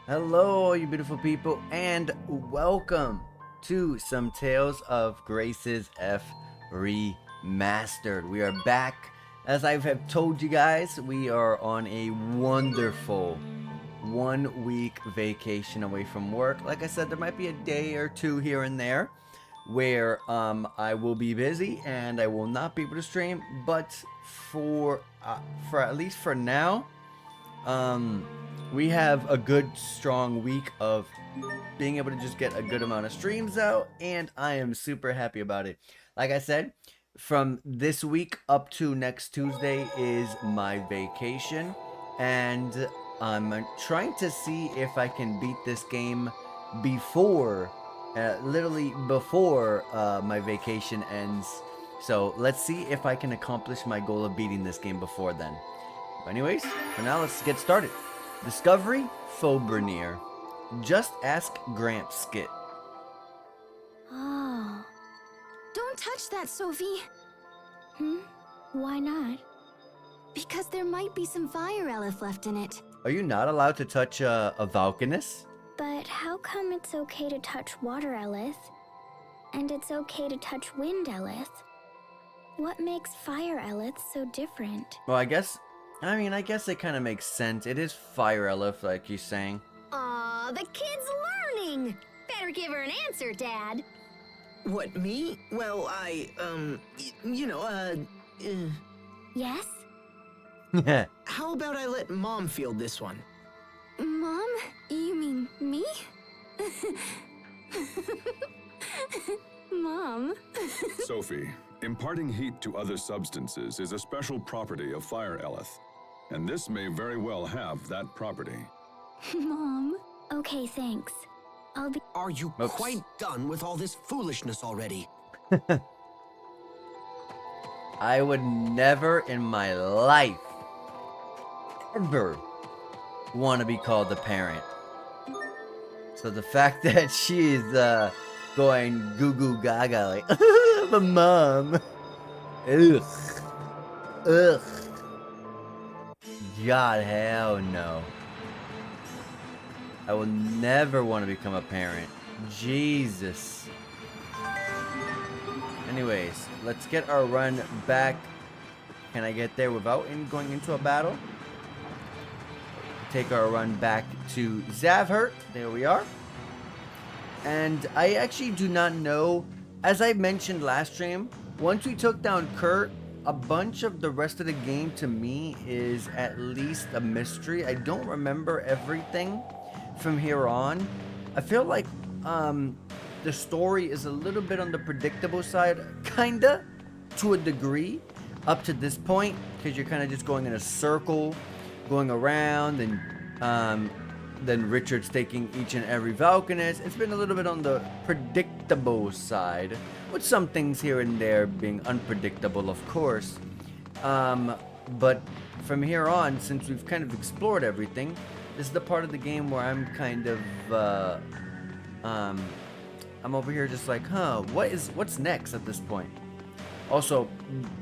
Hello, you beautiful people, and welcome to some Tales of Grace's F Remastered. We are back. As I have told you guys, we are on a wonderful 1 week vacation away from work. Like I said, there might be a day or two here and there where I will be busy and I will not be able to stream, but for at least for now, um, we have a good strong week of being able to just get a good amount of streams out, and I am super happy about it. Like I said, from this week up to next Tuesday is my vacation, and I'm trying to see if I can beat this game before, literally before my vacation ends. So let's see if I can accomplish my goal of beating this game before then. But anyways, for now, let's get started. Discovery Fodra. Just ask Gramps skit. Oh. Don't touch that, Sophie. Why not? Because there might be some fire elef left in it. Are you not allowed to touch a Valkanus? But how come it's okay to touch water eleth, and it's okay to touch wind eleth? What makes fire eleth so different? Well, I guess it kind of makes sense. It is fire elf, like you're saying. Aw, the kid's learning! Better give her an answer, Dad. What, me? Well, Yes? how about I let Mom field this one? Mom? You mean me? Mom? Sophie, imparting heat to other substances is a special property of fire eleth, and this may very well have that property. Mom? Okay, thanks. I'll be... Are you Oops. quite done with all this foolishness already? I would never in my life ever want to be called a parent. So the fact that she is going goo goo gaga like I'm a mom. Ugh. Ugh. God, hell no. I will never want to become a parent. Jesus. Anyways, let's get our run back. Can I get there without going into a battle? Take our run back to Zavhert. There we are. And I actually do not know, as I mentioned last stream, once we took down Kurt, a bunch of the rest of the game to me is at least a mystery. I don't remember everything from here on. I feel like the story is a little bit on the predictable side, kinda, to a degree, up to this point, because you're kind of just going in a circle, going around, and then Richard's taking each and every Valkanus. It's been a little bit on the predictable side, with some things here and there being unpredictable, of course. But from here on, since we've kind of explored everything, this is the part of the game where I'm kind of, I'm over here just like, what's next at this point? Also,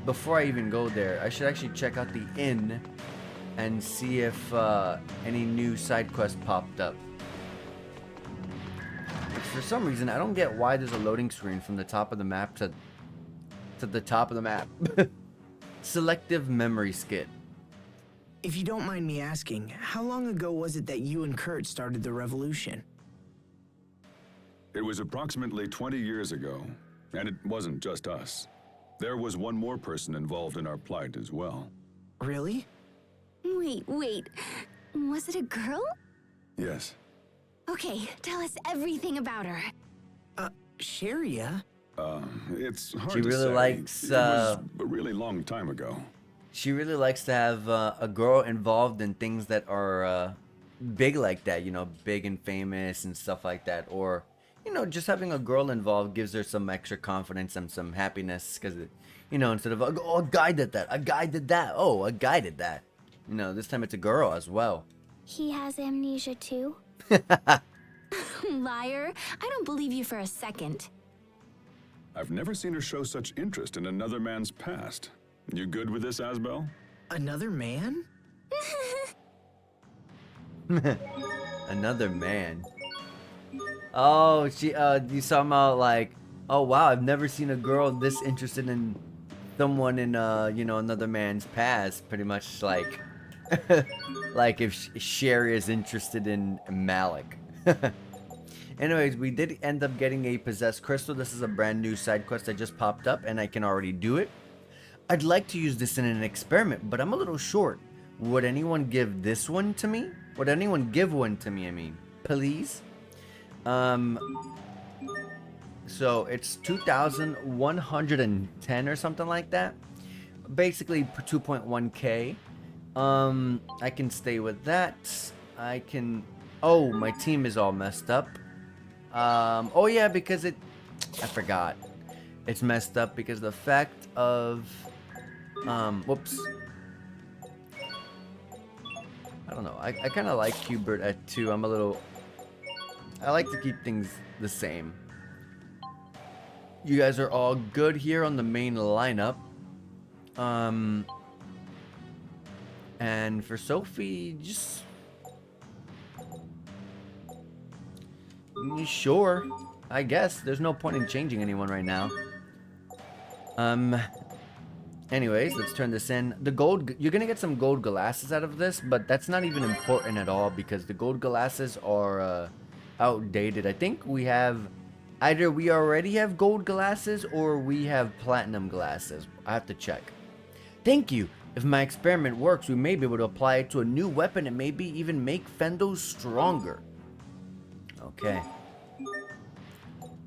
before I even go there, I should actually check out the inn and see if any new side quests popped up. For some reason, I don't get why there's a loading screen from the top of the map to the top of the map. Selective memory skit. If you don't mind me asking, how long ago was it that you and Kurt started the revolution? It was approximately 20 years ago, and it wasn't just us. There was one more person involved in our plight as well. Really? Wait. Was it a girl? Yes. Okay, tell us everything about her. Sharia? It's hard She to really say. likes, It was a really long time ago. She really likes to have a girl involved in things that are big like that, you know, big and famous and stuff like that. Or, you know, just having a girl involved gives her some extra confidence and some happiness because, you know, instead of, oh, a guy did that, oh, a guy did that. You know, this time it's a girl as well. He has amnesia too? Liar. I don't believe you for a second. I've never seen her show such interest in another man's past. You good with this, Asbel? Another man? Another man. Oh, you somehow like, oh wow, I've never seen a girl this interested in someone in, you know, another man's past. Pretty much like, like if Sherry is interested in Malik. Anyways, we did end up getting a possessed crystal. This is a brand new side quest that just popped up, and I can already do it. I'd like to use this in an experiment, but I'm a little short. Would anyone give this one to me? Would anyone give one to me, I mean? Please? So it's 2,110 or something like that. Basically 2.1k. I can stay with that. I can... Oh, my team is all messed up. Oh yeah, because I forgot. It's messed up because of the fact of... whoops. I don't know. I kind of like Hubert at 2. I'm a little... I like to keep things the same. You guys are all good here on the main lineup. And for Sophie, just... Sure. I guess. There's no point in changing anyone right now. Anyways, let's turn this in. The gold... You're gonna get some gold glasses out of this, but that's not even important at all because the gold glasses are, outdated. I think we have... Either we already have gold glasses or we have platinum glasses. I have to check. Thank you. If my experiment works, we may be able to apply it to a new weapon and maybe even make Fendos stronger. Okay.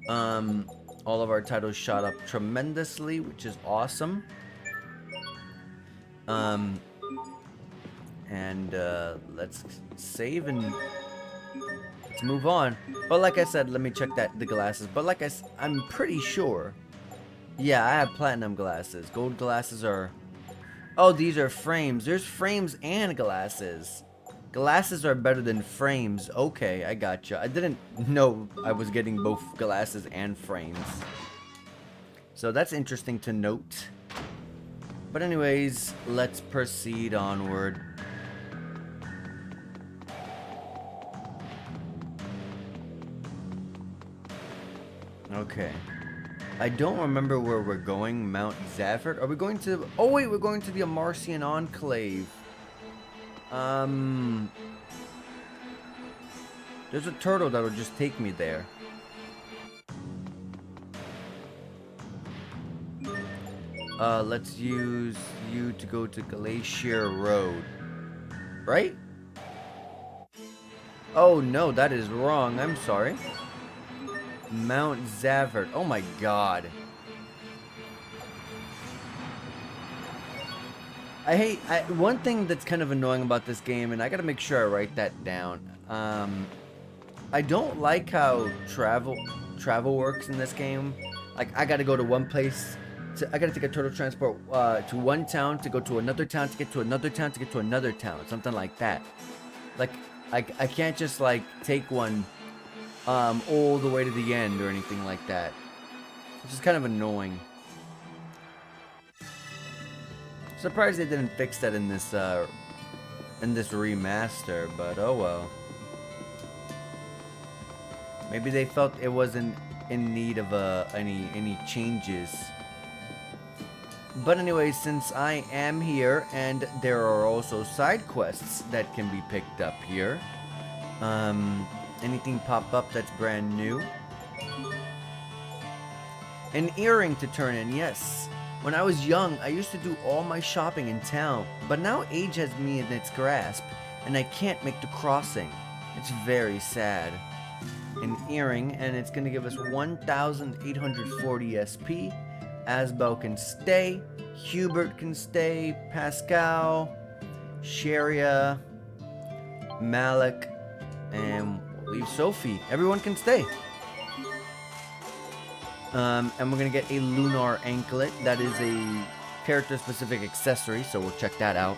All of our titles shot up tremendously, which is awesome. Let's save and let's move on. But like I said, let me check the glasses. But like I'm pretty sure. Yeah, I have platinum glasses. Gold glasses are... Oh, these are frames. There's frames and glasses. Glasses are better than frames. Okay, I gotcha. I didn't know I was getting both glasses and frames. So that's interesting to note. But anyways, let's proceed onward. Okay. I don't remember where we're going. Mount Zafford? Are we going to... Oh wait, we're going to the Amarcian Enclave. There's a turtle that'll just take me there. Let's use you to go to Glacier Road. Right? Oh no, that is wrong. I'm sorry. Mount Zavert. Oh my god. One thing that's kind of annoying about this game, and I gotta make sure I write that down. I don't like how travel works in this game. Like, I gotta go to one place. I gotta take a turtle transport to one town to go to another town to get to another town to get to another town. Something like that. Like, I can't just, like, take one all the way to the end or anything like that. Which is kind of annoying. Surprised they didn't fix that in this remaster, but oh well. Maybe they felt it wasn't in need of any changes. But anyway, since I am here and there are also side quests that can be picked up here. Anything pop up that's brand new? An earring to turn in, yes. When I was young, I used to do all my shopping in town, but now age has me in its grasp, and I can't make the crossing. It's very sad. An earring, and it's gonna give us 1,840 SP. Asbel can stay, Hubert can stay, Pascal, Sharia, Malik, and we'll leave Sophie. Everyone can stay. And we're gonna get a lunar anklet. That is a character-specific accessory, so we'll check that out.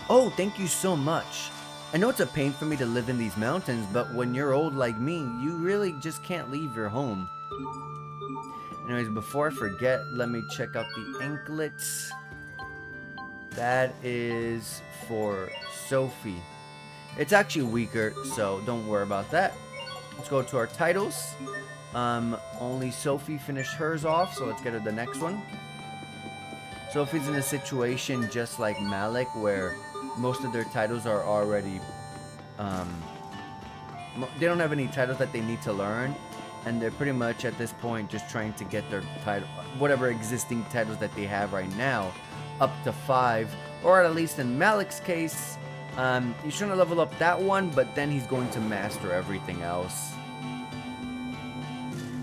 Oh, thank you so much. I know it's a pain for me to live in these mountains, but when you're old like me, you really just can't leave your home. Anyways, before I forget, let me check out the anklets. That is for Sophie. It's actually weaker, so don't worry about that. Let's go to our titles. Only Sophie finished hers off, so let's get her the next one. Sophie's in a situation just like Malik, where most of their titles are already, they don't have any titles that they need to learn, and they're pretty much at this point just trying to get their title, whatever existing titles that they have right now, up to 5, or at least in Malik's case, he's trying to level up that one, but then he's going to master everything else.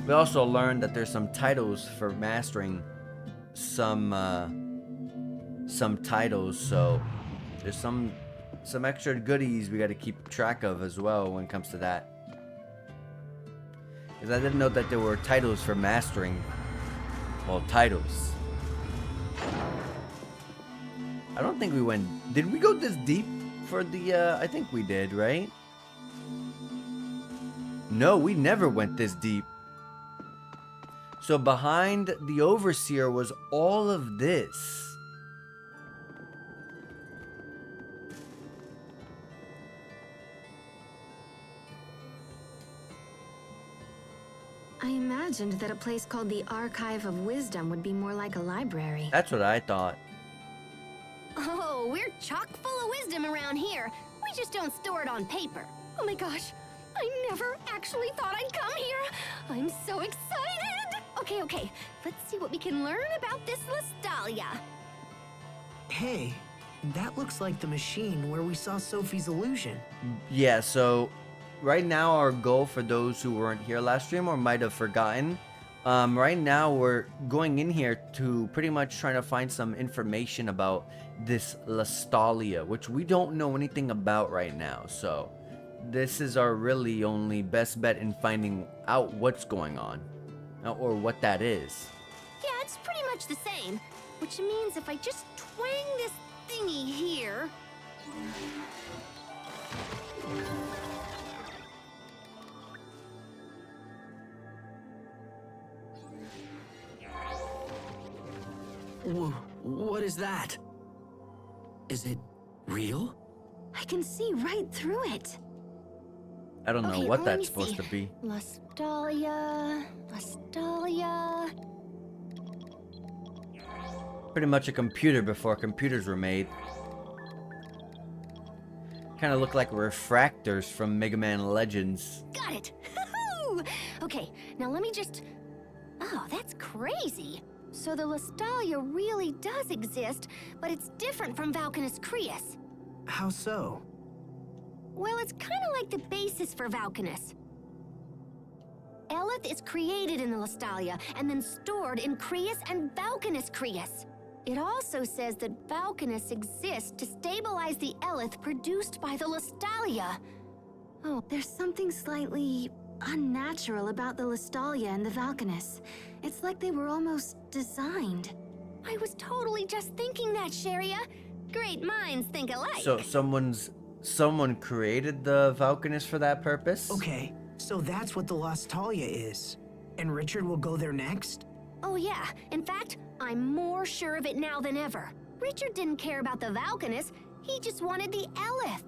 We also learned that there's some titles for mastering some titles, so there's some extra goodies we got to keep track of as well when it comes to that. Because I didn't know that there were titles for mastering, well, titles. I don't think we went, did we go this deep for the, I think we did, right? No, we never went this deep. So behind the Overseer was all of this. I imagined that a place called the Archive of Wisdom would be more like a library. That's what I thought. Oh, we're chock full of wisdom around here. We just don't store it on paper. Oh my gosh, I never actually thought I'd come here. I'm so excited. Okay, let's see what we can learn about this Lestalia. Hey, that looks like the machine where we saw Sophie's illusion. Yeah, so right now our goal, for those who weren't here last stream or might have forgotten, right now we're going in here to pretty much trying to find some information about this Lestalia, which we don't know anything about right now. So this is our really only best bet in finding out what's going on, or what that is. Yeah, it's pretty much the same, which means if I just twang this thingy here... What is that? Is it real? I can see right through it. I don't know Okay, what let me that's supposed see. to be. Lestalia... Pretty much a computer before computers were made. Kind of look like refractors from Mega Man Legends. Got it! Okay, now let me just... Oh, that's crazy. So the Lestalia really does exist, but it's different from Valkanus Creus. How so? Well, it's kind of like the basis for Valkanus. Eleth is created in the Lestalia and then stored in Creus and Valkanus Creus. It also says that Valkanus exists to stabilize the Eleth produced by the Lestalia. Oh, there's something slightly unnatural about the Lestalia and the Valkanus. It's like they were almost designed. I was totally just thinking that, Sharia. Great minds think alike. So someone created the Valkanus for that purpose? Okay, so that's what the Lestalia is. And Richard will go there next? Oh yeah, in fact, I'm more sure of it now than ever. Richard didn't care about the Valkanus, he just wanted the Eleth.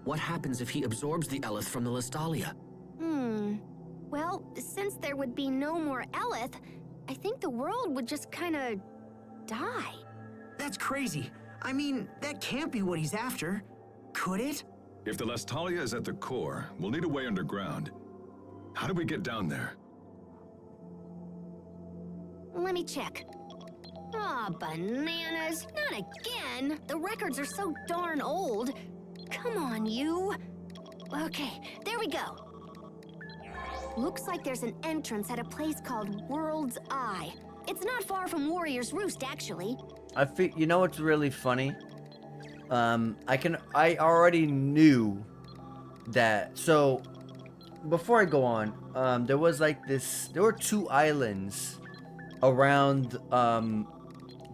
What happens if he absorbs the Eleth from the Lestalia? Well, since there would be no more Eleth, I think the world would just kinda... die. That's crazy. I mean, that can't be what he's after. Could it? If the Lestalia is at the core, we'll need a way underground. How do we get down there? Let me check. Aw, bananas. Not again. The records are so darn old. Come on, you. Okay, there we go. Looks like there's an entrance at a place called World's Eye. It's not far from Warrior's Roost, actually. You know what's really funny? I already knew that. So before I go on, there was like this. There were 2 islands around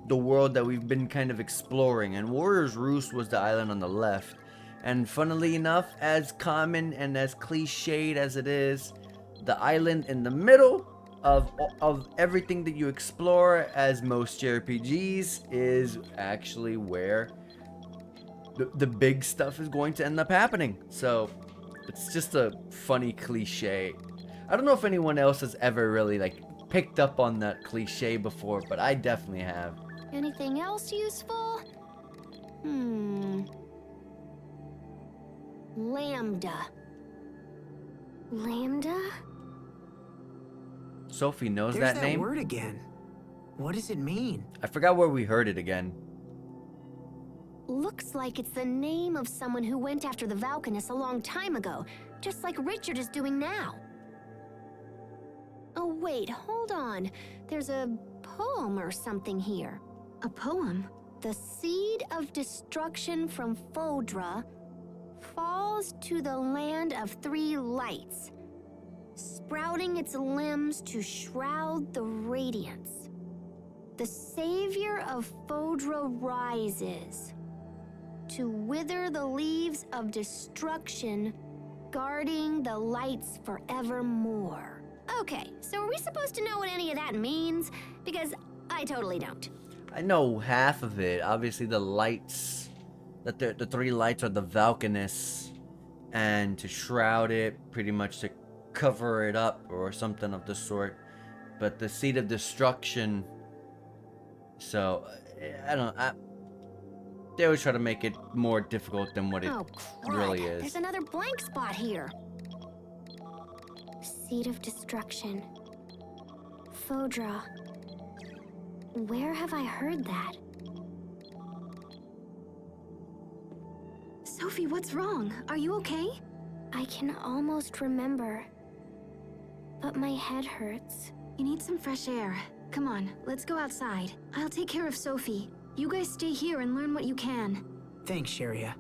the world that we've been kind of exploring, and Warrior's Roost was the island on the left. And funnily enough, as common and as cliched as it is, the island in the middle of everything that you explore, as most JRPGs, is actually where the big stuff is going to end up happening. So it's just a funny cliche. I don't know if anyone else has ever really like picked up on that cliche before, but I definitely have. Anything else useful? Lambda. Lambda? Sophie knows There's that name. word again. What does it mean? I forgot where we heard it again. Looks like it's the name of someone who went after the Valkanus a long time ago, just like Richard is doing now. Oh wait, hold on. There's a poem or something here. A poem? The seed of destruction from Fodra falls to the land of three lights, sprouting its limbs to shroud the radiance. The savior of Fodra rises to wither the leaves of destruction, guarding the lights forevermore. Okay, so are we supposed to know what any of that means? Because I totally don't. I know half of it. Obviously, the lights, that the three lights are the Valkanus, and to shroud it, pretty much to cover it up or something of the sort. But the seed of destruction. So I don't. They always try to make it more difficult than what it Oh, crud. really is. There's another blank spot here. Seed of destruction. Fodra. Where have I heard that? Sophie, what's wrong? Are you okay? I can almost remember, but my head hurts. You need some fresh air. Come on, let's go outside. I'll take care of Sophie. You guys stay here and learn what you can. Thanks, Sharia.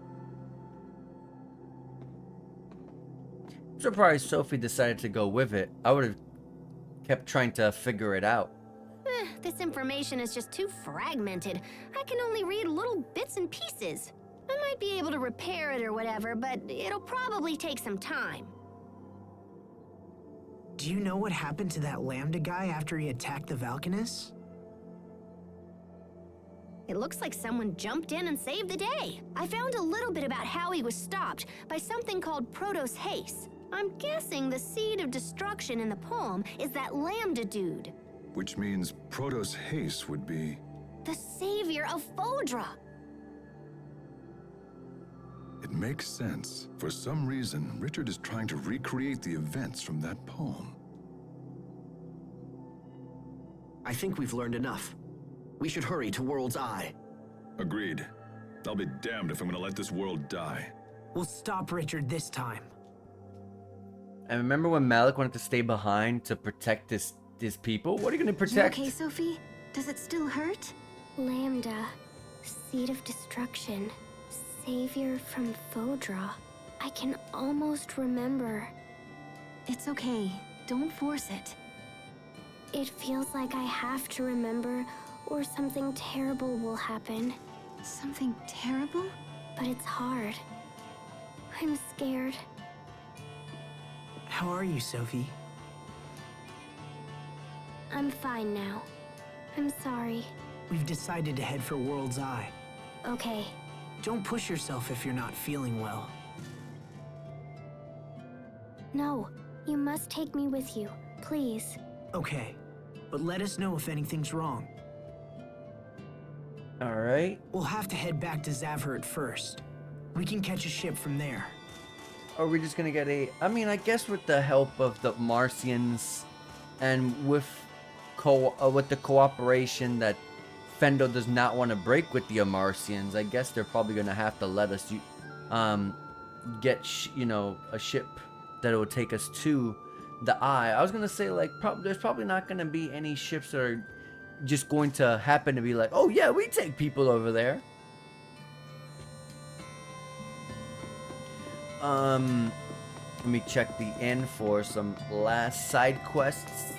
I'm surprised Sophie decided to go with it. I would have kept trying to figure it out. This information is just too fragmented. I can only read little bits and pieces. I might be able to repair it or whatever, but it'll probably take some time. Do you know what happened to that Lambda guy after he attacked the Valkanus? It looks like someone jumped in and saved the day. I found a little bit about how he was stopped by something called Protos Haste. I'm guessing the seed of destruction in the poem is that Lambda dude. Which means Protos Haste would be... The savior of Fodra. It makes sense. For some reason, Richard is trying to recreate the events from that poem. I think we've learned enough. We should hurry to World's Eye. Agreed. I'll be damned if I'm gonna let this world die. We'll stop Richard this time. I remember when Malik wanted to stay behind to protect his people. What are you going to You protect? okay, Sophie? Does it still hurt? Lambda. Seed of destruction. Savior from Fodra. I can almost remember. It's okay. Don't force it. It feels like I have to remember, or something terrible will happen. Something terrible? But it's hard. I'm scared. How are you, Sophie? I'm fine now. I'm sorry. We've decided to head for World's Eye. Okay. Don't push yourself if you're not feeling well. No, you must take me with you, please. Okay, but let us know if anything's wrong. Alright. We'll have to head back to Zavhert first. We can catch a ship from there. Are we just gonna get a... I mean, I guess with the help of the Martians and with the cooperation that Fendo does not want to break with the Martians, I guess they're probably gonna have to let us get a ship that will take us to the Eye. I was gonna say, like, there's probably not gonna be any ships that are just going to happen to be like, oh yeah, we take people over there. Let me check the inn for some last side quests.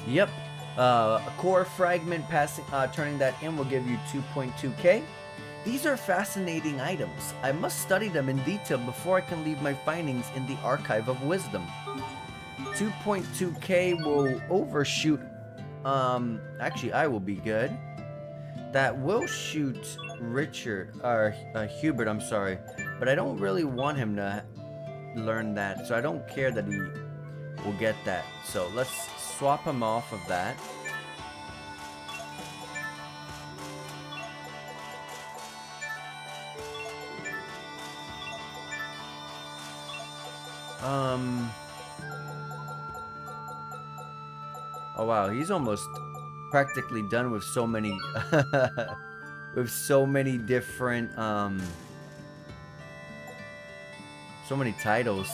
Yep. A core fragment passing, turning that in will give you 2.2k. These are fascinating items. I must study them in detail before I can leave my findings in the Archive of Wisdom. 2.2k will overshoot. Actually, I will be good. That will shoot Richard, or Hubert, I'm sorry. But I don't really want him to learn that, so I don't care that he will get that. So let's swap him off of that. Oh wow, he's almost practically done with so many with so many different so many titles.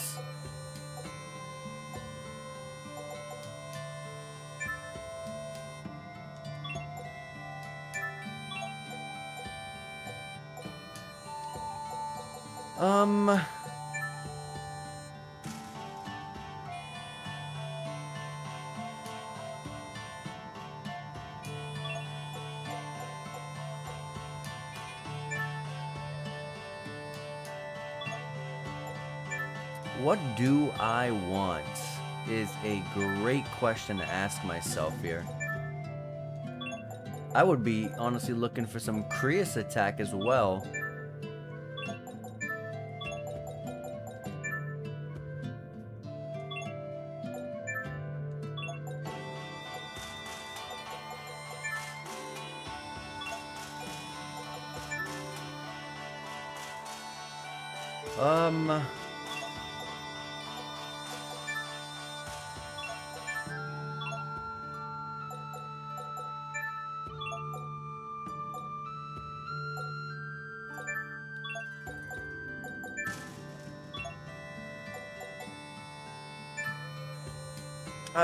What do I want is a great question to ask myself here. I would be honestly looking for some Creus attack as well.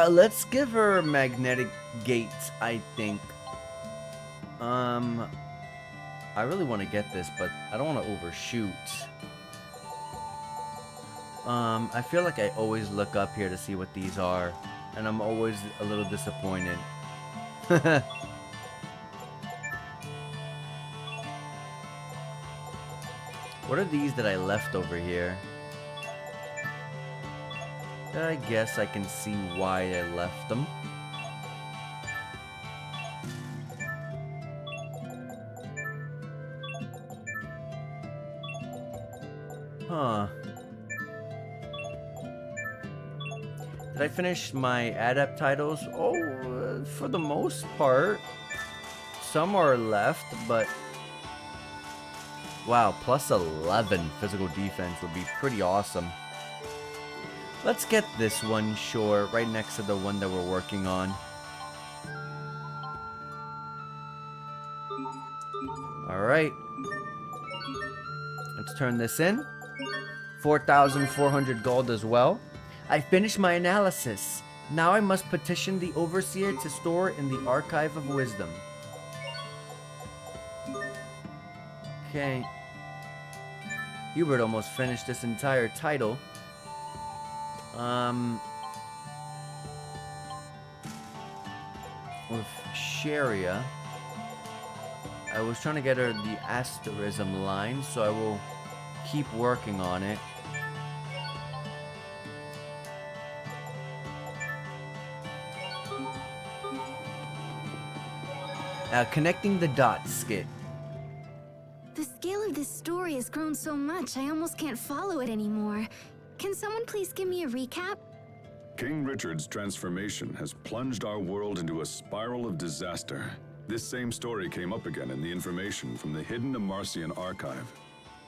Let's give her magnetic gates, I think. I really want to get this, but I don't want to overshoot. I feel like I always look up here to see what these are, and I'm always a little disappointed. What are these that I left over here? I guess I can see why I left them. Huh. Did I finish my adept titles? Oh, for the most part. Some are left, but... Wow, plus 11 physical defense would be pretty awesome. Let's get this one, sure, right next to the one that we're working on. Alright. Let's turn this in. 4,400 gold as well. I finished my analysis. Now I must petition the Overseer to store in the Archive of Wisdom. Okay. Hubert almost finished this entire title. With Sharia, I was trying to get her the asterism line, so I will keep working on it. Connecting the dots skit. The scale of this story has grown so much, I almost can't follow it anymore. Can someone please give me a recap? King Richard's transformation has plunged our world into a spiral of disaster. This same story came up again in the information from the hidden Amarcian archive.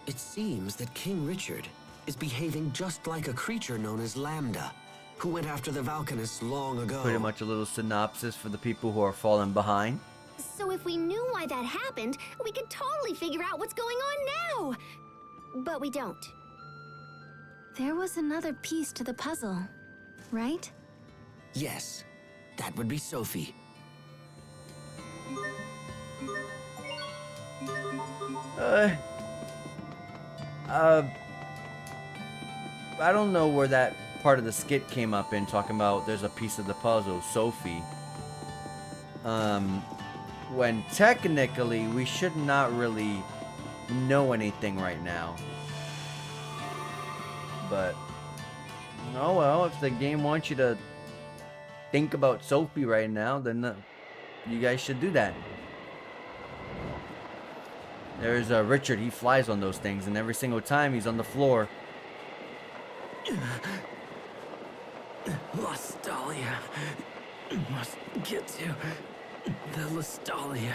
It seems that King Richard is behaving just like a creature known as Lambda, who went after the Valkanists long ago. Pretty much a little synopsis for the people who are falling behind. So if we knew why that happened, we could totally figure out what's going on now. But we don't. There was another piece to the puzzle, right? Yes, that would be Sophie. I don't know where that part of the skit came up in, talking about there's a piece of the puzzle, Sophie. When technically we should not really know anything right now. But, oh well, if the game wants you to think about Sophie right now, then you guys should do that. There's Richard. He flies on those things, and every single time he's on the floor. Lostalia. Must get to the Lostalia.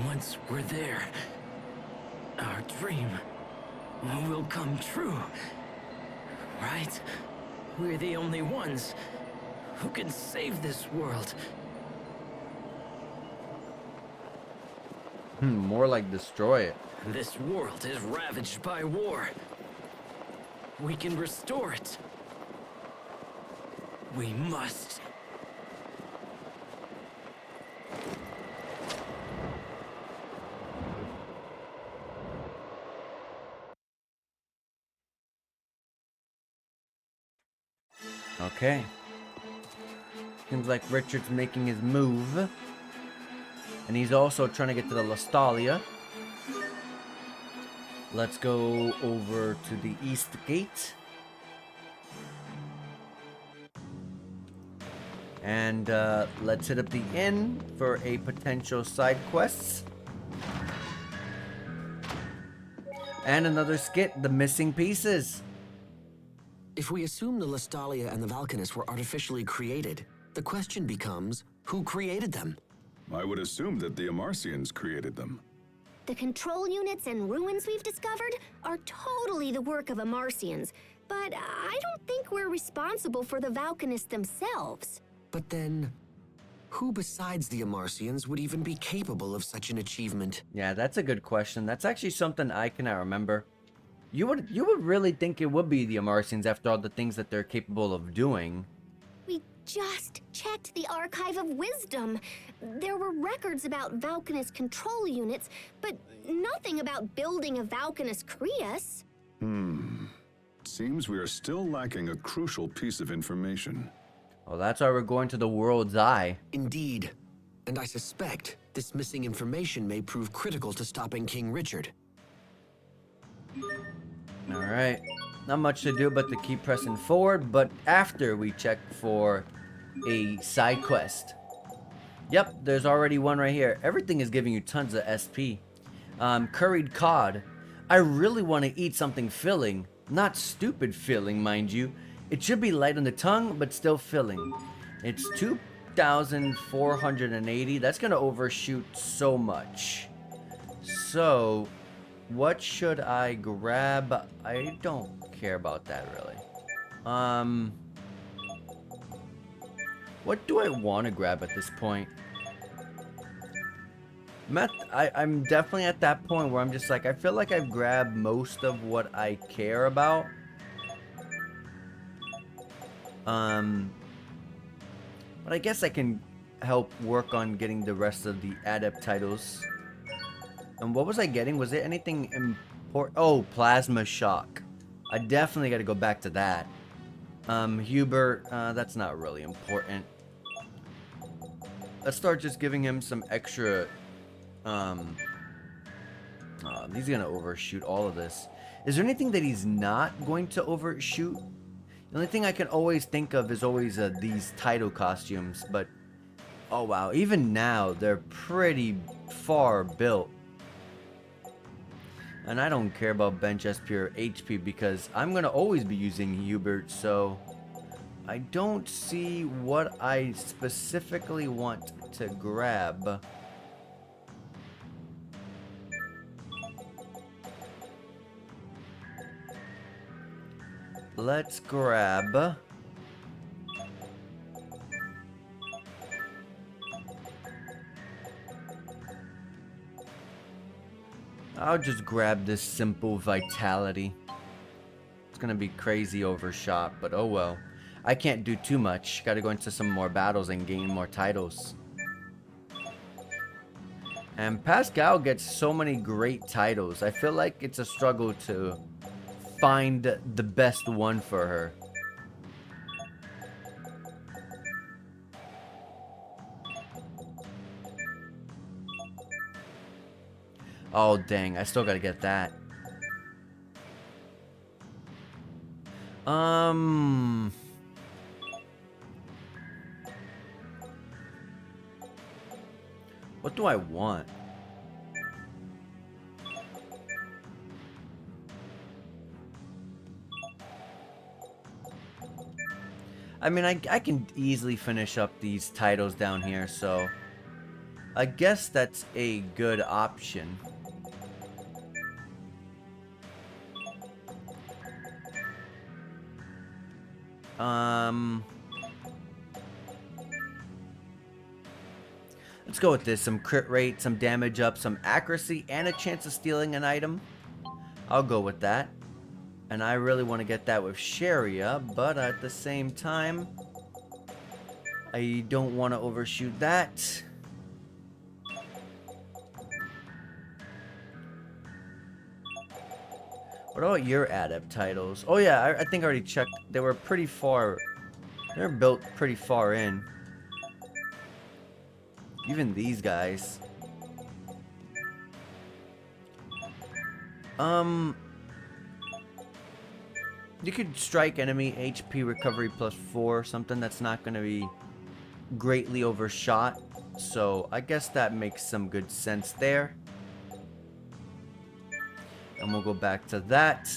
Once we're there, our dream will come true. Right? We're the only ones who can save this world. More like destroy it. This world is ravaged by war. We can restore it. We must. Okay. Seems like Richard's making his move. And he's also trying to get to the Lostalia. Let's go over to the East Gate. And let's hit up the inn for a potential side quest. And another skit, the missing pieces. If we assume the Lostalia and the Valkanus were artificially created, the question becomes, who created them? I would assume that the Amarcians created them. The control units and ruins we've discovered are totally the work of Amarcians, but I don't think we're responsible for the Valkanists themselves. But then, who besides the Amarcians would even be capable of such an achievement? Yeah, that's a good question. That's actually something I cannot remember. You would really think it would be the Amarcians after all the things that they're capable of doing. We just checked the Archive of Wisdom. There were records about Valkanist control units, but nothing about building a Valkanist Creus. Seems we are still lacking a crucial piece of information. Well, that's why we're going to the World's Eye. Indeed. And I suspect this missing information may prove critical to stopping King Richard. Alright. Not much to do but to keep pressing forward, but after we check for a side quest. Yep, there's already one right here. Everything is giving you tons of SP. Curried cod. I really want to eat something filling. Not stupid filling, mind you. It should be light on the tongue, but still filling. It's 2,480. That's going to overshoot so much. So, what should I grab? I don't care about that, really. What do I want to grab at this point? I'm definitely at that point where I'm just like, I feel like I've grabbed most of what I care about. But I guess I can help work on getting the rest of the adept titles. And what was I getting? Was there anything important? Oh, plasma shock. I definitely got to go back to that. Hubert, that's not really important. Let's start just giving him some extra. He's gonna overshoot all of this. Is there anything that he's not going to overshoot? The only thing I can always think of is always these title costumes, but oh wow, even now they're pretty far built. And I don't care about bench SP or HP because I'm gonna always be using Hubert, so I don't see what I specifically want to grab. Let's grab I'll just grab this simple vitality. It's gonna be crazy overshot, but oh well. I can't do too much. Gotta go into some more battles and gain more titles. And Pascal gets so many great titles. I feel like it's a struggle to find the best one for her. Oh, dang. I still gotta get that. What do I want? I mean, I can easily finish up these titles down here, so I guess that's a good option. Let's go with this. Some crit rate, some damage up, some accuracy, and a chance of stealing an item. I'll go with that. And I really want to get that with Sharia, but at the same time, I don't want to overshoot that. What about your adept titles? Oh yeah, I think I already checked. They were pretty far. They're built pretty far in. Even these guys. You could strike enemy HP recovery +4, something that's not going to be greatly overshot. So I guess that makes some good sense there. And we'll go back to that.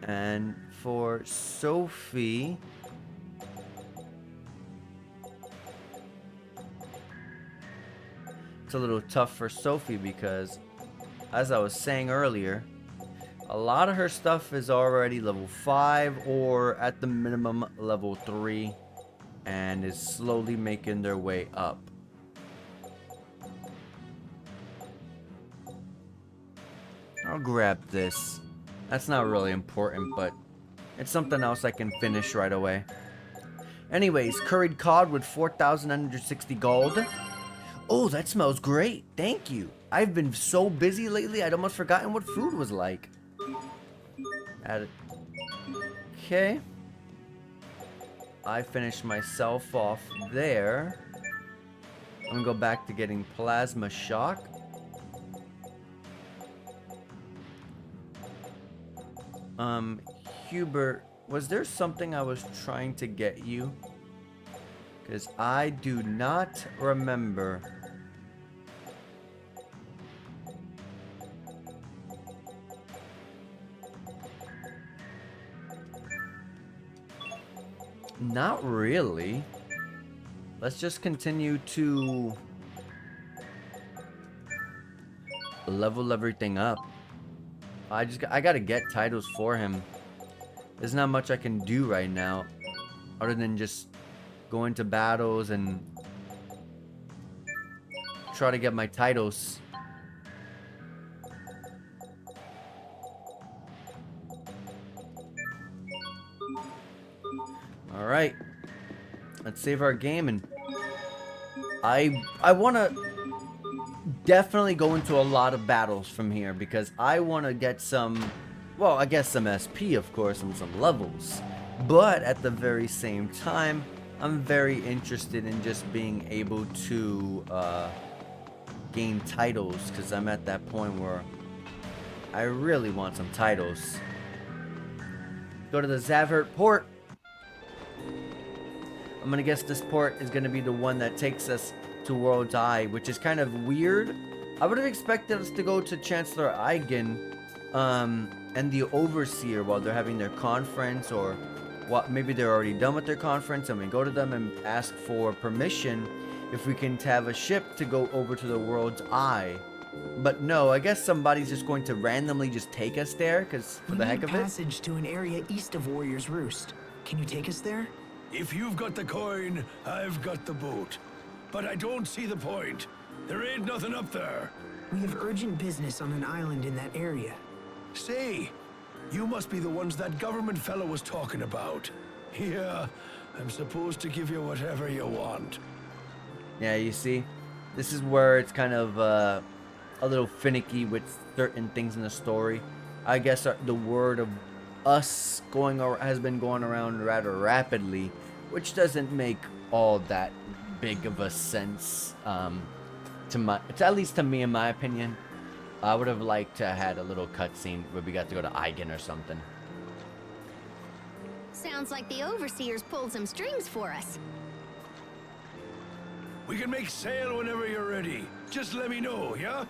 And for Sophie, it's a little tough for Sophie because, as I was saying earlier, a lot of her stuff is already level 5 or at the minimum level 3 and is slowly making their way up. I'll grab this. That's not really important, but it's something else I can finish right away. Anyways, curried cod with 4,960 gold. Oh, that smells great. Thank you. I've been so busy lately, I'd almost forgotten what food was like. Add it. Okay. I finished myself off there. I'm gonna go back to getting plasma shock. Hubert, was there something I was trying to get you? Because I do not remember. Not really. Let's just continue to level everything up. I gotta get titles for him. There's not much I can do right now other than just go into battles and try to get my titles. Alright. Let's save our game, and I want to definitely go into a lot of battles from here because I want to get some, well, I guess some SP, of course, and some levels. But at the very same time, I'm very interested in just being able to gain titles because I'm at that point where I really want some titles. Go to the Zavert port. I'm gonna guess this port is gonna be the one that takes us to World's Eye, which is kind of weird. I would have expected us to go to Chancellor Eigen and the Overseer while they're having their conference, or what, maybe they're already done with their conference and we go to them and ask for permission if we can have a ship to go over to the World's Eye. But no, I guess somebody's just going to randomly just take us there because for the heck of it. Passage to an area east of Warrior's Roost. Can you take us there? If you've got the coin, I've got the boat. But I don't see the point. There ain't nothing up there. We have urgent business on an island in that area. Say, you must be the ones that government fellow was talking about. Yeah, I'm supposed to give you whatever you want. Yeah, you see, this is where it's kind of a little finicky with certain things in the story. I guess the word of us has been going around rather rapidly, which doesn't make all that big of a sense at least to me, in my opinion. I would have liked to have had a little cutscene where we got to go to Eigen or something. Sounds like the Overseers pulled some strings for us. We can make sail whenever you're ready. Just let me know, yeah?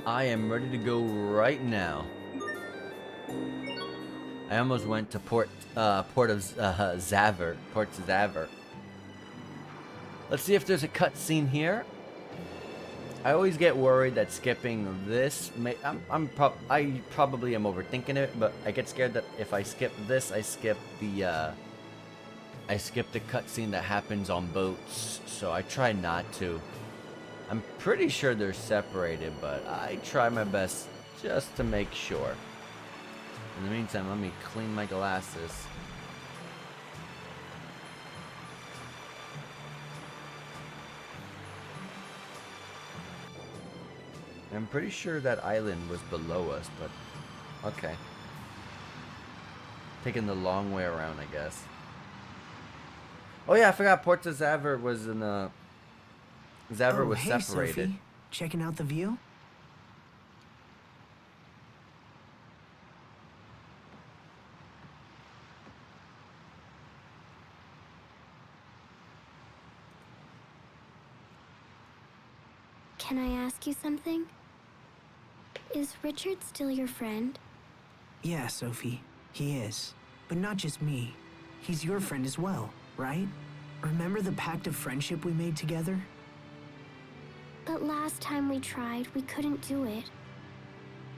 I am ready to go right now. I almost went to Port Zavert. Let's see if there's a cutscene here. I always get worried that skipping this I probably am overthinking it, but I get scared that if I skip this, I skip the cutscene that happens on boats. So I try not to. I'm pretty sure they're separated, but I try my best just to make sure. In the meantime, let me clean my glasses. I'm pretty sure that island was below us, but okay. Taking the long way around, I guess. Oh yeah, I forgot Porta Zavert was in the... Zavert was hey, separated. Sophie. Checking out the view? Can I ask you something? Is Richard still your friend? Yeah, Sophie. He is. But not just me. He's your friend as well, right? Remember the pact of friendship we made together? But last time we tried, we couldn't do it.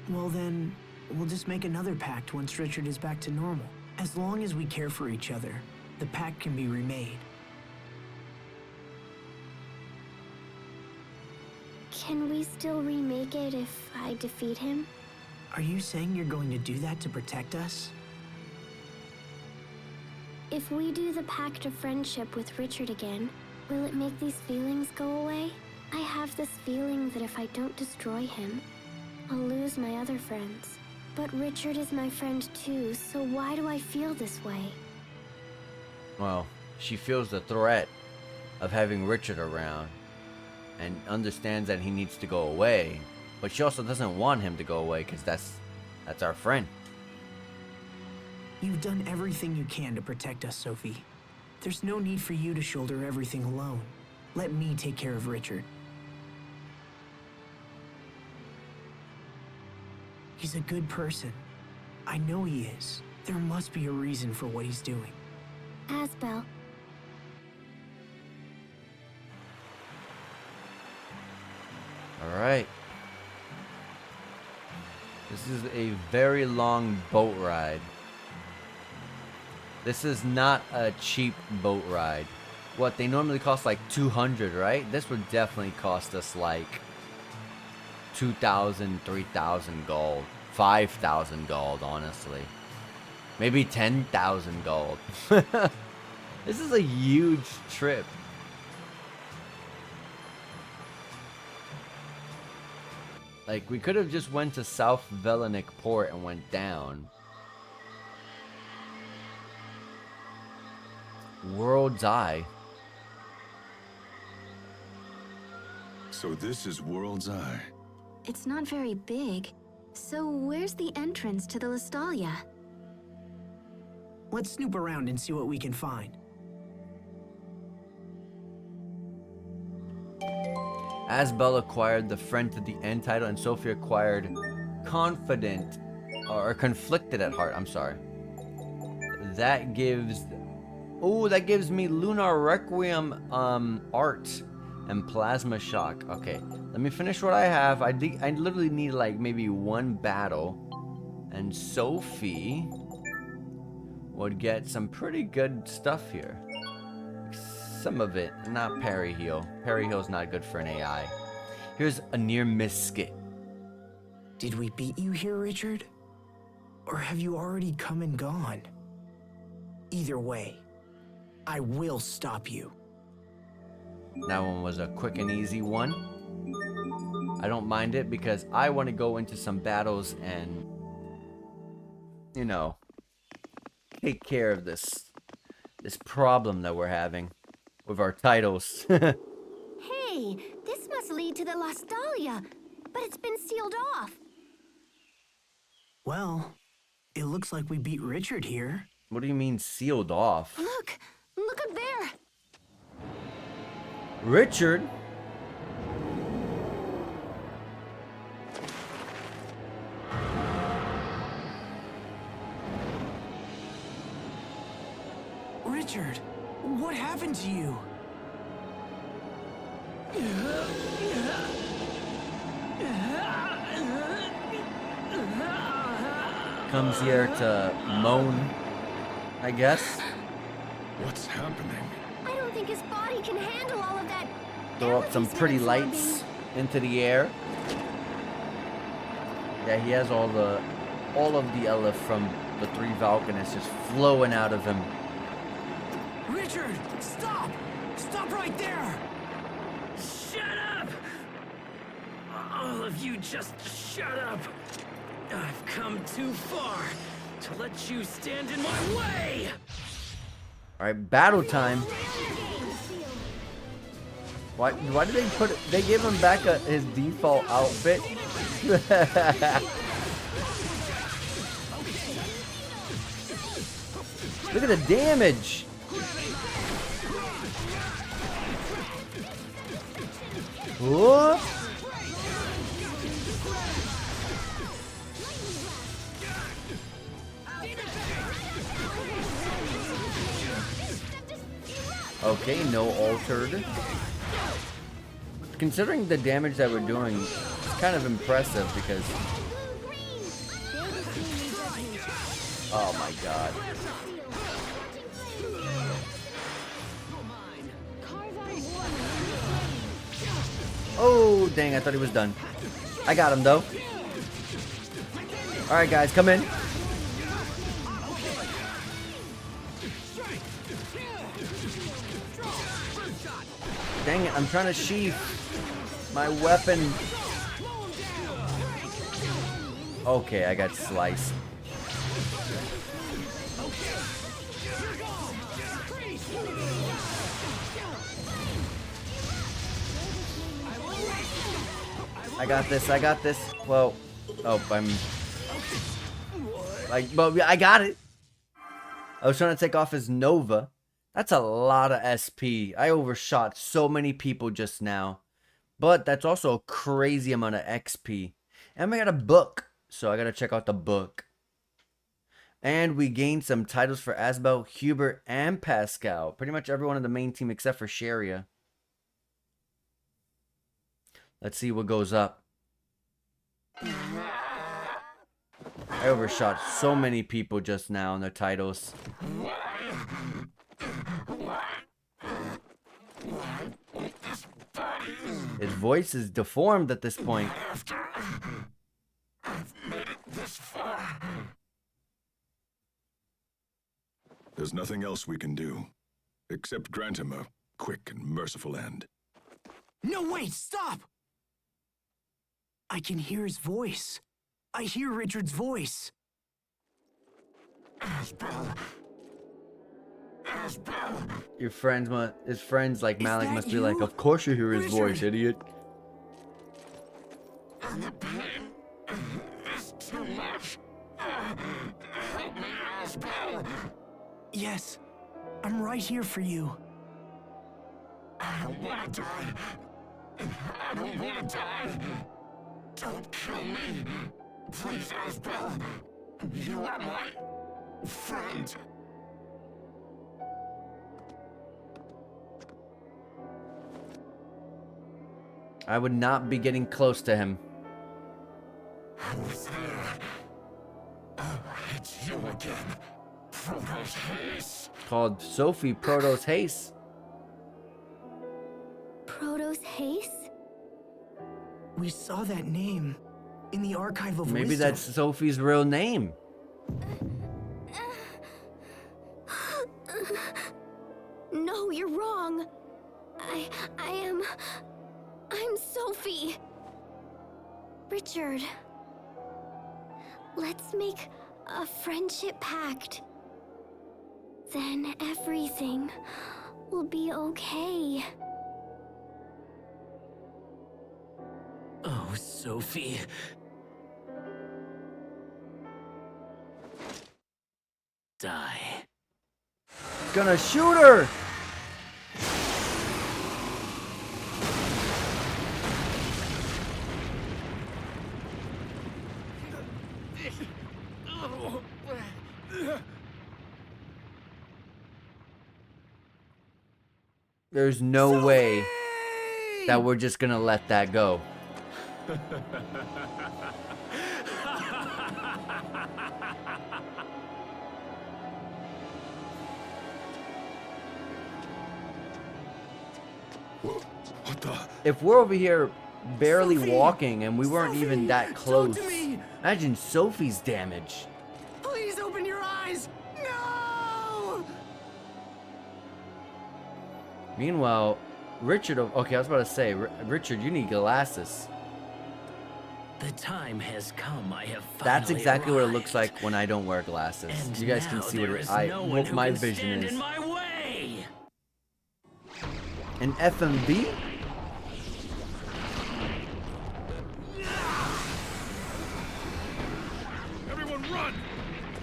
Well then, we'll just make another pact once Richard is back to normal. As long as we care for each other, the pact can be remade. Can we still remake it if I defeat him? Are you saying you're going to do that to protect us? If we do the pact of friendship with Richard again, will it make these feelings go away? I have this feeling that if I don't destroy him, I'll lose my other friends. But Richard is my friend too, so why do I feel this way? Well, she feels the threat of having Richard around and understands that he needs to go away, but she also doesn't want him to go away because that's our friend. You've done everything you can to protect us, Sophie. There's no need for you to shoulder everything alone. Let me take care of Richard. He's a good person. I know he is. There must be a reason for what he's doing. Asbel. Alright. This is a very long boat ride. This is not a cheap boat ride. What, they normally cost like 200, right? This would definitely cost us like 2,000, 3,000 gold. 5,000 gold, honestly. Maybe 10,000 gold. This is a huge trip. Like, we could have just went to South Velenik Port and went down. World's Eye. So this is World's Eye. It's not very big. So where's the entrance to the Listalia? Let's snoop around and see what we can find. Asbel acquired the Friend to the End title, and Sophie acquired Confident, or Conflicted at Heart, I'm sorry. That gives... Oh, that gives me Lunar Requiem art and Plasma Shock. Okay, let me finish what I have. I literally need like maybe one battle, and Sophie would get some pretty good stuff here. Some of it, not parry heal. Parry heal's not good for an AI. Here's a near miss skit. Did we beat you here, Richard? Or have you already come and gone? Either way, I will stop you. That one was a quick and easy one. I don't mind it because I want to go into some battles and, you know, take care of this problem that we're having with our titles. Hey, This must lead to the Lostalia, but it's been sealed off. Well, it looks like we beat Richard here. What do you mean sealed off? Look up there. Richard? Richard, what happened to you? Comes here to moan, I guess. What's happening? I don't think his body can handle all of that. Throw up some elephant pretty absorbing. lights into the air. Yeah, he has all of the Elef from the 3 Valkanists just flowing out of him. Richard, stop! Stop right there! Shut up! All of you just shut up! I've come too far to let you stand in my way! Alright, battle time. Why did they put it? They gave him back his default outfit? Look at the damage! Whoa! Okay, no altered. Considering the damage that we're doing, it's kind of impressive because... Oh my god. Oh, dang, I thought he was done. I got him, though. Alright, guys, come in. Dang it, I'm trying to sheath my weapon. Okay, I got sliced. I got this, I got this. Well, oh, I'm... Like, well, I got it. I was trying to take off his Nova. That's a lot of SP. I overshot so many people just now. But that's also a crazy amount of XP. And we got a book. So I gotta check out the book. And we gained some titles for Asbel, Hubert, and Pascal. Pretty much everyone on the main team except for Sharia. Let's see what goes up. I overshot so many people just now in their titles. His voice is deformed at this point. There's nothing else we can do, except grant him a quick and merciful end. No, wait, stop! I can hear his voice. I hear Richard's voice. Your friends his friends like Malik that must be you? like, of course you hear his Richard! voice, idiot. Yes, I'm right here for you. I don't want to die. I don't want to die. Don't kill me. Please, Asbel. You are my friend. I would not be getting close to him. Who's there? Oh, it's you again. Protos Hayes. Called Sophie Protos Haste. Protos Haste? We saw that name in the Archive of Maybe Wisdom. that's Sophie's real name. No, you're wrong. I'm Sophie. Richard. Let's make a friendship pact. Then everything will be okay. No, Sophie. Die. Gonna shoot her! There's no way that we're just gonna let that go. What the? If we're over here barely Sophie! walking and we weren't even that Sophie! close, Talk to me! imagine Sophie's damage. Please open your eyes! No! Meanwhile, Richard, okay, I was about to say, Richard, you need glasses. The time has come. I have finally That's exactly what it arrived. looks like when I don't wear glasses. And You guys now can see there what is I no one what who my can vision stand is. in my way. An FMV? Everyone run!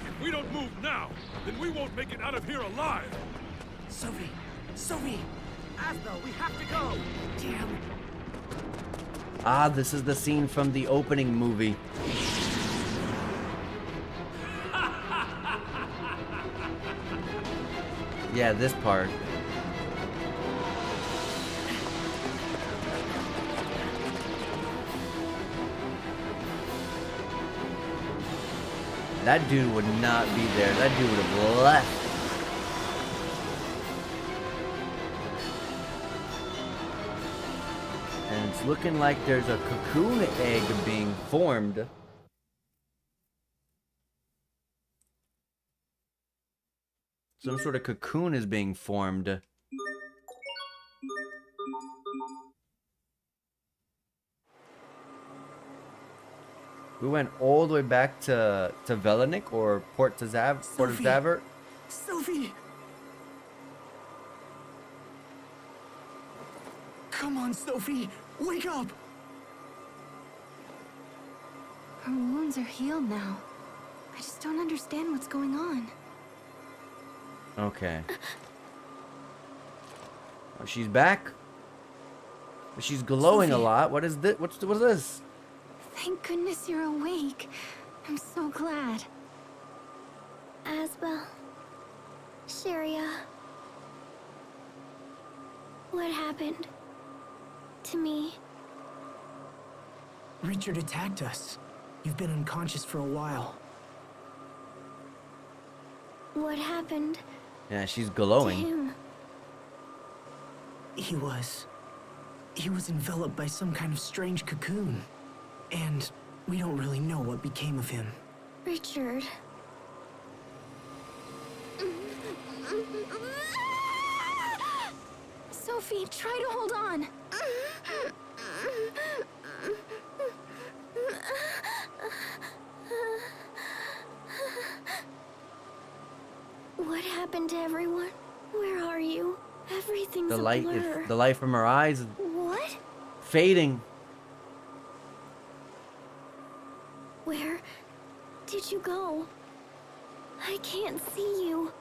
If we don't move now, then we won't make it out of here alive! Sophie! Sophie! Asbel, we have to go! Damn! Ah, this is the scene from the opening movie. Yeah, this part. That dude would not be there. That dude would have left. And it's looking like there's a cocoon egg being formed. Some sort of cocoon is being formed. We went all the way back to Velenik or Port of Zavert. Sophie! Come on, Sophie! Wake up! Her wounds are healed now. I just don't understand what's going on. Okay. Oh, she's back. She's glowing a Sophie. lot. What is this? What's this? Thank goodness you're awake. I'm so glad. Asbel. Sharia. What happened? To me? Richard attacked us. You've been unconscious for a while. What happened Yeah, she's to glowing. him? He was enveloped by some kind of strange cocoon. And we don't really know what became of him. Richard. Sophie, try to hold on. What happened to everyone? Where are you? Everything's The a light blur. is the light from her eyes is What? fading. Where did you go? I can't see you.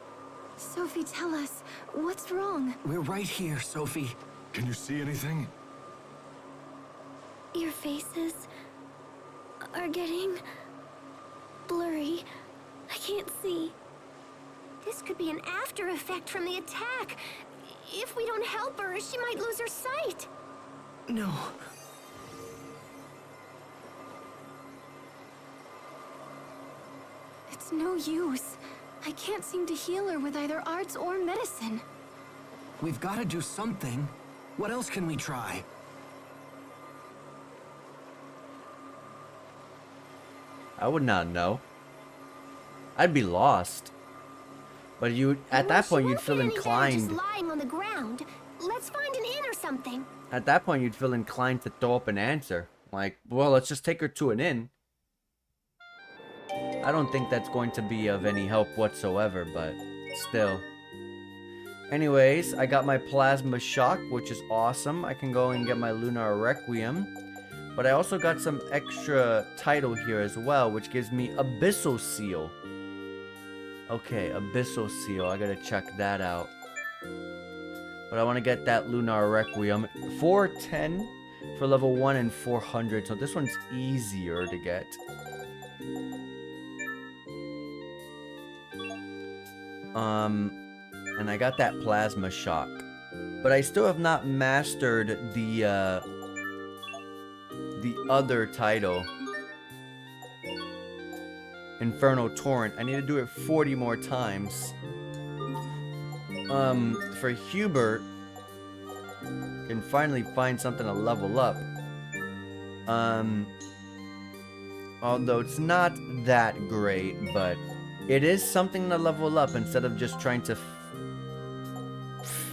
Sophie, tell us, what's wrong? We're right here, Sophie. Can you see anything? Your faces are getting blurry. I can't see. This could be an after effect from the attack. If we don't help her, she might lose her sight. No. It's no use. I can't seem to heal her with either arts or medicine. We've got to do something. What else can we try? I would not know. I'd be lost. But you, at that point, you'd feel inclined. Just lying on the ground. Let's find an inn or something. At that point, you'd feel inclined to throw up an answer. Like, well, let's just take her to an inn. I don't think that's going to be of any help whatsoever, but still. Anyways, I got my plasma shock, which is awesome. I can go and get my lunar requiem. But I also got some extra title here as well, which gives me Abyssal Seal. Okay, Abyssal Seal. I gotta check that out. But I want to get that Lunar Requiem. 410 for level 1 and 400. So this one's easier to get. And I got that Plasma Shock. But I still have not mastered the other title. Inferno Torrent. I need to do it 40 more times. For Hubert, can finally find something to level up. Although it's not that great, but it is something to level up instead of just trying to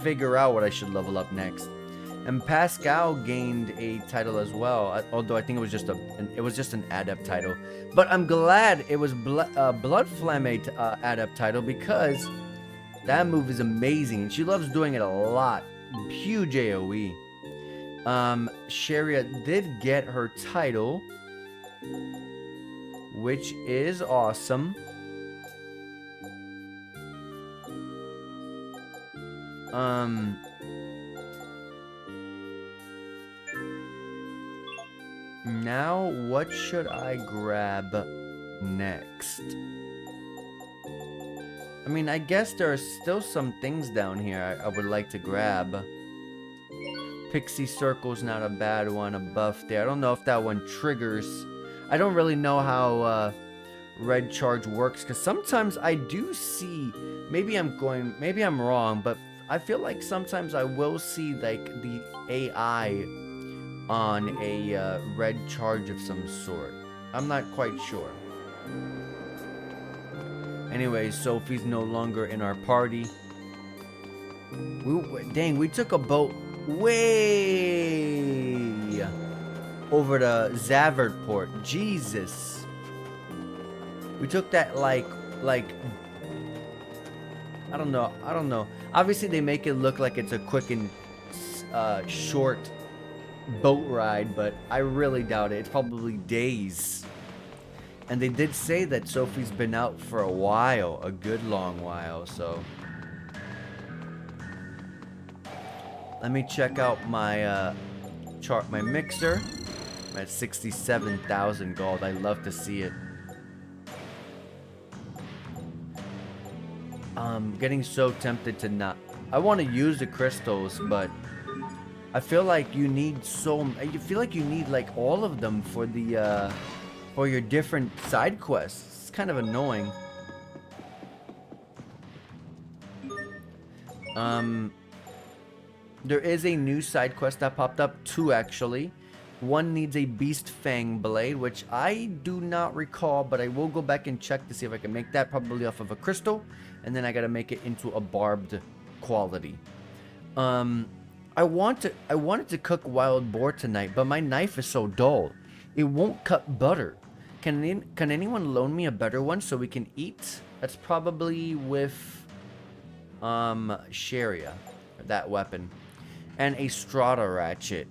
figure out what I should level up next. And Pascal gained a title as well, although I think it was just an adept title. But I'm glad it was Blood Flame adept title, because that move is amazing, and she loves doing it a lot. Huge AoE. Sharia did get her title, which is awesome. Now what should I grab next? I mean, I guess there are still some things down here I would like to grab. Pixie Circle's not a bad one, a buff there. I don't know if that one triggers. I don't really know how Red Charge works, because sometimes I do see, maybe I'm wrong, but I feel like sometimes I will see like the AI on a Red Charge of some sort. I'm not quite sure. Anyway, Sophie's no longer in our party. Dang, we took a boat way over to Zavert Port. Jesus. We took that like I don't know. Obviously they make it look like it's a quick and short boat ride, but I really doubt it. It's probably days. And they did say that Sophie's been out for a while, a good long while, so. Let me check out my my mixer. I'm at 67,000 gold. I love to see it. I'm getting so tempted to not. I want to use the crystals, but I feel like you need like all of them for the for your different side quests. It's kind of annoying. There is a new side quest that popped up, 2 actually. One needs a Beast Fang Blade, which I do not recall, but I will go back and check to see if I can make that, probably off of a crystal, and then I gotta make it into a barbed quality. I wanted to cook wild boar tonight, but my knife is so dull. It won't cut butter. Can anyone loan me a better one so we can eat? That's probably with Sharia, that weapon. And a Strata ratchet.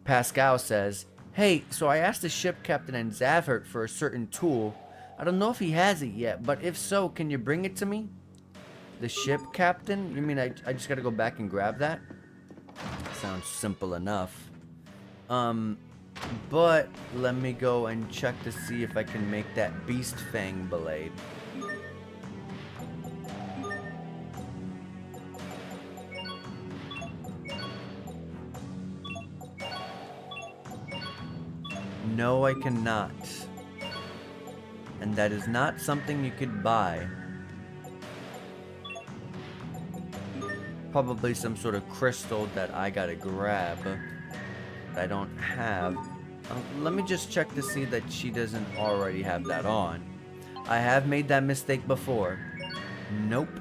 Pascal says, "Hey, so I asked the ship captain in Zavert for a certain tool. I don't know if he has it yet, but if so, can you bring it to me?" The ship captain? You mean I just gotta go back and grab that? Sounds simple enough. But let me go and check to see if I can make that Beast Fang Blade. No, I cannot. And that is not something you could buy. Probably some sort of crystal that I gotta grab that I don't have. Let me just check to see that she doesn't already have that on. I have made that mistake before. Nope.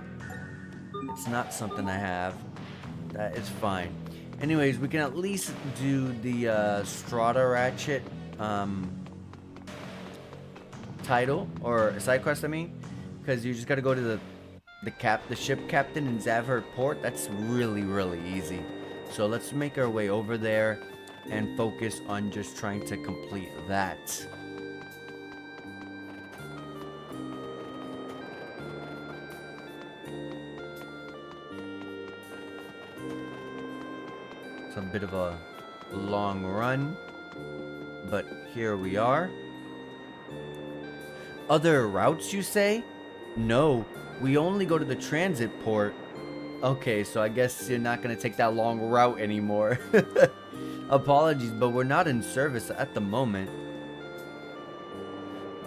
It's not something I have. That is fine. Anyways, we can at least do the Strata Ratchet title, or side quest, I mean, because you just gotta go to the ship captain in Zavert Port. That's really easy. So let's make our way over there. and focus on just trying to complete that. It's a bit of a long run, but here we are. Other routes, you say? No, we only go to the transit port. Okay, so I guess you're not gonna take that long route anymore. Apologies, but we're not in service at the moment.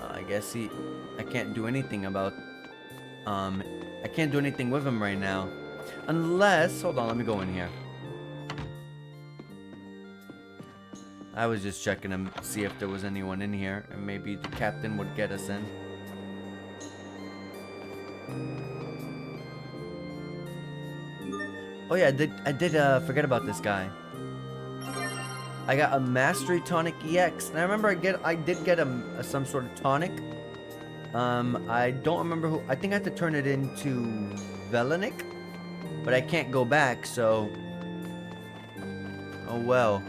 I guess I can't do anything about, I can't do anything with him right now. Unless, hold on, let me go in here. I was just checking to see if there was anyone in here, and maybe the captain would get us in. Oh yeah, I did forget about this guy. I got a Mastery Tonic EX, and I remember I did get some sort of tonic. I don't remember who. I think I have to turn it into Velenik, but I can't go back, so oh well.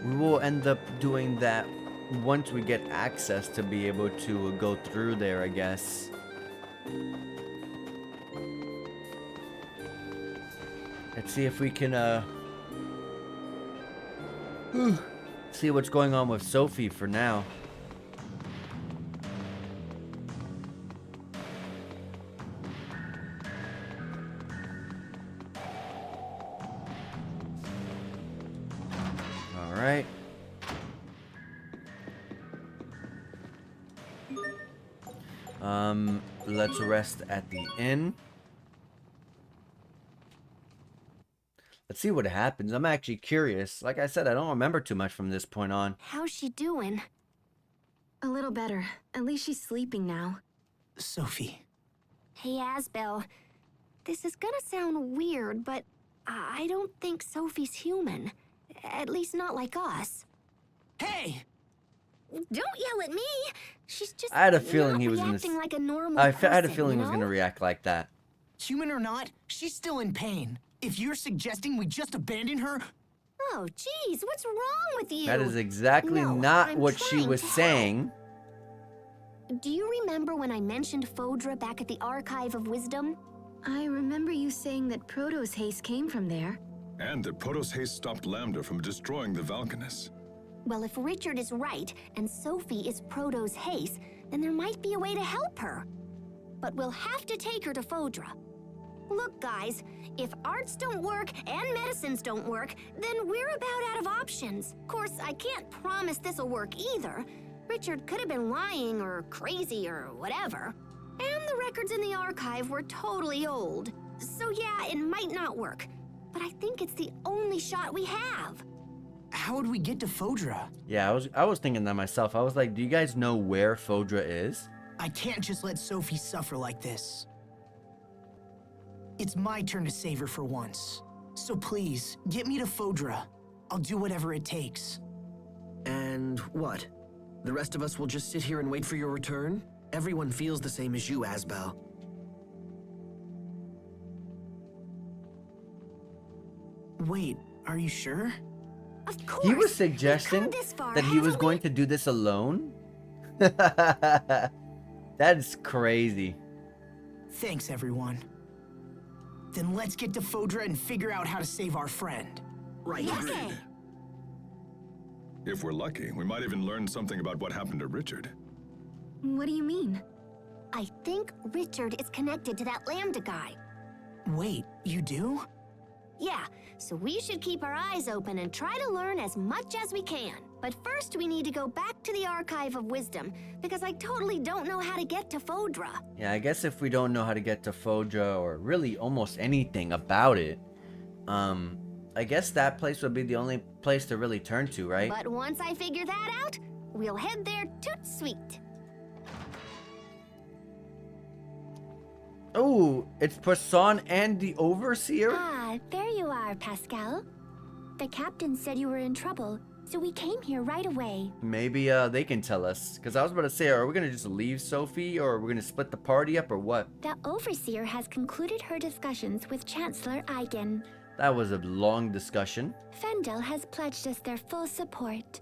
We will end up doing that once we get access to be able to go through there, I guess. Let's see if we can see what's going on with Sophie for now. All right. Let's rest at the inn. Let's see what happens. I'm actually curious. Like I said, I don't remember too much from this point on. How's she doing? A little better. At least she's sleeping now. Sophie. Hey, Asbel. This is gonna sound weird, but I don't think Sophie's human. At least not like us. Hey! Don't yell at me! She's just I had a feeling he was reacting like a normal I had a person, feeling he you was know? gonna react like that. Human or not, she's still in pain. If you're suggesting we just abandon her... Oh, jeez, what's wrong with you? That is exactly No, not I'm what she trying was to help. saying. Do you remember when I mentioned Fodra back at the Archive of Wisdom? I remember you saying that Proto's haste came from there. And that Proto's haste stopped Lambda from destroying the Valkanus. Well, if Richard is right, and Sophie is Proto's haste, then there might be a way to help her. But we'll have to take her to Fodra. Look, guys, if arts don't work and medicines don't work, then we're about out of options. Of course, I can't promise this'll work either. Richard could have been lying or crazy or whatever. And the records in the archive were totally old. So yeah, it might not work. But I think it's the only shot we have. How would we get to Fodra? Yeah, I was thinking that myself. I was like, do you guys know where Fodra is? I can't just let Sophie suffer like this. It's my turn to save her for once. So please, get me to Fodra. I'll do whatever it takes. And what? The rest of us will just sit here and wait for your return? Everyone feels the same as you, Asbel. Wait, are you sure? Of course. He was We've suggesting come this far, that he was haven't we? going to do this alone? That's crazy. Thanks, everyone. Then let's get to Fodra and figure out how to save our friend. Right. Okay. If we're lucky, we might even learn something about what happened to Richard. What do you mean? I think Richard is connected to that Lambda guy. Wait, you do? Yeah, so we should keep our eyes open and try to learn as much as we can. But first we need to go back to the Archive of Wisdom, because I totally don't know how to get to Fodra. Yeah, I guess if we don't know how to get to Fodra or really almost anything about it, I guess that place would be the only place to really turn to, right? But once I figure that out, we'll head there toot sweet. Oh, it's Poisson and the Overseer? Ah, there you are, Pascal. The captain said you were in trouble, so we came here right away. Maybe they can tell us. Because I was about to say, are we going to just leave Sophie, or are we going to split the party up, or what? The Overseer has concluded her discussions with Chancellor Eigen. That was a long discussion. Fendel has pledged us their full support.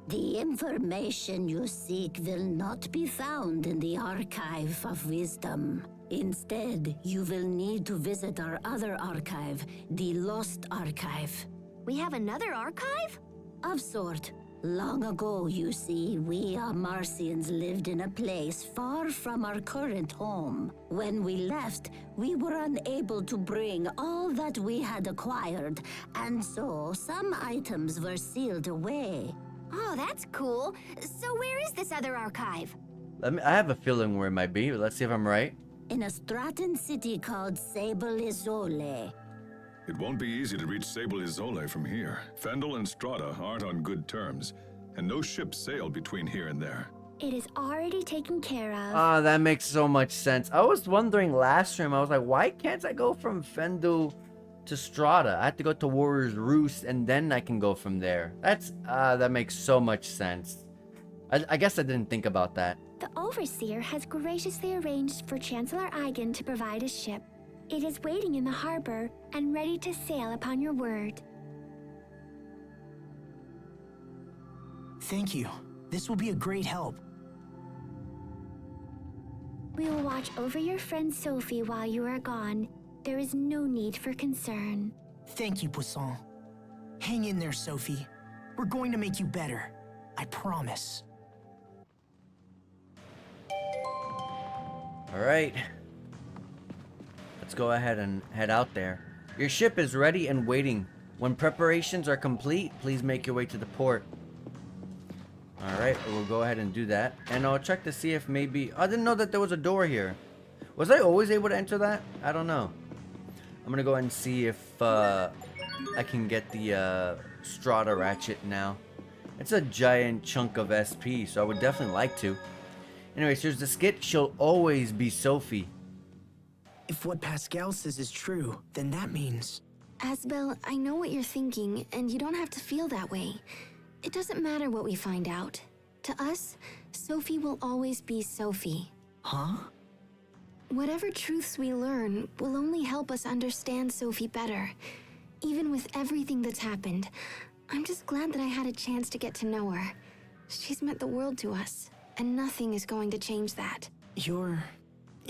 The information you seek will not be found in the Archive of Wisdom. Instead, you will need to visit our other archive, the Lost Archive. We have another archive? Of sort. Long ago, you see, we Marcians lived in a place far from our current home. When we left, we were unable to bring all that we had acquired, and so some items were sealed away. Oh, that's cool. So where is this other archive? I have a feeling where it might be, but let's see if I'm right. In a Stratton city called Sable Isole. It won't be easy to reach Sable Isole from here. Fendel and Strata aren't on good terms, and no ships sail between here and there. It is already taken care of. Ah, that makes so much sense. I was wondering last stream, I was like, why can't I go from Fendel to Strata? I have to go to Warrior's Roost, and then I can go from there. That makes so much sense. I guess I didn't think about that. The Overseer has graciously arranged for Chancellor Eigen to provide a ship. It is waiting in the harbor and ready to sail upon your word. Thank you. This will be a great help. We will watch over your friend Sophie while you are gone. There is no need for concern. Thank you, Poisson. Hang in there, Sophie. We're going to make you better. I promise. All right. Let's go ahead and head out there. Your ship is ready and waiting. When preparations are complete, please make your way to the port. All right, we'll go ahead and do that. And I'll check to see if maybe... I didn't know that there was a door here. Was I always able to enter that? I don't know. I'm gonna go ahead and see if I can get the Strata ratchet now. It's a giant chunk of SP, so I would definitely like to. Anyways, here's the skit. She'll always be Sophie. If what Pascal says is true, then that means... Asbel, I know what you're thinking, and you don't have to feel that way. It doesn't matter what we find out. To us, Sophie will always be Sophie. Huh? Whatever truths we learn will only help us understand Sophie better. Even with everything that's happened, I'm just glad that I had a chance to get to know her. She's meant the world to us, and nothing is going to change that. You're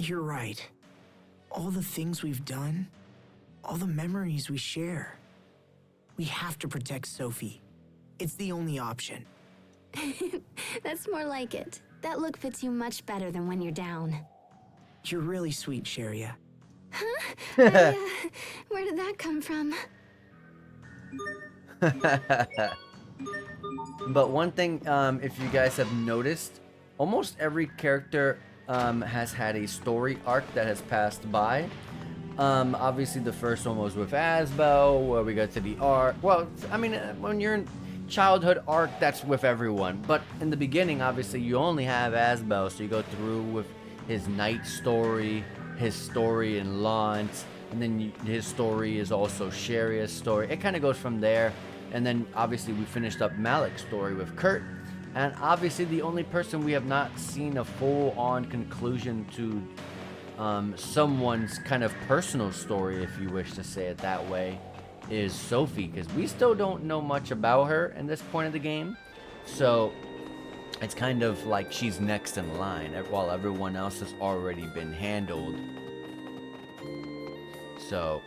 right. All the things we've done, all the memories we share. We have to protect Sophie. It's the only option. That's more like it. That look fits you much better than when you're down. You're really sweet, Sharia. Huh? Where did that come from? But one thing, if you guys have noticed, almost every character has had a story arc that has passed by. Obviously the first one was with Asbel, where we got to the arc. Well, I mean, when you're in childhood arc, that's with everyone. But in the beginning, obviously, you only have Asbel, so you go through with his night story, his story in Lance, and then his story is also Sharia's story. It kind of goes from there. And then obviously we finished up Malik's story with Kurt. And obviously the only person we have not seen a full-on conclusion to someone's kind of personal story, if you wish to say it that way, is Sophie, because we still don't know much about her in this point of the game. So it's kind of like she's next in line while everyone else has already been handled. So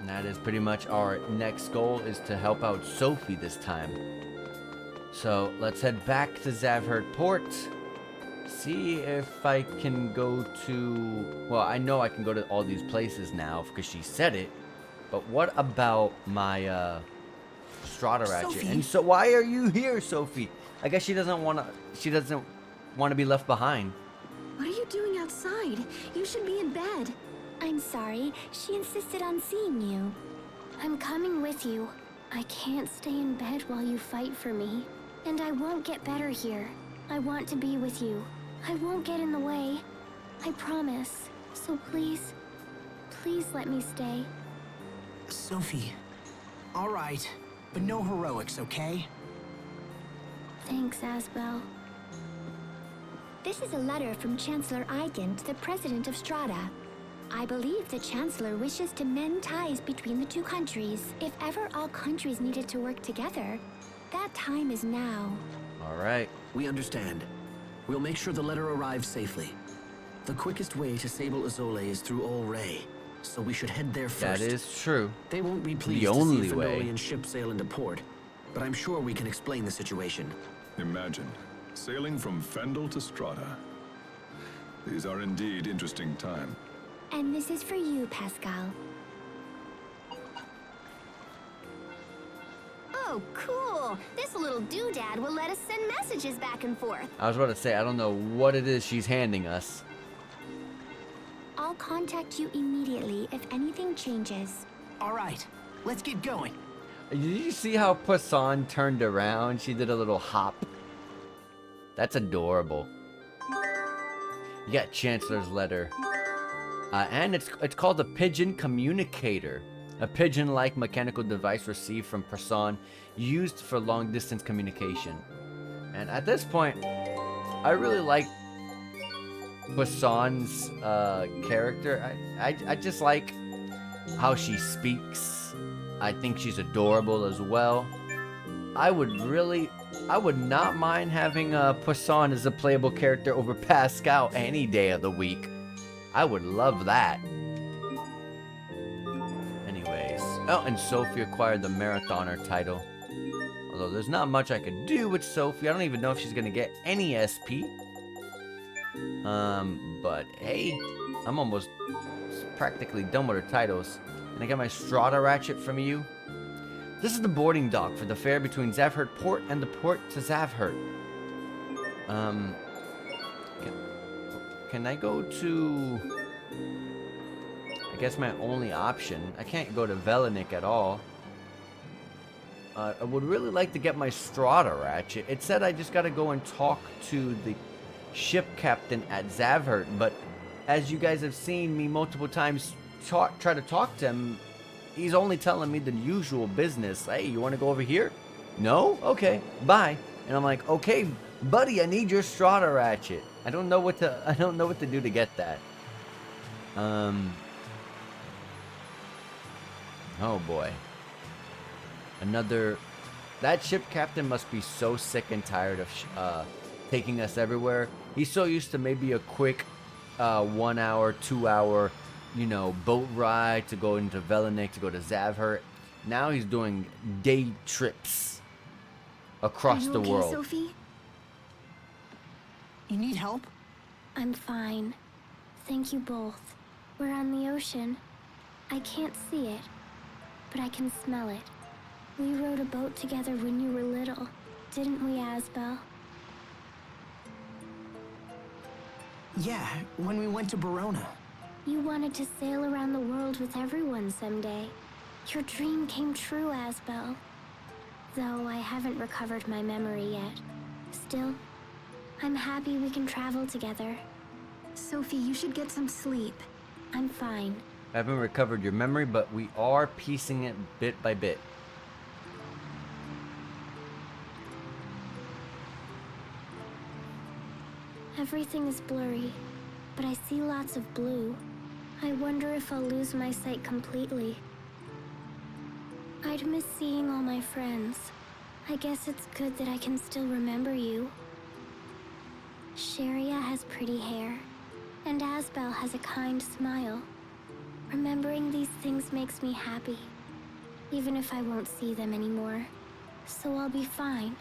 that is pretty much our next goal, is to help out Sophie this time. So let's head back to Zavhert Port. See if I can go to... Well, I know I can go to all these places now because she said it. But what about my Strata ratchet? Sophie? And so why are you here, Sophie? I guess she doesn't want to be left behind. What are you doing outside? You should be in bed. I'm sorry. She insisted on seeing you. I'm coming with you. I can't stay in bed while you fight for me. And I won't get better here. I want to be with you. I won't get in the way. I promise. So please, please let me stay. Sophie. All right, but no heroics, okay? Thanks, Asbel. This is a letter from Chancellor Eigen to the President of Strata. I believe the Chancellor wishes to mend ties between the two countries. If ever all countries needed to work together, that time is now. All right. We understand. We'll make sure the letter arrives safely. The quickest way to Sable Azole is through Ol Rey, so we should head there first. That is true. They won't be pleased The to only see way. Fendolian ship sail into port, but I'm sure we can explain the situation. Imagine, sailing from Fendel to Strata. These are indeed interesting times. And this is for you, Pascal. Oh, cool. This little doodad will let us send messages back and forth. I was about to say, I don't know what it is she's handing us. I'll contact you immediately if anything changes. All right, let's get going. Did you see how Poisson turned around? She did a little hop. That's adorable. You got Chancellor's letter. And it's called a pigeon communicator. A pigeon-like mechanical device received from Poisson, used for long-distance communication. And at this point, I really like Poisson's character. I just like how she speaks. I think she's adorable as well. I would not mind having Poisson as a playable character over Pascal any day of the week. I would love that. Anyways. Oh, and Sophie acquired the Marathoner title. Although there's not much I could do with Sophie. I don't even know if she's gonna get any SP. But hey, I'm almost practically done with her titles. And I got my Strata Ratchet from you. This is the boarding dock for the fare between Zavhert Port and the port to Zavhert. Can I go to... I guess my only option. I can't go to Velenik at all. I would really like to get my Strata Ratchet. It said I just gotta go and talk to the ship captain at Zavhert, but as you guys have seen me multiple times try to talk to him, he's only telling me the usual business. Hey, you want to go over here? No? Okay, bye. And I'm like, okay, buddy, I need your Strata Ratchet. I don't know what to do to get that. Oh boy. That ship captain must be so sick and tired of taking us everywhere. He's so used to maybe a quick 1 hour, 2 hour, boat ride to go into Velenik, to go to Zavhert. Now he's doing day trips across the world. Are you okay, Sophie? You need help? I'm fine. Thank you both. We're on the ocean. I can't see it, but I can smell it. We rode a boat together when you were little, didn't we, Asbel? Yeah, when we went to Verona. You wanted to sail around the world with everyone someday. Your dream came true, Asbel. Though I haven't recovered my memory yet. Still, I'm happy we can travel together. Sophie, you should get some sleep. I'm fine. I haven't recovered your memory, but we are piecing it bit by bit. Everything is blurry, but I see lots of blue. I wonder if I'll lose my sight completely. I'd miss seeing all my friends. I guess it's good that I can still remember you. Sharia has pretty hair, and Asbel has a kind smile. Remembering these things makes me happy, even if I won't see them anymore. So I'll be fine.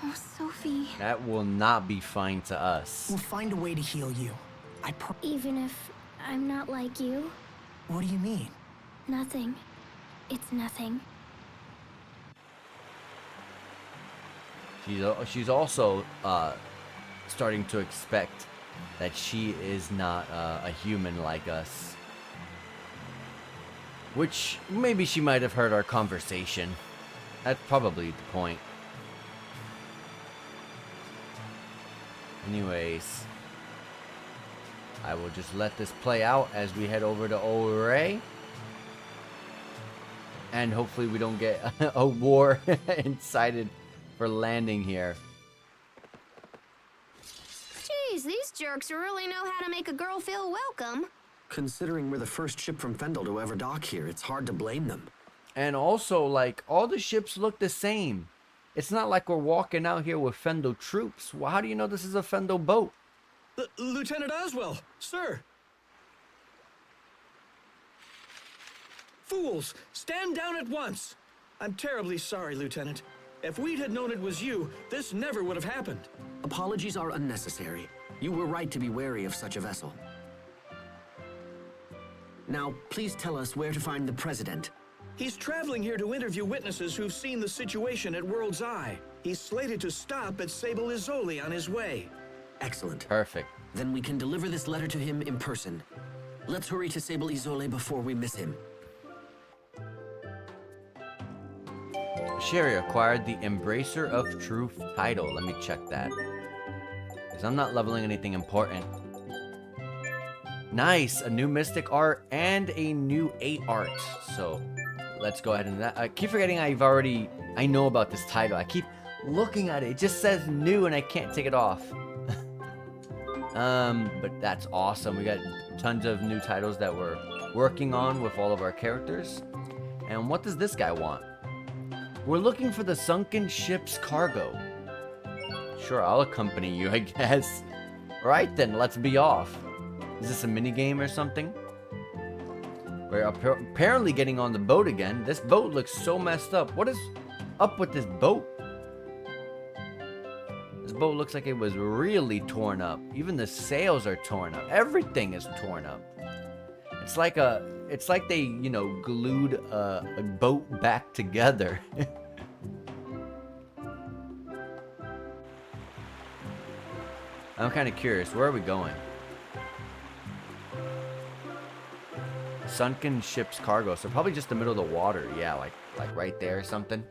Oh, Sophie. That will not be fine to us. We'll find a way to heal you. Even if I'm not like you? What do you mean? Nothing. It's nothing. She's also starting to expect that she is not a human like us. Which maybe she might have heard our conversation. That's probably the point. Anyways, I will just let this play out as we head over to Ol Rey. And hopefully we don't get a war incited for landing here. Geez, jerks really know how to make a girl feel welcome. Considering we're the first ship from Fendel to ever dock here, it's hard to blame them. And also, like, all the ships look the same. It's not like we're walking out here with Fendel troops. Well, how do you know this is a Fendel boat? Lieutenant Aswell, sir! Fools, stand down at once! I'm terribly sorry, Lieutenant. If we'd had known it was you, this never would have happened. Apologies are unnecessary. You were right to be wary of such a vessel. Now, please tell us where to find the President. He's traveling here to interview witnesses who've seen the situation at World's Eye. He's slated to stop at Sable Izzoli on his way. Excellent. Perfect. Then we can deliver this letter to him in person. Let's hurry to Sable Izzoli before we miss him. Sherry acquired the Embracer of Truth title. Let me check that. Because I'm not leveling anything important. Nice! A new Mystic art and a new 8 art. So, let's go ahead and that. I keep forgetting I know about this title. I keep looking at it. It just says new and I can't take it off. But that's awesome. We got tons of new titles that we're working on with all of our characters. And what does this guy want? We're looking for the sunken ship's cargo. Sure, I'll accompany you, I guess. Right then, let's be off. Is this a mini game or something? We're apparently getting on the boat again. This boat looks so messed up. What is up with this boat? This boat looks like it was really torn up. Even the sails are torn up. Everything is torn up. It's like they, you know, glued a boat back together. I'm kind of curious. Where are we going? Sunken ship's cargo. So probably just the middle of the water. Yeah, like right there or something.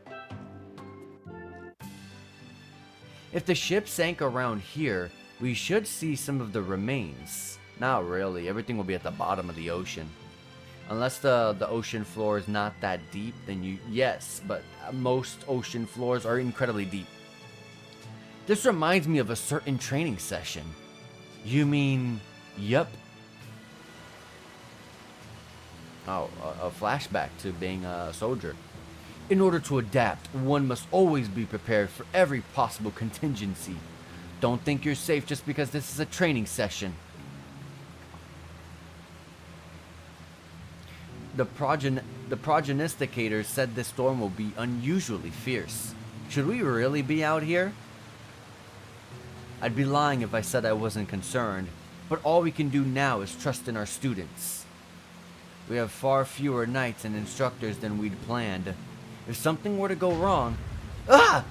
If the ship sank around here, we should see some of the remains. Not really. Everything will be at the bottom of the ocean. Unless the ocean floor is not that deep, then yes, but most ocean floors are incredibly deep. This reminds me of a certain training session. You mean, yep. Oh, a flashback to being a soldier. In order to adapt, one must always be prepared for every possible contingency. Don't think you're safe just because this is a training session. The prognosticators said this storm will be unusually fierce. Should we really be out here? I'd be lying if I said I wasn't concerned, but all we can do now is trust in our students. We have far fewer knights and instructors than we'd planned. If something were to go wrong... Ah!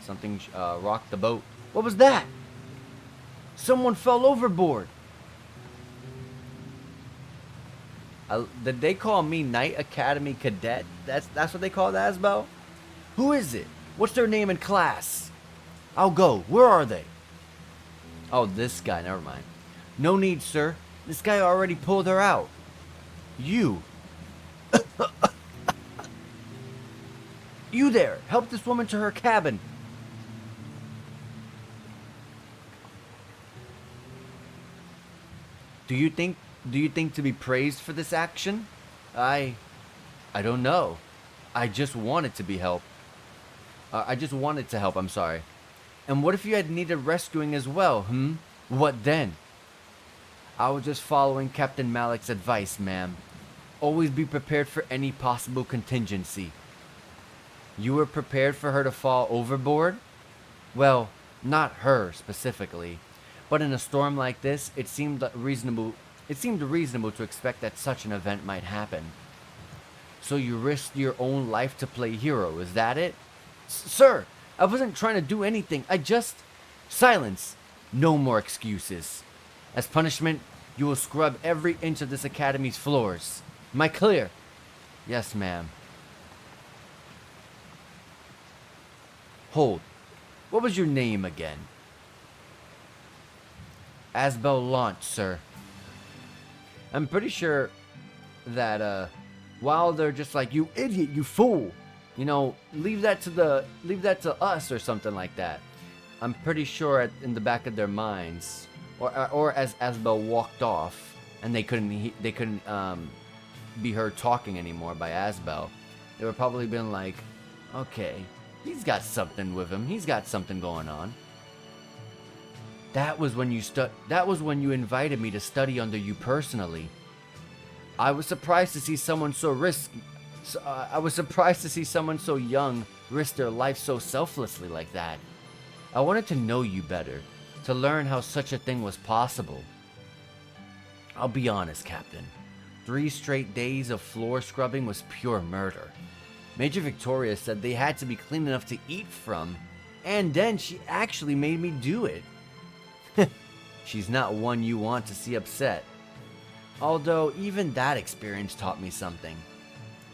Something rocked the boat. What was that? Someone fell overboard. Did they call me Knight Academy Cadet? That's what they call the Asbel? Who is it? What's their name and class? I'll go. Where are they? Oh, this guy. Never mind. No need, sir. This guy already pulled her out. You. You there. Help this woman to her cabin. Do you think to be praised for this action? I don't know. I just wanted to be help. I just wanted to help, I'm sorry. And what if you had needed rescuing as well, What then? I was just following Captain Malik's advice, ma'am. Always be prepared for any possible contingency. You were prepared for her to fall overboard? Well, not her specifically, but in a storm like this, it seemed reasonable to expect that such an event might happen. So you risked your own life to play hero, is that it? Sir, I wasn't trying to do anything. Silence. No more excuses. As punishment, you will scrub every inch of this academy's floors. Am I clear? Yes, ma'am. Hold. What was your name again? Asbel Launch, sir. I'm pretty sure that while they're just like, you idiot, you fool, you know, leave that to us or something like that. I'm pretty sure in the back of their minds, or as Asbel walked off, and they couldn't be heard talking anymore by Asbel, they were probably been like, okay, he's got something with him. He's got something going on. That was when you invited me to study under you personally. I was surprised to see someone I was surprised to see someone so young risk their life so selflessly like that. I wanted to know you better, to learn how such a thing was possible. I'll be honest, Captain. 3 straight days of floor scrubbing was pure murder. Major Victoria said they had to be clean enough to eat from, and then she actually made me do it. She's not one you want to see upset. Although, even that experience taught me something.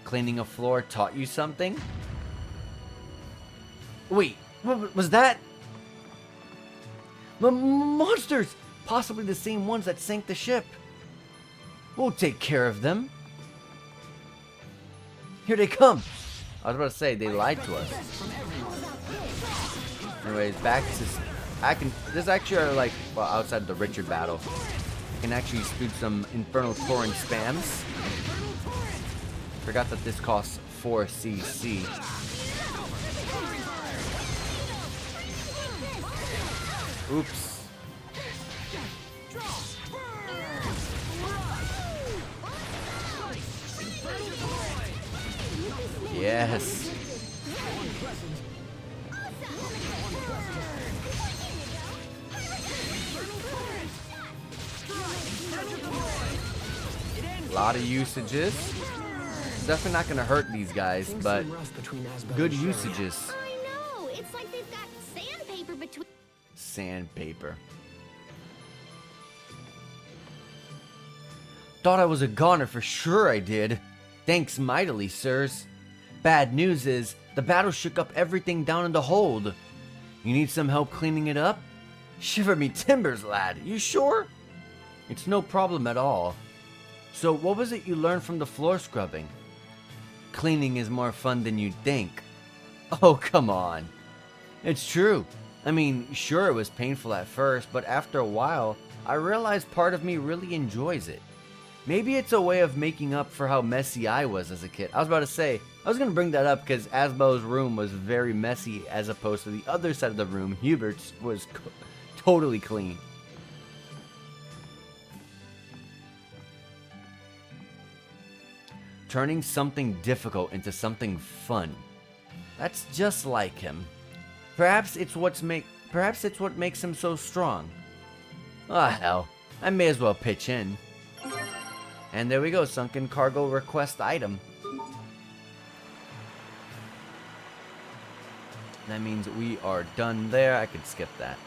Cleaning a floor taught you something? Wait, what was that? Monsters! Possibly the same ones that sank the ship. We'll take care of them. Here they come. I was about to say, they lied to us. Anyways, back to... This actually are like, well, outside the Richard battle. I can actually shoot some Infernal Torrent spams. Forgot that this costs 4 CC. Oops. Yes. A lot of usages. Definitely not gonna hurt these guys, but good usages. I know. It's like they've got sandpaper between. Sandpaper. Thought I was a goner for sure I did. Thanks mightily, sirs. Bad news is, the battle shook up everything down in the hold. You need some help cleaning it up? Shiver me timbers, lad. You sure? It's no problem at all. So what was it you learned from the floor scrubbing? Cleaning is more fun than you'd think. Oh, come on. It's true. I mean, sure it was painful at first, but after a while, I realized part of me really enjoys it. Maybe it's a way of making up for how messy I was as a kid. I was about to say, I was going to bring that up because Asbel's room was very messy as opposed to the other side of the room. Hubert's was totally clean. Turning something difficult into something fun. That's just like him. Perhaps it's what makes him so strong. Ah, hell. I may as well pitch in. And there we go, sunken cargo request item. That means we are done there. I could skip that.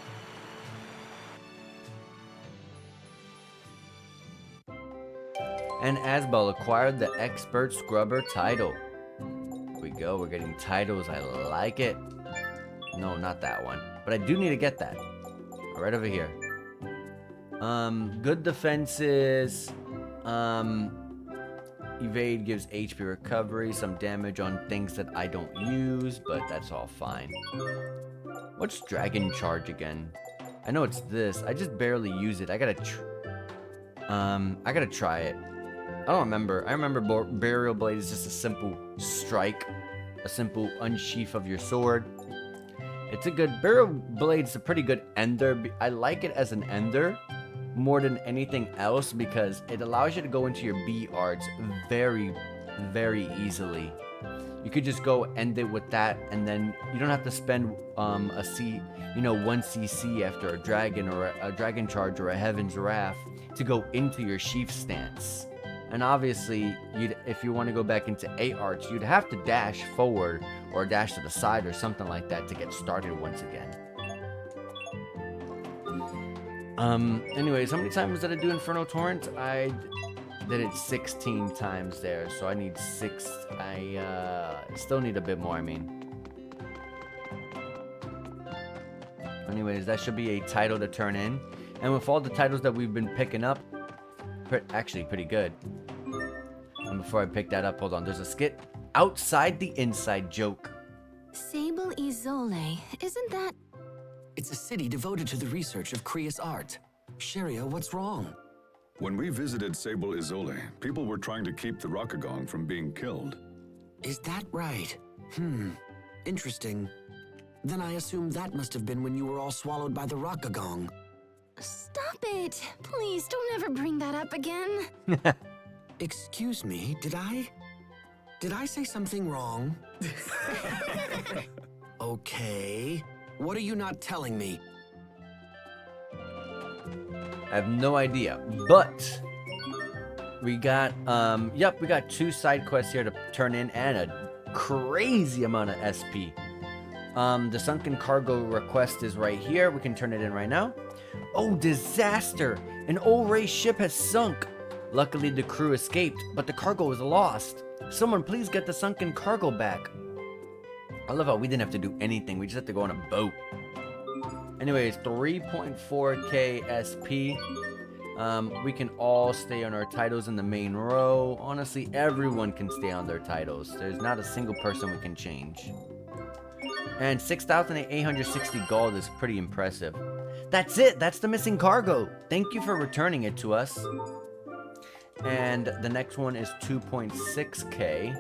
And Asbel acquired the Expert Scrubber title. Here we go, we're getting titles, I like it. No, not that one. But I do need to get that. Right over here. Good defenses. Evade gives HP recovery, some damage on things that I don't use, but that's all fine. What's Dragon Charge again? I know it's this. I just barely use it. I gotta try it. I don't remember. I remember Burial Blade is just a simple strike, a simple unsheath of your sword. It's a good Burial Blade's a pretty good ender. I like it as an ender more than anything else because it allows you to go into your B arts very, very easily. You could just go end it with that, and then you don't have to spend one CC after a dragon or a dragon charge or a heaven's wrath to go into your sheath stance. And obviously, if you want to go back into A arts, you'd have to dash forward or dash to the side or something like that to get started once again. Anyways, how many times did I do Inferno Torrent? I did it 16 times there, so I need 6. I still need a bit more, I mean. Anyways, that should be a title to turn in. And with all the titles that we've been picking up, actually pretty good. And before I pick that up, hold on, there's a skit outside the inside joke. Sable Isole, isn't that... It's a city devoted to the research of Kriya's art. Sharia, what's wrong? When we visited Sable Izole, people were trying to keep the Rockagong from being killed. Is that right? Interesting. Then I assume that must have been when you were all swallowed by the Rockagong. Stop it! Please, don't ever bring that up again. Excuse me, did I say something wrong? Okay. What are you not telling me? I have no idea, but we got we got 2 side quests here to turn in and a crazy amount of SP. The sunken cargo request is right here. We can turn it in right now. Oh, disaster! An old Ray ship has sunk. Luckily, the crew escaped, but the cargo is lost. Someone please get the sunken cargo back. I love how we didn't have to do anything. We just had to go on a boat. Anyways, 3.4k SP. We can all stay on our titles in the main row. Honestly, everyone can stay on their titles. There's not a single person we can change. And 6,860 gold is pretty impressive. That's it. That's the missing cargo. Thank you for returning it to us. And the next one is 2.6k.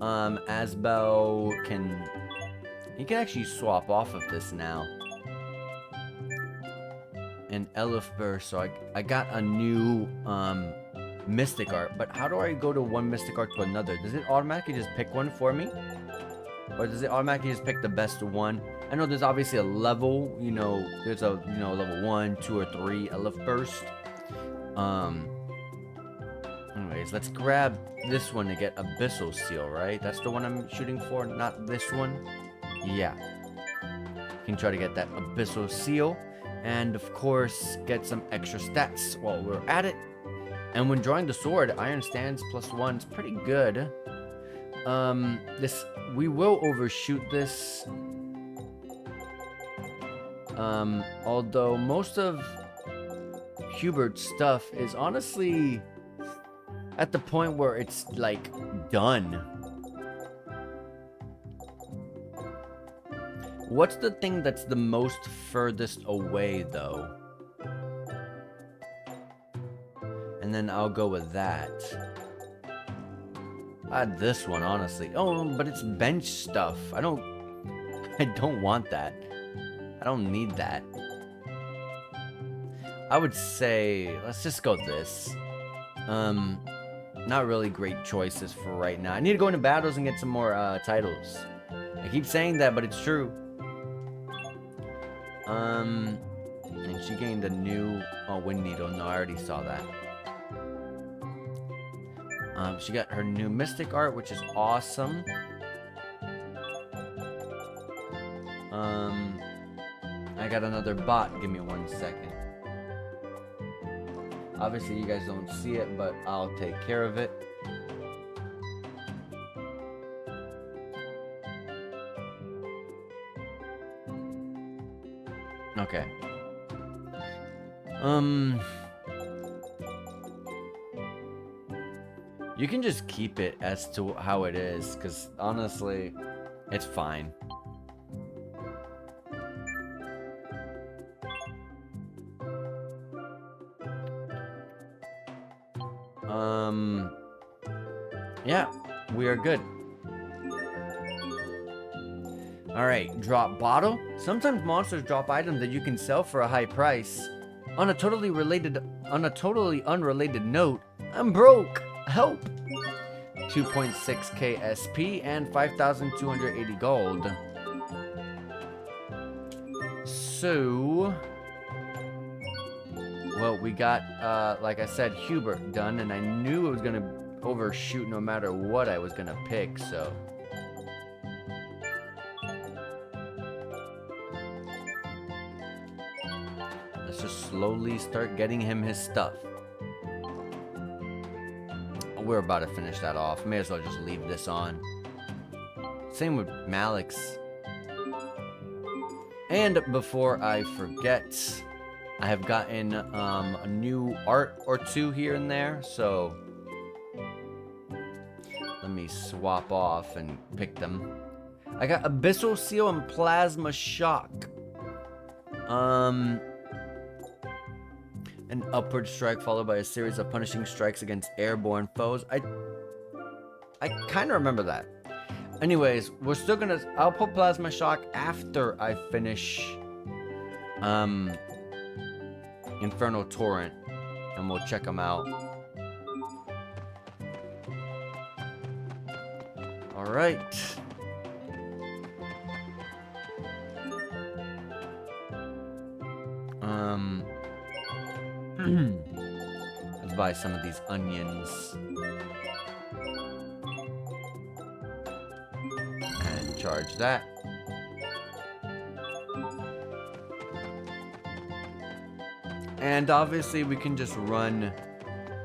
Asbel can... He can actually swap off of this now. And Elifber, so I got a new Mystic Art. But how do I go to one Mystic Art to another? Does it automatically just pick one for me? Or does it automatically just pick the best one? I know there's obviously a level, you know, there's a, you know, level 1, 2, or 3 Elif Burst. Anyways, let's grab this one to get Abyssal Seal, right? That's the one I'm shooting for, not this one. Yeah. Can try to get that Abyssal Seal. And, of course, get some extra stats while we're at it. And when drawing the sword, Iron Stance +1 is pretty good. We will overshoot this. Although most of Hubert's stuff is honestly at the point where it's like done. What's the thing that's the most furthest away though? And then I'll go with that. This one, honestly. Oh, but it's bench stuff. I don't want that. I don't need that. I would say, let's just go this. Not really great choices for right now. I need to go into battles and get some more titles. I keep saying that, but it's true. And she gained a new Wind Needle. No, I already saw that. She got her new Mystic Art, which is awesome. I got another bot. Give me 1 second. Obviously, you guys don't see it, but I'll take care of it. Okay. You can just keep it as to how it is, because honestly, it's fine. Yeah, we are good. Alright, drop bottle. Sometimes monsters drop items that you can sell for a high price. On a totally unrelated note, I'm broke. Help. 2.6k SP and 5,280 gold. So, well, we got, like I said, Hubert done, and I knew it was gonna overshoot no matter what I was gonna pick, so. Let's just slowly start getting him his stuff. We're about to finish that off. May as well just leave this on. Same with Malik's. And before I forget, I have gotten a new art or two here and there, so let me swap off and pick them. I got Abyssal Seal and Plasma Shock. An upward strike followed by a series of punishing strikes against airborne foes. I kind of remember that. Anyways, we're still gonna... I'll put Plasma Shock after I finish Infernal Torrent, and we'll check them out. Alright. Let's buy some of these onions. And charge that. And obviously we can just run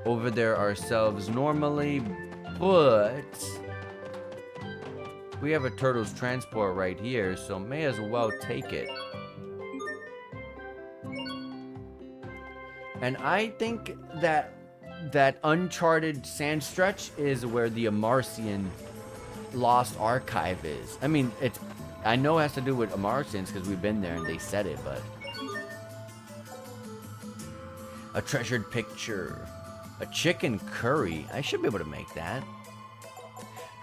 over there ourselves normally, but we have a turtle's transport right here, so may as well take it. And I think that that uncharted sand stretch is where the Amarcian Lost Archive is. I mean, I know it has to do with Amarcians because we've been there and they said it, but... A treasured picture. A chicken curry. I should be able to make that.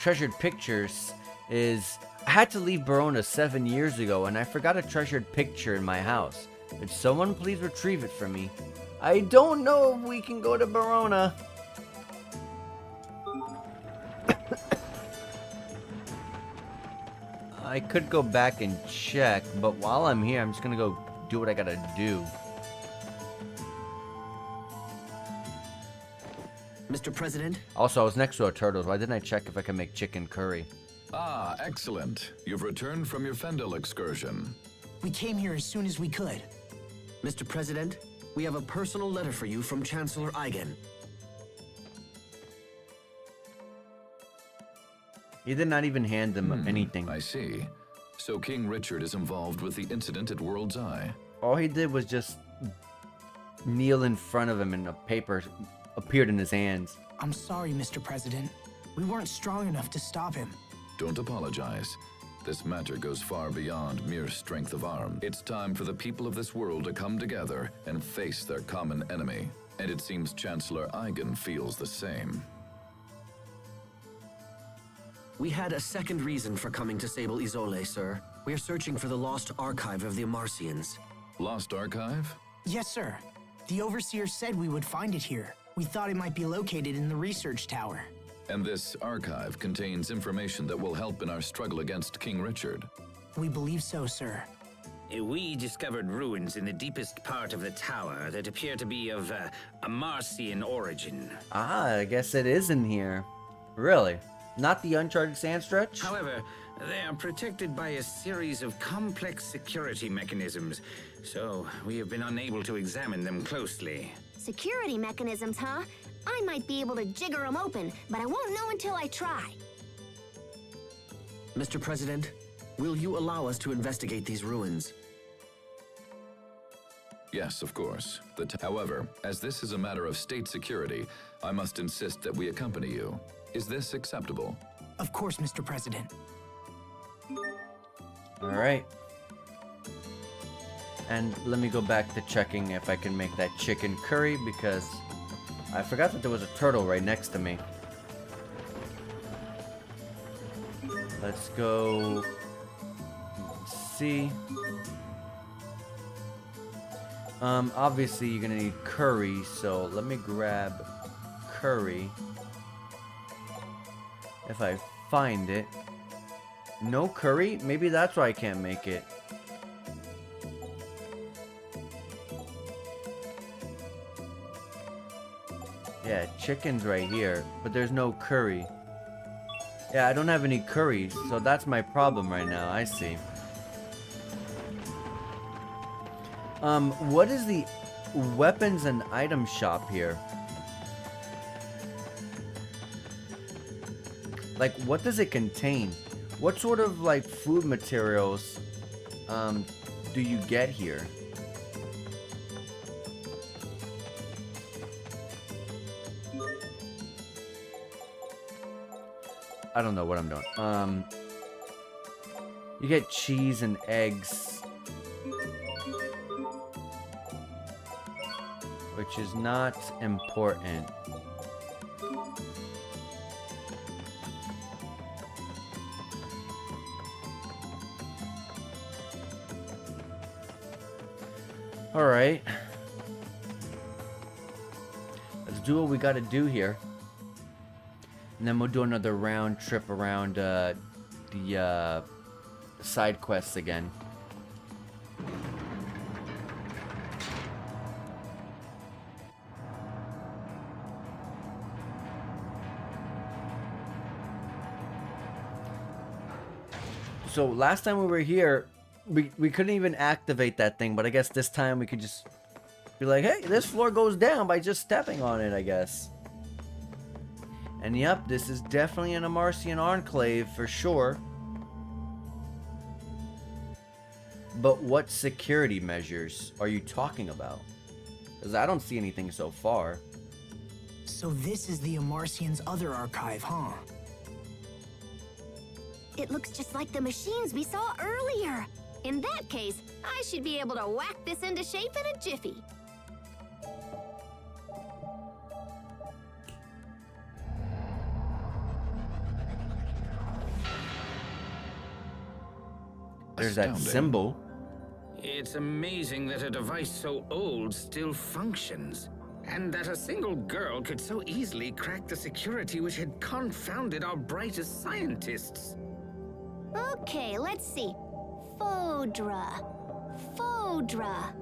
Treasured pictures is... I had to leave Verona 7 years ago and I forgot a treasured picture in my house. Could someone please retrieve it for me? I don't know if we can go to Verona. I could go back and check, but while I'm here, I'm just gonna go do what I gotta do. Mr. President? Also, I was next to a turtle. Why didn't I check if I can make chicken curry? Ah, excellent. You've returned from your Fendel excursion. We came here as soon as we could. Mr. President, we have a personal letter for you from Chancellor Eigen. He did not even hand them anything. I see. So King Richard is involved with the incident at World's Eye. All he did was just kneel in front of him and a paper appeared in his hands. I'm sorry, Mr. President. We weren't strong enough to stop him. Don't apologize. This matter goes far beyond mere strength of arm. It's time for the people of this world to come together and face their common enemy. And it seems Chancellor Eigen feels the same. We had a second reason for coming to Sable Isole, sir. We're searching for the lost archive of the Amarcians. Lost archive? Yes, sir. The Overseer said we would find it here. We thought it might be located in the research tower. And this archive contains information that will help in our struggle against King Richard. We believe so, sir. We discovered ruins in the deepest part of the tower that appear to be of Amarcian origin. Ah, I guess it is in here. Really? Not the uncharted sand stretch? However, they are protected by a series of complex security mechanisms, so we have been unable to examine them closely. Security mechanisms, huh? I might be able to jigger them open, but I won't know until I try. Mr. President, will you allow us to investigate these ruins? Yes, of course. However, as this is a matter of state security, I must insist that we accompany you. Is this acceptable? Of course, Mr. President. Alright. And let me go back to checking if I can make that chicken curry because I forgot that there was a turtle right next to me. Let's go see. Obviously you're gonna need curry, so let me grab curry. If I find it. No curry? Maybe that's why I can't make it. Yeah, chicken's right here, but there's no curry. Yeah, I don't have any curry, so that's my problem right now. I see. What is the weapons and item shop here? Like, what does it contain? What sort of, like, food materials, do you get here? I don't know what I'm doing. You get cheese and eggs, which is not important. All right. Let's do what we got to do here. And then we'll do another round trip around the side quests again. So last time we were here, we couldn't even activate that thing, but I guess this time we could just be like, hey, this floor goes down by just stepping on it, I guess. And yep, this is definitely an Amarcian enclave for sure. But what security measures are you talking about? Because I don't see anything so far. So this is the Amarcians' other archive, huh? It looks just like the machines we saw earlier. In that case, I should be able to whack this into shape in a jiffy. There's that symbol. It's amazing that a device so old still functions, and that a single girl could so easily crack the security which had confounded our brightest scientists. Okay, let's see. Fodra. Fodra.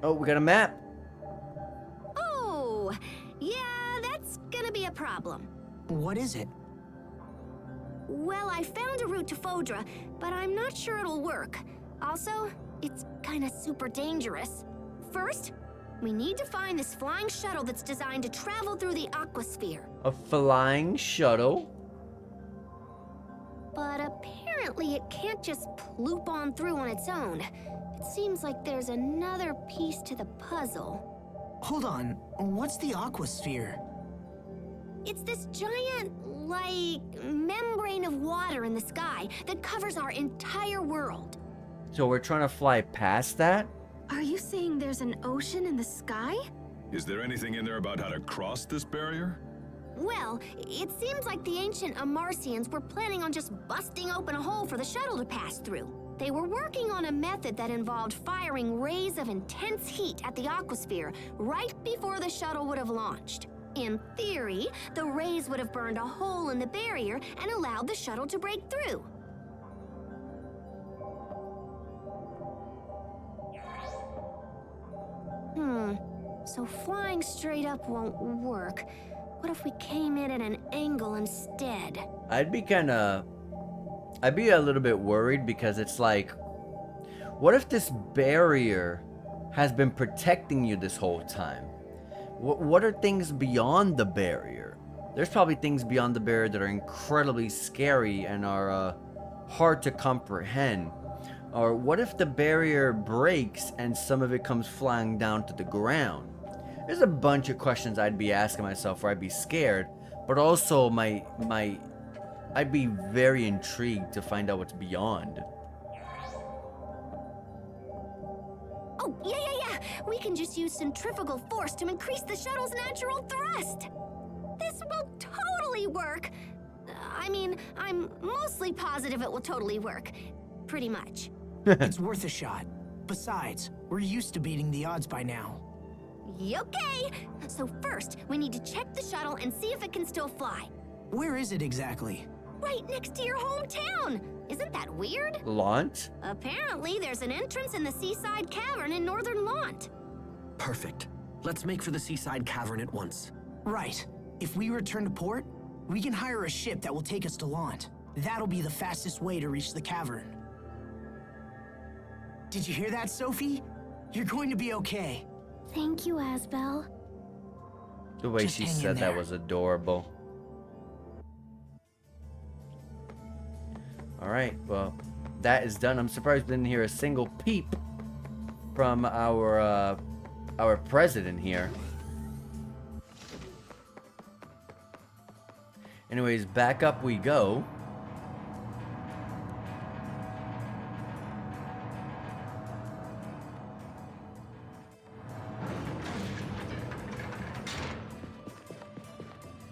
Oh, we got a map. Oh, yeah, that's gonna be a problem. What is it? Well, I found a route to Fodra, but I'm not sure it'll work. Also, it's kinda super dangerous. First, we need to find this flying shuttle that's designed to travel through the aquasphere. A flying shuttle? But apparently it can't just ploop on through on its own. It seems like there's another piece to the puzzle. Hold on, what's the aquasphere? It's this giant, like, membrane of water in the sky that covers our entire world. So we're trying to fly past that? Are you saying there's an ocean in the sky? Is there anything in there about how to cross this barrier? Well, it seems like the ancient Amarcians were planning on just busting open a hole for the shuttle to pass through. They were working on a method that involved firing rays of intense heat at the aquasphere right before the shuttle would have launched. In theory, the rays would have burned a hole in the barrier and allowed the shuttle to break through. So flying straight up won't work. What if we came in at an angle instead? I'd be a little bit worried because it's like, what if this barrier has been protecting you this whole time? What are things beyond the barrier? There's probably things beyond the barrier that are incredibly scary and are hard to comprehend. Or what if the barrier breaks and some of it comes flying down to the ground? There's a bunch of questions I'd be asking myself where I'd be scared, but also I'd be very intrigued to find out what's beyond. Oh, yeah. We can just use centrifugal force to increase the shuttle's natural thrust. This will totally work. I mean, I'm mostly positive it will totally work. Pretty much. It's worth a shot. Besides, we're used to beating the odds by now. Okay. So first, we need to check the shuttle and see if it can still fly. Where is it exactly? Right next to your hometown. Isn't that weird? Launch? Apparently, there's an entrance in the seaside cavern in northern Lant. Perfect. Let's make for the seaside cavern at once. Right. If we return to port, we can hire a ship that will take us to Lant. That'll be the fastest way to reach the cavern. Did you hear that, Sophie? You're going to be okay. Thank you, Asbel. The way Just she hang in said that there. was adorable. Alright, well, that is done. I'm surprised we didn't hear a single peep from our president here. Anyways, back up we go.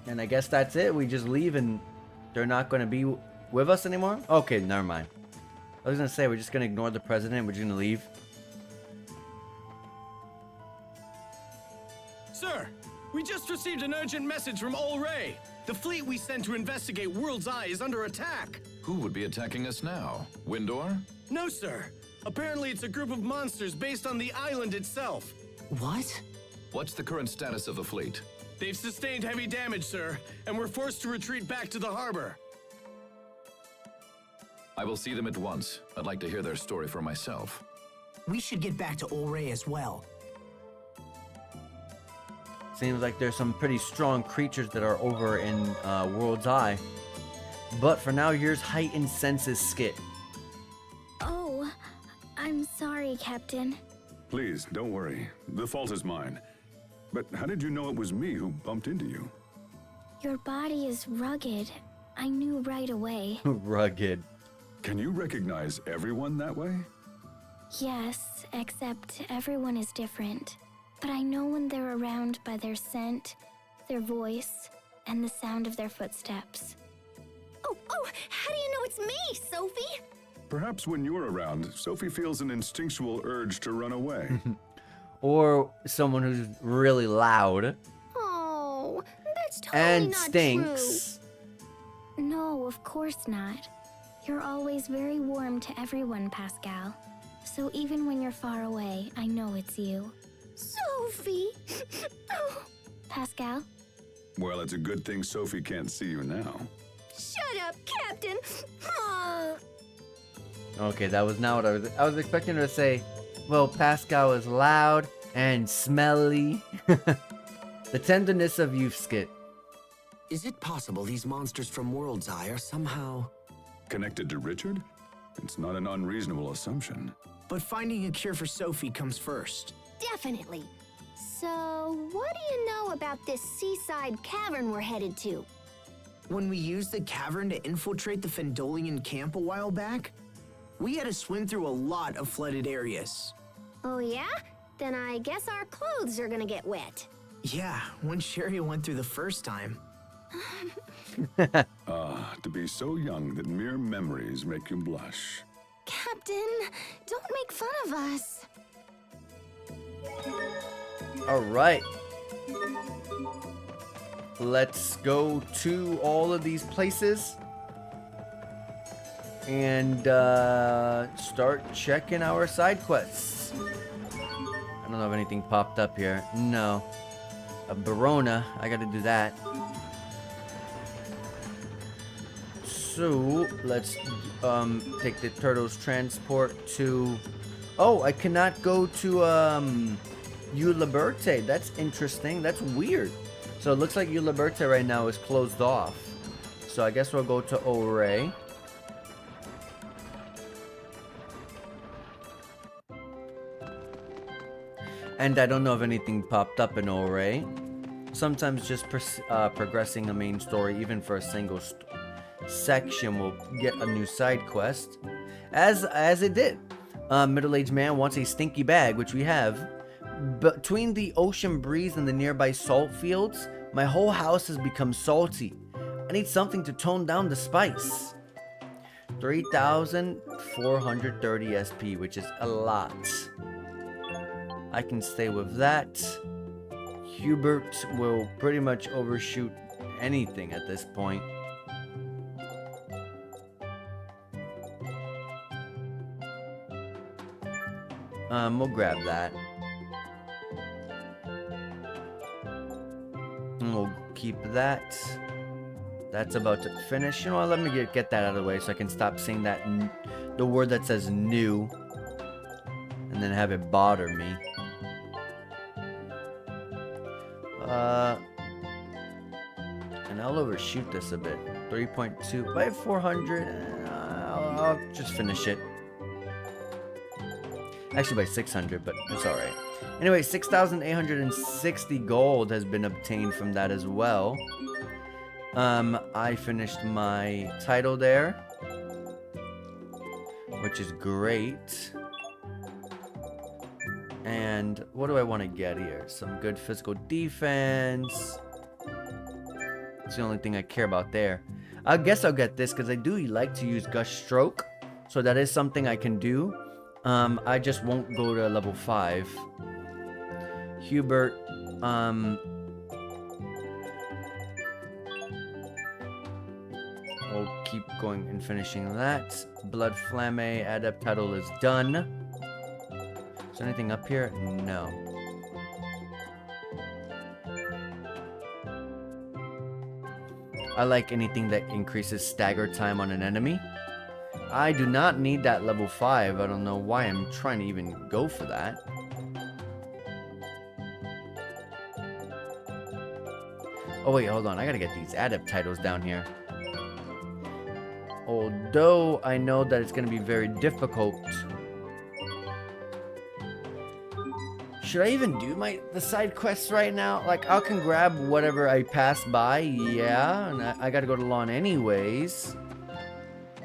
And I guess that's it. We just leave and they're not going to be with us anymore? Okay, never mind. I was going to say, we're just going to ignore the president. We're just going to leave. Sir, we just received an urgent message from Ol Ray. The fleet we sent to investigate World's Eye is under attack. Who would be attacking us now? Windor? No, sir. Apparently it's a group of monsters based on the island itself. What? What's the current status of the fleet? They've sustained heavy damage, sir, and we're forced to retreat back to the harbor. I will see them at once. I'd like to hear their story for myself. We should get back to Ol Ray as well. Seems like there's some pretty strong creatures that are over in World's Eye. But for now, here's Heightened Senses Skit. Oh, I'm sorry, Captain. Please, don't worry. The fault is mine. But how did you know it was me who bumped into you? Your body is rugged. I knew right away. Rugged. Can you recognize everyone that way? Yes, except everyone is different. But I know when they're around by their scent, their voice, and the sound of their footsteps. Oh, how do you know it's me, Sophie? Perhaps when you're around, Sophie feels an instinctual urge to run away. Or someone who's really loud. Oh, that's totally and not stinks. True. No, of course not. You're always very warm to everyone, Pascal. So even when you're far away, I know it's you. Sophie! Oh. Pascal? Well, it's a good thing Sophie can't see you now. Shut up, Captain! Oh. Okay, that was not what I was expecting her to say. Well, Pascal is loud and smelly. The tenderness of youth skit. Is it possible these monsters from World's Eye are somehow connected to Richard? It's not an unreasonable assumption. But finding a cure for Sophie comes first. Definitely. So, what do you know about this seaside cavern we're headed to? When we used the cavern to infiltrate the Fendolian camp a while back, we had to swim through a lot of flooded areas. Oh yeah? Then I guess our clothes are gonna get wet. Yeah, when Sherry went through the first time. To be so young that mere memories make you blush. Captain, don't make fun of us. Alright. Let's go to all of these places. And start checking our side quests. I don't know if anything popped up here. No. A Barona. I gotta do that. So, let's take the turtle's transport to... Oh, I cannot go to Uliberte. That's interesting. That's weird. So it looks like Uliberte right now is closed off. So I guess we'll go to Oray. And I don't know if anything popped up in Oray. Sometimes just progressing a main story, even for a single section, will get a new side quest. As it did. Middle-aged man wants a stinky bag, which we have. Between the ocean breeze and the nearby salt fields, my whole house has become salty. I need something to tone down the spice. 3,430 SP, which is a lot. I can stay with that. Hubert will pretty much overshoot anything at this point. We'll grab that. And we'll keep that. That's about to finish. You know what? Let me get that out of the way so I can stop saying that the word that says new. And then have it bother me. And I'll overshoot this a bit. 3.2 by 400. I'll just finish it. Actually by 600, but it's alright. Anyway, 6,860 gold has been obtained from that as well. I finished my title there, which is great. And what do I want to get here? Some good physical defense. It's the only thing I care about there. I guess I'll get this because I do like to use Gush Stroke. So that is something I can do. I just won't go to level 5. Hubert, we'll keep going and finishing that. Blood Flamme Adept title is done. Is there anything up here? No. I like anything that increases stagger time on an enemy. I do not need that level 5. I don't know why I'm trying to even go for that. Oh wait, hold on. I gotta get these adept titles down here. Although I know that it's gonna be very difficult. Should I even do the side quests right now? Like, I can grab whatever I pass by, yeah, and I gotta go to lawn anyways.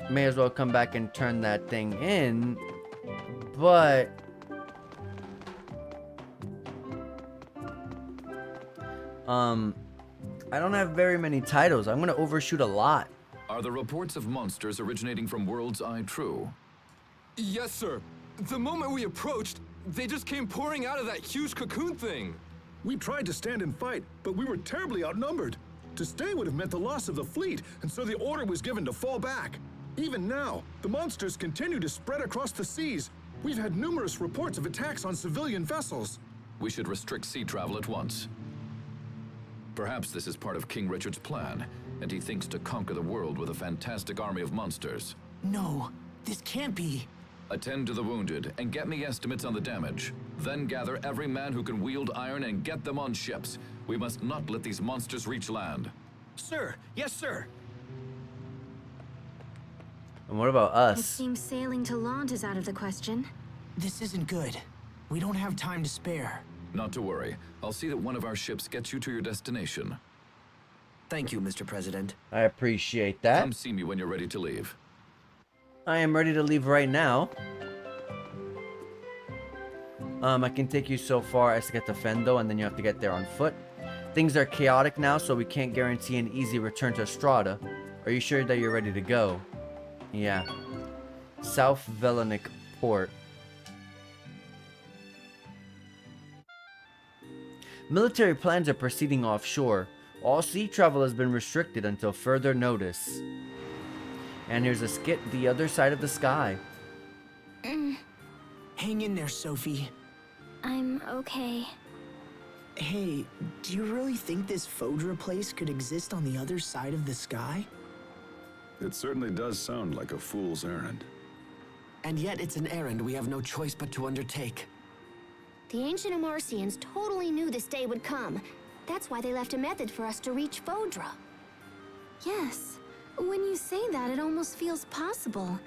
May as well come back and turn that thing in, but I don't have very many titles. I'm gonna overshoot a lot. Are the reports of monsters originating from World's Eye true? Yes, sir. The moment we approached, they just came pouring out of that huge cocoon thing. We tried to stand and fight, but we were terribly outnumbered. To stay would have meant the loss of the fleet, and so the order was given to fall back. Even now, the monsters continue to spread across the seas. We've had numerous reports of attacks on civilian vessels. We should restrict sea travel at once. Perhaps this is part of King Richard's plan, and he thinks to conquer the world with a fantastic army of monsters. No, this can't be. Attend to the wounded and get me estimates on the damage. Then gather every man who can wield iron and get them on ships. We must not let these monsters reach land. Sir, yes, sir. And what about us? It seems sailing to Lond is out of the question. This isn't good. We don't have time to spare. Not to worry. I'll see that one of our ships gets you to your destination. Thank you, Mr. President. I appreciate that. Come see me when you're ready to leave. I am ready to leave right now. I can take you so far as to get to Fendo, and then you have to get there on foot. Things are chaotic now, so we can't guarantee an easy return to Estrada. Are you sure that you're ready to go? Yeah. South Velenik Port. Military plans are proceeding offshore. All sea travel has been restricted until further notice. And there's a skit the other side of the sky. Hang in there, Sophie. I'm okay. Hey, do you really think this Fodra place could exist on the other side of the sky? It certainly does sound like a fool's errand. And yet it's an errand we have no choice but to undertake. The ancient Amarcians totally knew this day would come. That's why they left a method for us to reach Fodra. Yes. When you say that, it almost feels possible.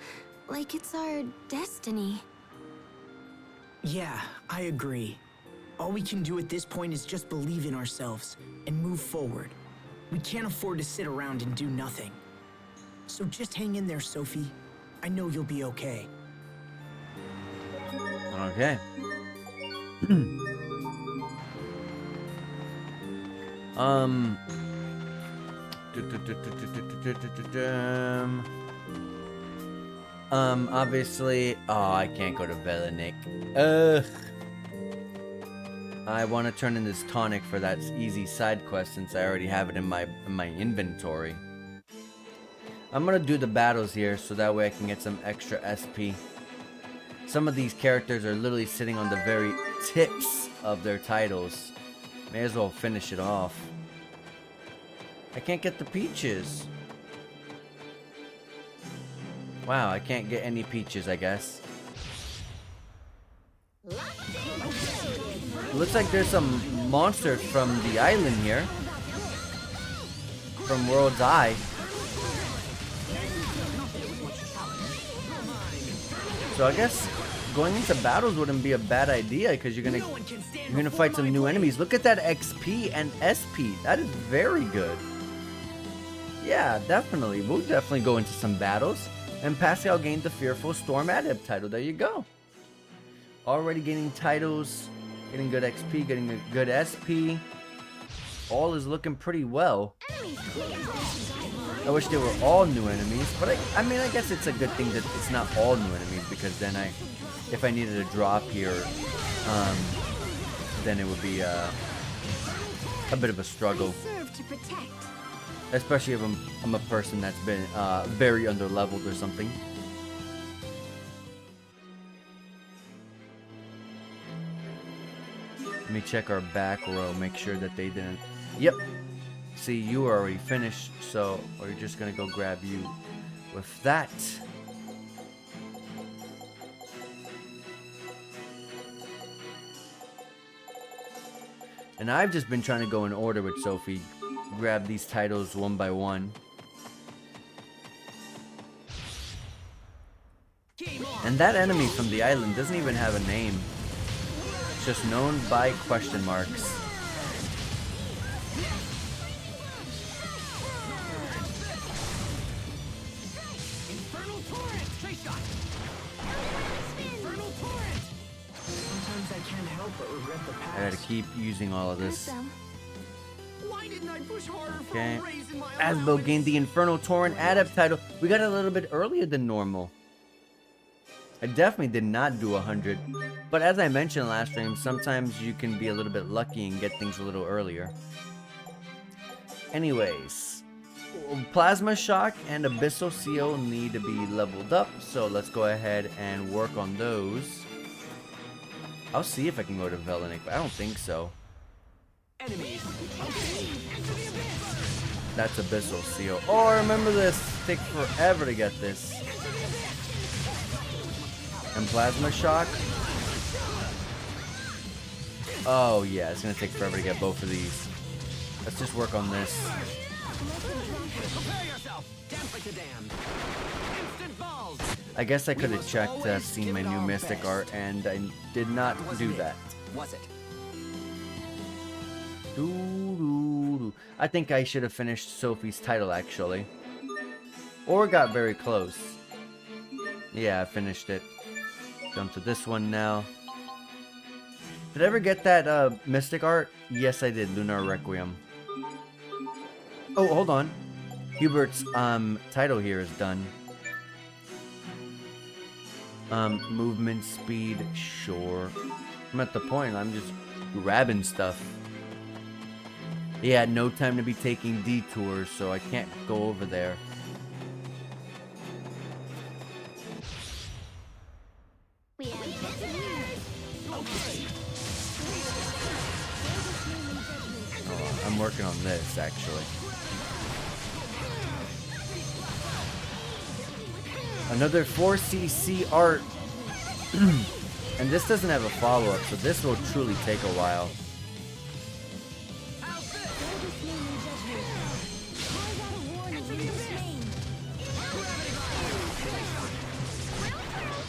Like it's our destiny. Yeah, I agree. All we can do at this point is just believe in ourselves and move forward. We can't afford to sit around and do nothing. So just hang in there, Sophie. I know you'll be okay. Okay. Obviously, I can't go to Velenik. Ugh. I want to turn in this tonic for that easy side quest since I already have it in my inventory. I'm gonna do the battles here so that way I can get some extra SP. Some of these characters are literally sitting on the very tips of their titles. May as well finish it off. I can't get the peaches. Wow, I can't get any peaches, I guess. Looks like there's some monsters from the island here. From World's Eye. So I guess going into battles wouldn't be a bad idea because you're gonna fight some new enemies. Look at that XP and SP. That is very good. Yeah, definitely. We'll definitely go into some battles. And Pascal gained the Fearful Storm Adept title. There you go. Already getting titles, getting good XP, getting a good SP. All is looking pretty well. I wish they were all new enemies, but I mean, I guess it's a good thing that it's not all new enemies, because then if I needed a drop here, then it would be a bit of a struggle. Especially if I'm a person that's been very underleveled or something. Let me check our back row, make sure that they didn't. Yep. See, you are already finished, so we're just gonna go grab you with that. And I've just been trying to go in order with Sophie, grab these titles one by one. And that enemy from the island doesn't even have a name. It's just known by question marks. I gotta keep using all of this. Okay. Asbo gained the Infernal Torrent Adept title. We got it a little bit earlier than normal. I definitely did not do 100. But as I mentioned last stream, sometimes you can be a little bit lucky and get things a little earlier. Anyways. Plasma Shock and Abyssal Seal need to be leveled up. So let's go ahead and work on those. I'll see if I can go to Velenic, but I don't think so. Enemies. That's Abyssal Seal. Oh, I remember this. Take forever to get this. And Plasma Shock. Oh yeah, it's gonna take forever to get both of these. Let's just work on this. I guess I could have checked to see my new Mystic art, and I did not do that. Was it? I think I should have finished Sophie's title, actually. Or got very close. Yeah, I finished it. Jump to this one now. Did I ever get that Mystic art? Yes, I did. Lunar Requiem. Oh, hold on. Hubert's title here is done. Movement speed, sure. I'm at the point, I'm just grabbing stuff. Yeah, no time to be taking detours, so I can't go over there. Oh, I'm working on this, actually. Another 4cc art. And this doesn't have a follow-up, so this will truly take a while.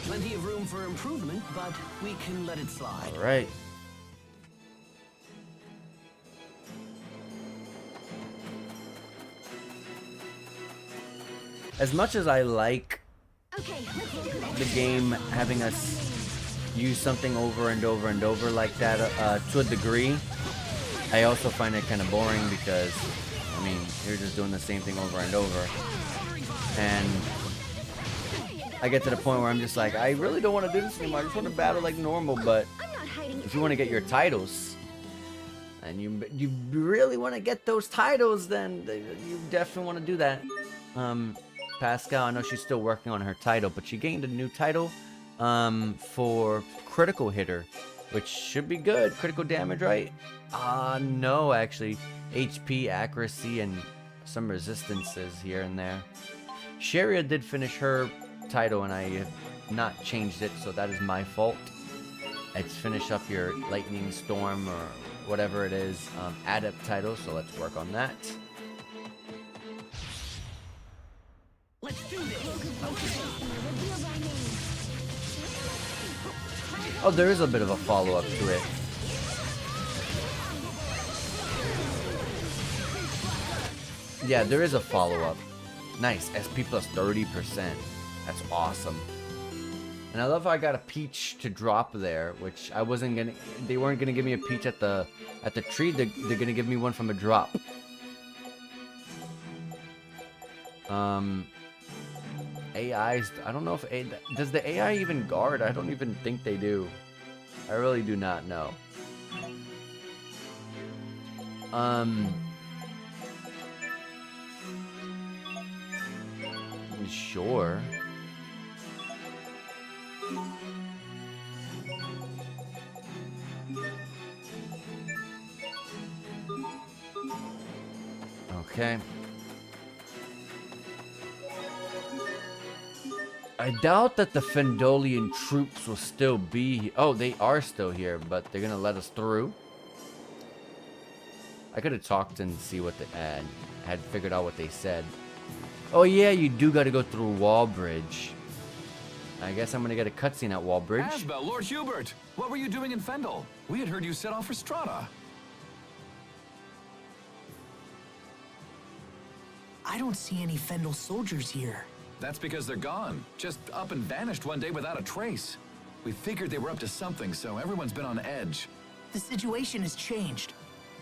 Plenty of room for improvement, but we can let it slide. All right. As much as I like the game having us use something over and over and over like that to a degree, I also find it kind of boring because, I mean, you're just doing the same thing over and over. And I get to the point where I'm just like, I really don't want to do this anymore. I just want to battle like normal. But if you want to get your titles, and you really want to get those titles, then you definitely want to do that. Pascal, I know she's still working on her title, but she gained a new title for critical hitter, which should be good. Critical damage, right? No, actually. HP, accuracy, and some resistances here and there. Sharia did finish her title, and I have not changed it, so that is my fault. Let's finish up your Lightning Storm, or whatever it is, Adept title, so let's work on that. Let's do this. Oh, there is a bit of a follow-up to it. Yeah, there is a follow-up. Nice. SP plus 30%. That's awesome. And I love how I got a peach to drop there, which I wasn't gonna. They weren't gonna give me a peach at the tree. They're gonna give me one from a drop. AIs. I don't know if does the AI even guard? I don't even think they do. I really do not know. Sure. Okay. I doubt that the Fendolian troops will still be. Oh, they are still here, but they're gonna let us through. I could have talked and see what they had figured out what they said. Oh yeah, you do got to go through Wallbridge. I guess I'm gonna get a cutscene at Wallbridge. Asbel, Lord Hubert, what were you doing in Fendel? We had heard you set off for Strata. I don't see any Fendel soldiers here. That's because they're gone. Just up and vanished one day without a trace. We figured they were up to something, so everyone's been on edge. The situation has changed.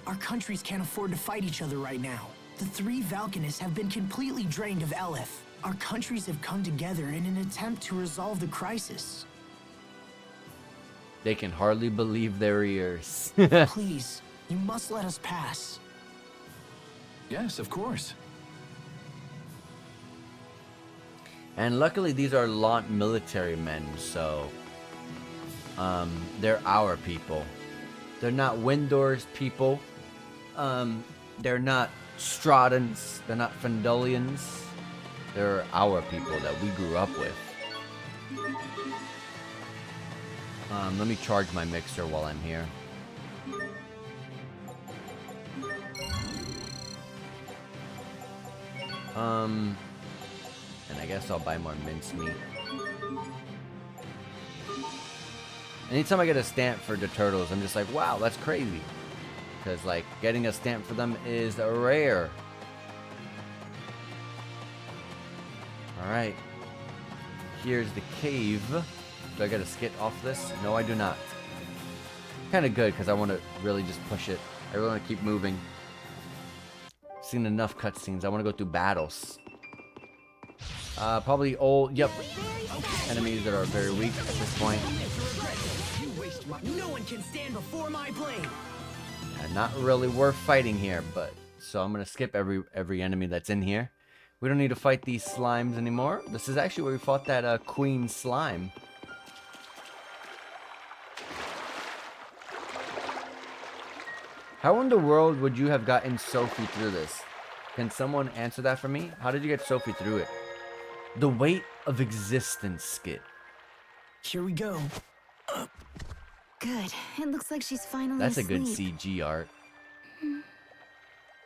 Our countries can't afford to fight each other right now. The three Valkanists have been completely drained of Elif. Our countries have come together in an attempt to resolve the crisis. They can hardly believe their ears. Please, you must let us pass. Yes, of course. And luckily these are Lant military men, so they're our people. They're not Windor's people. They're not Stratans. They're not Fendolians. They're our people that we grew up with. Let me charge my mixer while I'm here. And I guess I'll buy more mincemeat. Anytime I get a stamp for the turtles, I'm just like, wow, that's crazy. Because, like, getting a stamp for them is rare. Alright. Here's the cave. Do I gotta skip off this? No, I do not. Kind of good, because I want to really just push it. I really want to keep moving. Seen enough cutscenes. I want to go through battles. Probably old, yep, enemies that are very weak at this point. No one can stand before my blade. Yeah, not really worth fighting here, but so I'm gonna skip every enemy that's in here. We don't need to fight these slimes anymore. This is actually where we fought that queen slime. How in the world would you have gotten Sophie through this? Can someone answer that for me? How did you get Sophie through it? The weight of existence skit. Here we go. Good. It looks like she's finally That's asleep. a good CG art.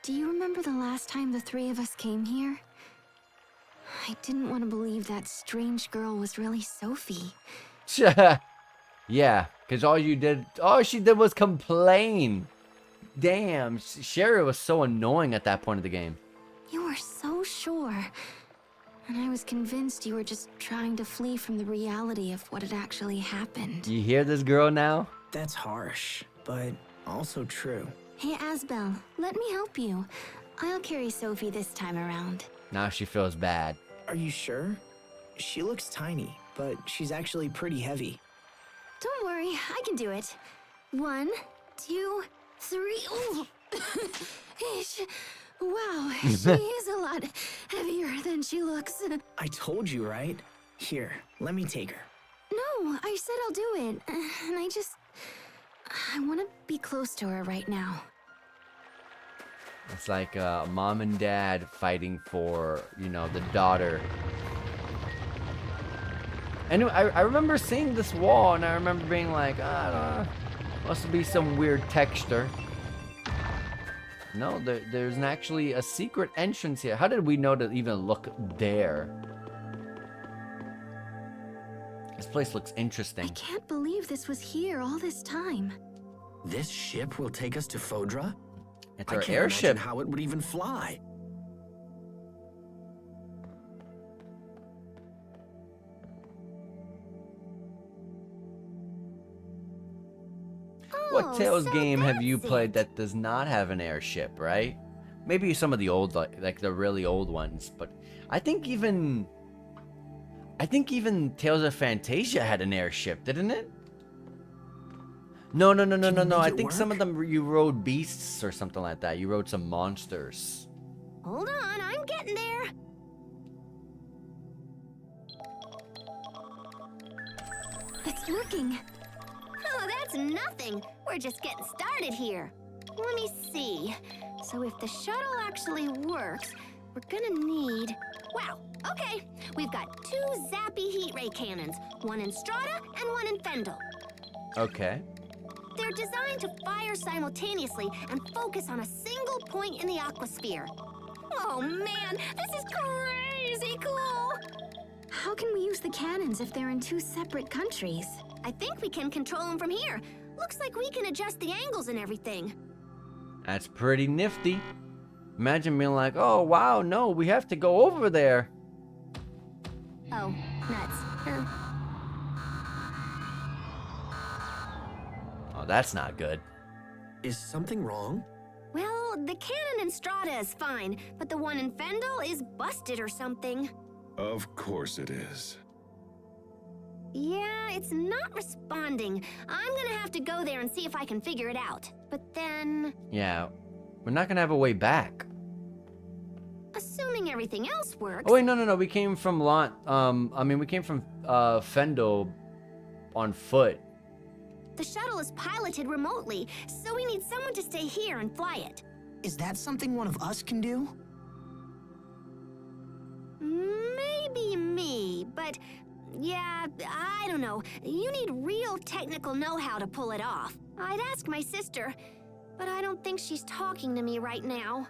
Do you remember the last time the three of us came here? I didn't want to believe that strange girl was really Sophie. Yeah, because all she did was complain. Damn, Sherry was so annoying at that point of the game. You were so sure. And I was convinced you were just trying to flee from the reality of what had actually happened. You hear this girl now? That's harsh, but also true. Hey, Asbel, let me help you. I'll carry Sophie this time around. Now she feels bad. Are you sure? She looks tiny, but she's actually pretty heavy. Don't worry, I can do it. 1, 2, 3. Ooh. Wow, she is a lot heavier than she looks. I told you, right? Here, let me take her. No, I said I'll do it. And I want to be close to her right now. It's like mom and dad fighting for, you know, the daughter. And I remember seeing this wall, and I remember being like, must be some weird texture. No, there's actually a secret entrance here. How did we know to even look there? This place looks interesting. I can't believe this was here all this time. This ship will take us to Fodra? It's I our can't airship. imagine how it would even fly. what Tales so game have you that's played it. that does not have an airship, right? Maybe some of the old, like the really old ones, but I think even Tales of Fantasia had an airship, didn't it? No. I think some of them you rode beasts or something like that. You rode some monsters. Hold on, I'm getting there. It's working. Oh, that's nothing. We're just getting started here. Let me see. So if the shuttle actually works, we're gonna need... Wow, okay. We've got 2 zappy heat ray cannons, one in Strata and one in Fendel. Okay. They're designed to fire simultaneously and focus on a single point in the aquasphere. Oh man, this is crazy cool! How can we use the cannons if they're in 2 separate countries? I think we can control them from here. Looks like we can adjust the angles and everything. That's pretty nifty. Imagine being like, oh wow, no, we have to go over there. Oh, nuts. Oh, that's not good. Is something wrong? Well, the cannon in Strata is fine, but the one in Fendel is busted or something. Of course it is. Yeah, it's not responding. I'm gonna have to go there and see if I can figure it out. But then... Yeah, we're not gonna have a way back. Assuming everything else works... Oh wait, no, we came from we came from Fendel on foot. The shuttle is piloted remotely, so we need someone to stay here and fly it. Is that something one of us can do? Maybe me, but... Yeah, I don't know. You need real technical know-how to pull it off. I'd ask my sister, but I don't think she's talking to me right now.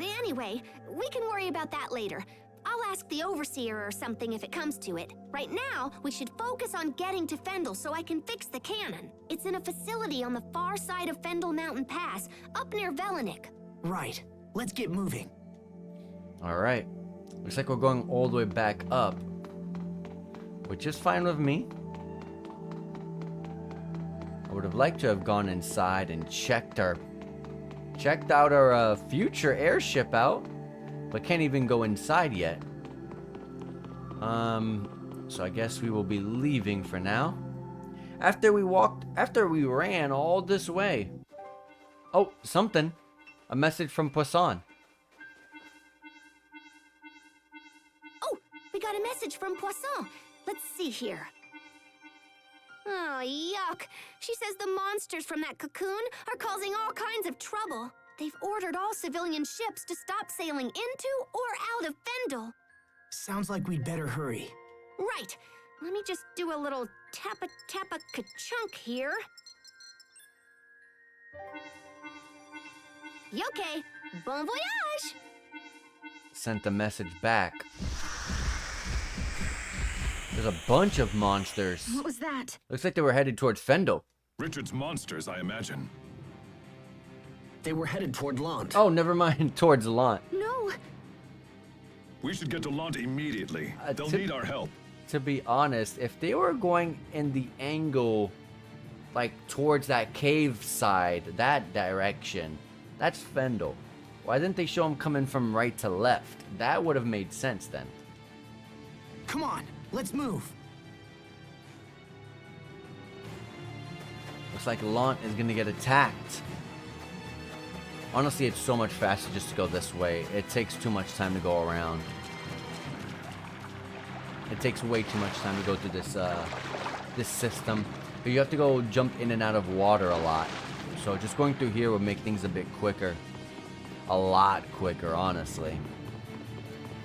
Anyway, we can worry about that later. I'll ask the overseer or something if it comes to it. Right now, we should focus on getting to Fendel so I can fix the cannon. It's in a facility on the far side of Fendel Mountain Pass, up near Velenik. Right. Let's get moving. Alright. Looks like we're going all the way back up, which is fine with me. I would have liked to have gone inside and checked out our future airship out, but can't even go inside yet. So I guess we will be leaving for now. After we ran all this way. Oh, something. A message from Poisson. Oh, we got a message from Poisson. Let's see here. Oh, yuck. She says the monsters from that cocoon are causing all kinds of trouble. They've ordered all civilian ships to stop sailing into or out of Fendel. Sounds like we'd better hurry. Right. Let me just do a little tappa-ka-chunk here. Okay. Bon voyage! Sent the message back. There's a bunch of monsters. What was that? Looks like they were headed towards Fendel. Richard's monsters, I imagine. They were headed toward Lant. Oh, never mind. Towards Lant. No. We should get to Lant immediately. They'll need our help. To be honest, if they were going in the angle, like towards that cave side, that direction, that's Fendel. Why didn't they show them coming from right to left? That would have made sense then. Come on, let's move. Looks like Lant is gonna get attacked. Honestly, it's so much faster just to go this way. It takes too much time to go around. It takes way too much time to go through this system. But you have to go jump in and out of water a lot. So just going through here would make things a bit quicker. A lot quicker, honestly.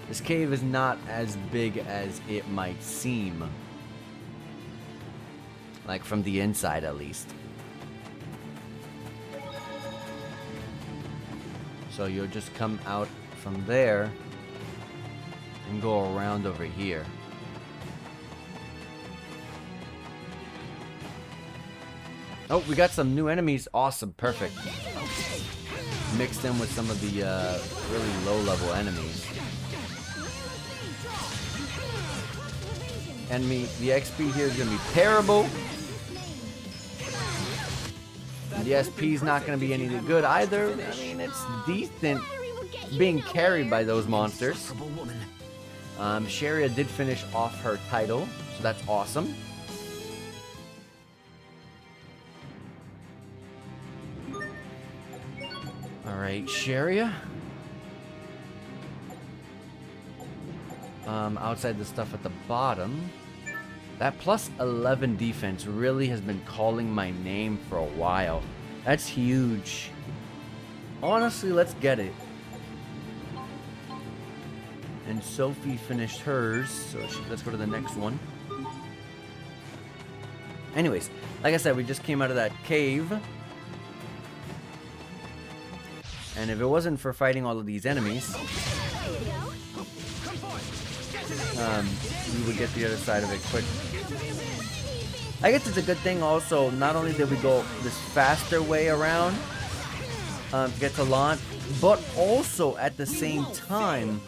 This cave is not as big as it might seem. Like from the inside, at least. So you'll just come out from there and go around over here. Oh, we got some new enemies. Awesome. Perfect. Mixed in with some of the really low-level enemies. The XP here is going to be terrible. The SP's not going to be any good either. I mean, it's decent being carried by those monsters. Sharia did finish off her title, so that's awesome. Alright, Sharia. Outside the stuff at the bottom. That plus 11 defense really has been calling my name for a while. That's huge. Honestly, let's get it. And Sophie finished hers, so let's go to the next one. Anyways, like I said, we just came out of that cave. And if it wasn't for fighting all of these enemies, we would get the other side of it quick. I guess it's a good thing also, not only did we go this faster way around to get to launch, but also at the same time,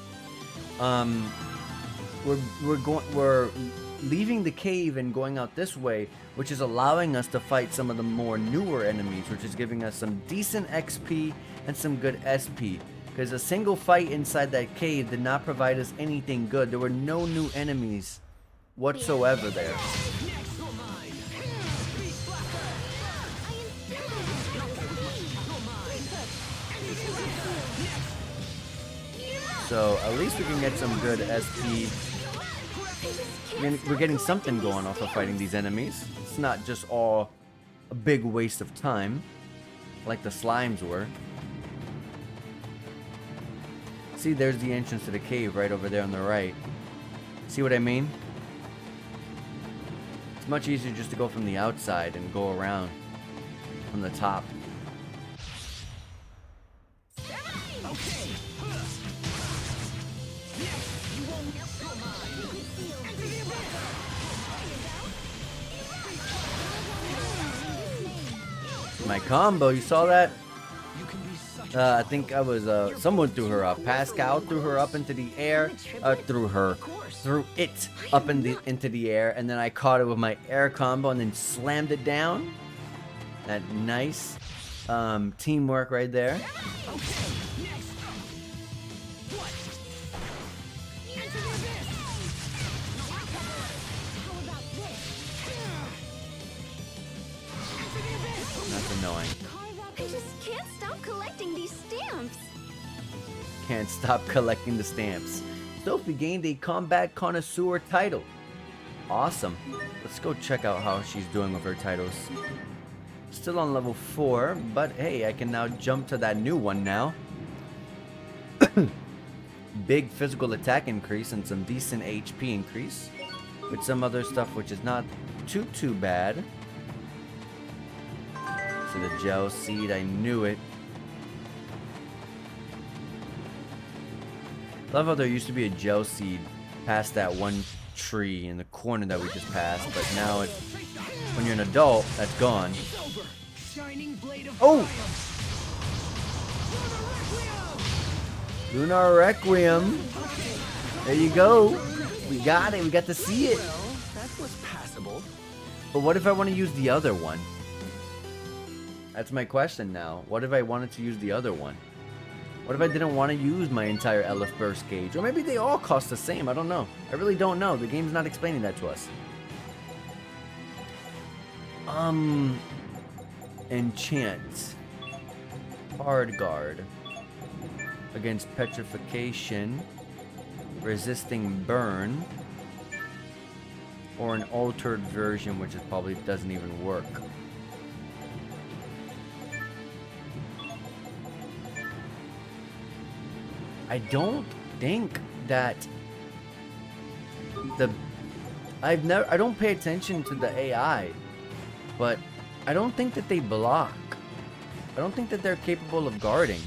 we're leaving the cave and going out this way, which is allowing us to fight some of the more newer enemies, which is giving us some decent XP and some good SP. Because a single fight inside that cave did not provide us anything good. There were no new enemies whatsoever there. So at least we can get some good SP. We're getting something going off of fighting these enemies. It's not just all a big waste of time like the slimes were. See, there's the entrance to the cave right over there on the right. See what I mean? It's much easier just to go from the outside and go around from the top. My combo, you saw that? I think I was, someone threw her up. Pascal threw her up into the air. Threw it up into the air. And then I caught it with my air combo and then slammed it down. That nice teamwork right there. That's annoying. I just can't stop collecting these stamps. Can't stop collecting the stamps. Sophie gained a combat connoisseur title. Awesome. Let's go check out how she's doing with her titles. Still on level 4, but hey, I can now jump to that new one now. Big physical attack increase and some decent HP increase. With some other stuff which is not too bad. So the gel seed, I knew it. Love how there used to be a gel seed past that one tree in the corner that we just passed, but now it, when you're an adult, that's gone. Oh! Lunar Requiem. There you go. We got it. We got to see it. That was passable. But what if I want to use the other one? That's my question now. What if I wanted to use the other one? What if I didn't want to use my entire Elf Burst gauge? Or maybe they all cost the same. I don't know. I really don't know. The game's not explaining that to us. Enchant. Hard guard. Against petrification. Resisting burn. Or an altered version, which is probably doesn't even work. I don't think that I don't pay attention to the AI, but I don't think that they block. I don't think that they're capable of guarding.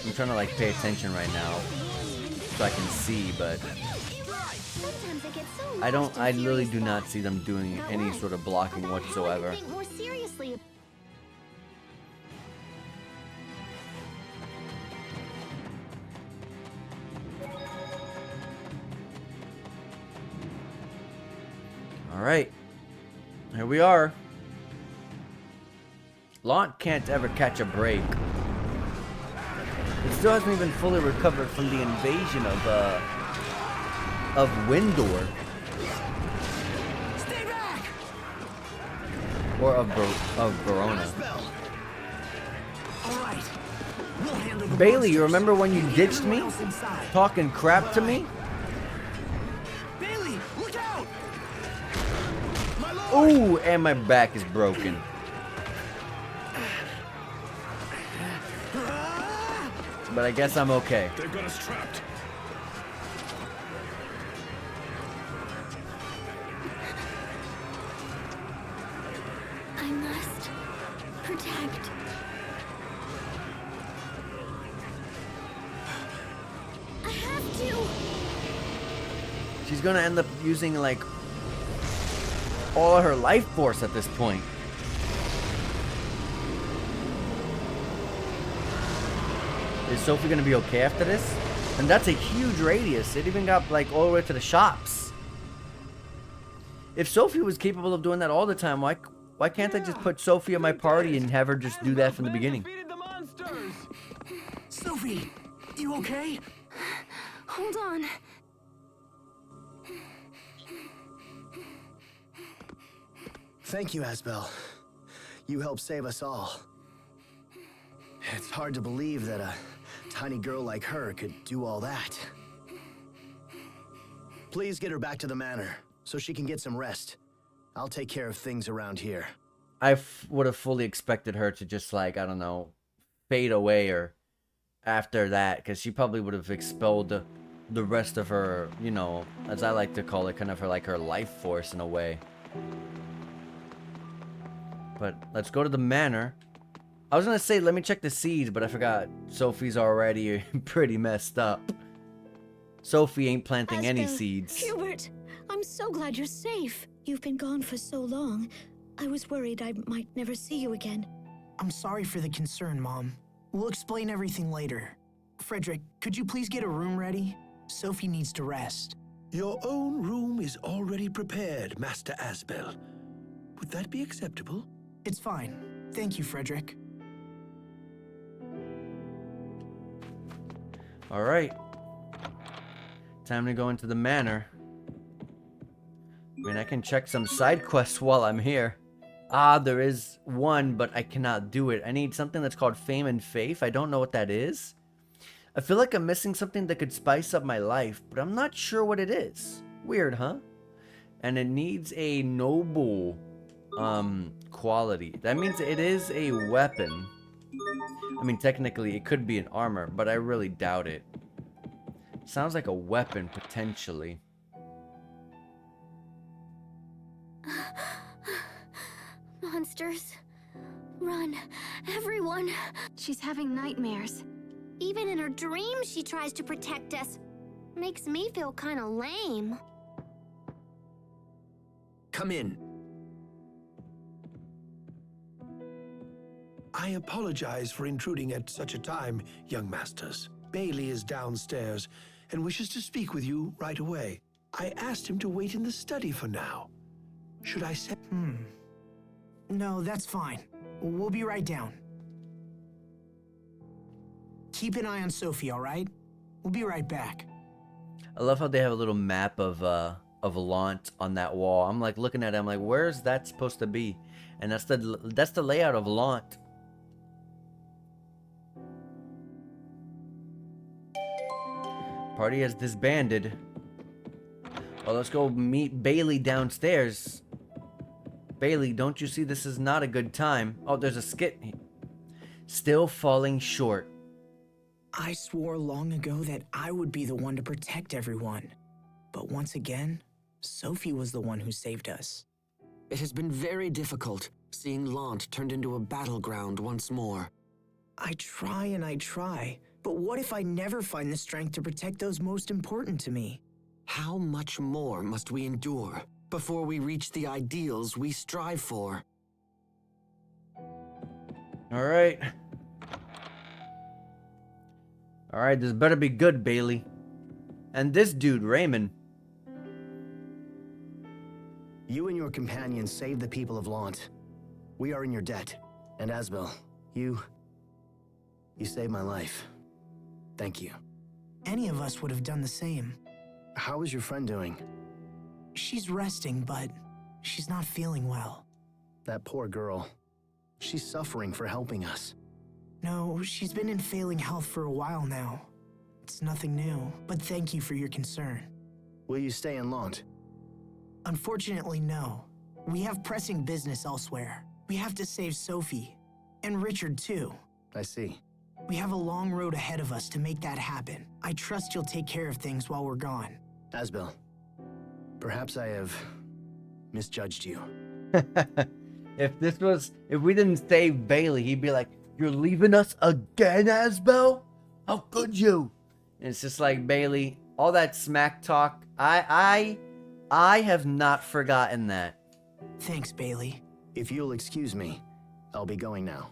I'm trying to like pay attention right now so I can see, but I literally do not see them doing any sort of blocking whatsoever. Alright. Here we are. Lant can't ever catch a break. It still hasn't even fully recovered from the invasion of Windor. Stay back! Or of Verona. All right. We'll handle the Bailey, you monsters. remember when you ditched me? Everyone else inside. Talking crap to me? Bailey, look out! My lord! Ooh, and my back is broken. But I guess I'm okay. They've got us trapped. I must protect. I have to. She's gonna end up using like all of her life force at this point. Is Sophie gonna be okay after this? And that's a huge radius. It even got like all the way to the shops. If Sophie was capable of doing that all the time, why can't I just put Sophie in my party and have her just do that from the beginning? Sophie, you okay? Hold on. Thank you, Asbel. You helped save us all. It's hard to believe that a tiny girl like her could do all that. Please get her back to the manor, so she can get some rest. I'll take care of things around here. I would have fully expected her to just like, I don't know, fade away or after that, because she probably would have expelled the rest of her, you know, as I like to call it, kind of her life force in a way. But let's go to the manor. I was gonna say, let me check the seeds, but I forgot. Sophie's already pretty messed up. Sophie ain't planting any Asbel, seeds. Hubert, I'm so glad you're safe. You've been gone for so long. I was worried I might never see you again. I'm sorry for the concern, Mom. We'll explain everything later. Frederick, could you please get a room ready? Sophie needs to rest. Your own room is already prepared, Master Asbel. Would that be acceptable? It's fine. Thank you, Frederick. Alright. Time to go into the manor. I mean, I can check some side quests while I'm here. Ah, there is one, but I cannot do it. I need something that's called Fame and Faith. I don't know what that is. I feel like I'm missing something that could spice up my life, but I'm not sure what it is. Weird, huh? And it needs a noble quality. That means it is a weapon. I mean, technically it could be an armor, but I really doubt it. Sounds like a weapon, potentially. Monsters. Run, everyone. She's having nightmares. Even in her dreams, she tries to protect us. Makes me feel kind of lame. Come in. I apologize for intruding at such a time, young masters. Bailey is downstairs and wishes to speak with you right away. I asked him to wait in the study for now. Should I say? No, that's fine. We'll be right down. Keep an eye on Sophie, all right? We'll be right back. I love how they have a little map of Lant on that wall. I'm like looking at it, I'm like, where's that supposed to be? And that's the layout of Lant. Party has disbanded. Well, let's go meet Bailey downstairs. Bailey, don't you see this is not a good time? Oh, there's a skit. Still falling short. I swore long ago that I would be the one to protect everyone. But once again, Sophie was the one who saved us. It has been very difficult seeing Lant turned into a battleground once more. I try and I try, but what if I never find the strength to protect those most important to me? How much more must we endure before we reach the ideals we strive for? Alright. Alright, this better be good, Bailey. And this dude, Raymond. You and your companions saved the people of Lant. We are in your debt. And Asbel, you saved my life. Thank you. Any of us would have done the same. How is your friend doing? She's resting, but she's not feeling well. That poor girl. She's suffering for helping us. No, she's been in failing health for a while now. It's nothing new, but thank you for your concern. Will you stay in Lant? Unfortunately, no. We have pressing business elsewhere. We have to save Sophie. And Richard, too. I see. We have a long road ahead of us to make that happen. I trust you'll take care of things while we're gone. Asbel, perhaps I have misjudged you. If we didn't save Bailey, he'd be like, "You're leaving us again, Asbel? How could you?" And it's just like, Bailey, all that smack talk, I have not forgotten that. Thanks, Bailey. If you'll excuse me, I'll be going now.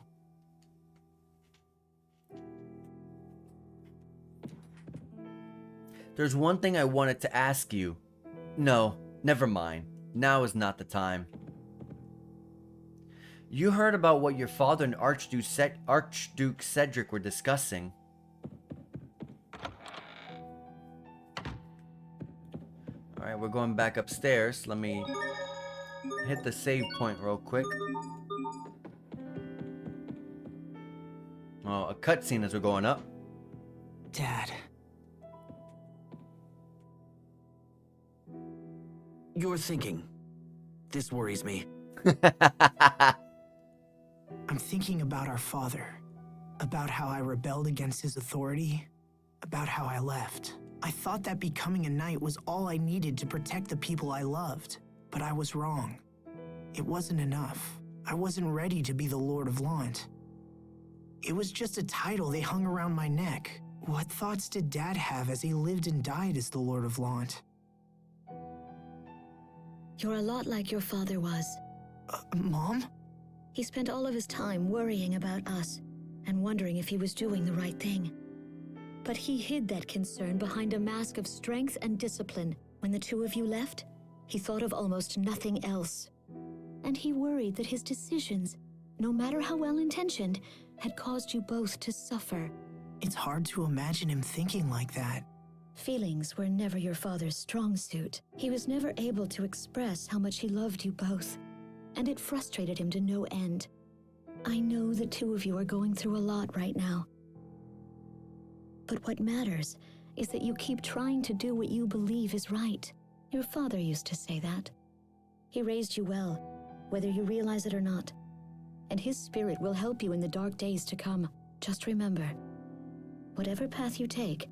There's one thing I wanted to ask you. No, never mind. Now is not the time. You heard about what your father and Archduke Cedric were discussing. Alright, we're going back upstairs. Let me hit the save point real quick. Oh, a cutscene as we're going up. Dad. You're thinking. This worries me. I'm thinking about our father. About how I rebelled against his authority. About how I left. I thought that becoming a knight was all I needed to protect the people I loved. But I was wrong. It wasn't enough. I wasn't ready to be the Lord of Lant. It was just a title they hung around my neck. What thoughts did Dad have as he lived and died as the Lord of Lant? You're a lot like your father was. Mom? He spent all of his time worrying about us and wondering if he was doing the right thing. But he hid that concern behind a mask of strength and discipline. When the two of you left, he thought of almost nothing else. And he worried that his decisions, no matter how well-intentioned, had caused you both to suffer. It's hard to imagine him thinking like that. Feelings were never your father's strong suit. He was never able to express how much he loved you both, and it frustrated him to no end. I know the two of you are going through a lot right now. But what matters is that you keep trying to do what you believe is right. Your father used to say that. He raised you well, whether you realize it or not. And his spirit will help you in the dark days to come. Just remember, whatever path you take,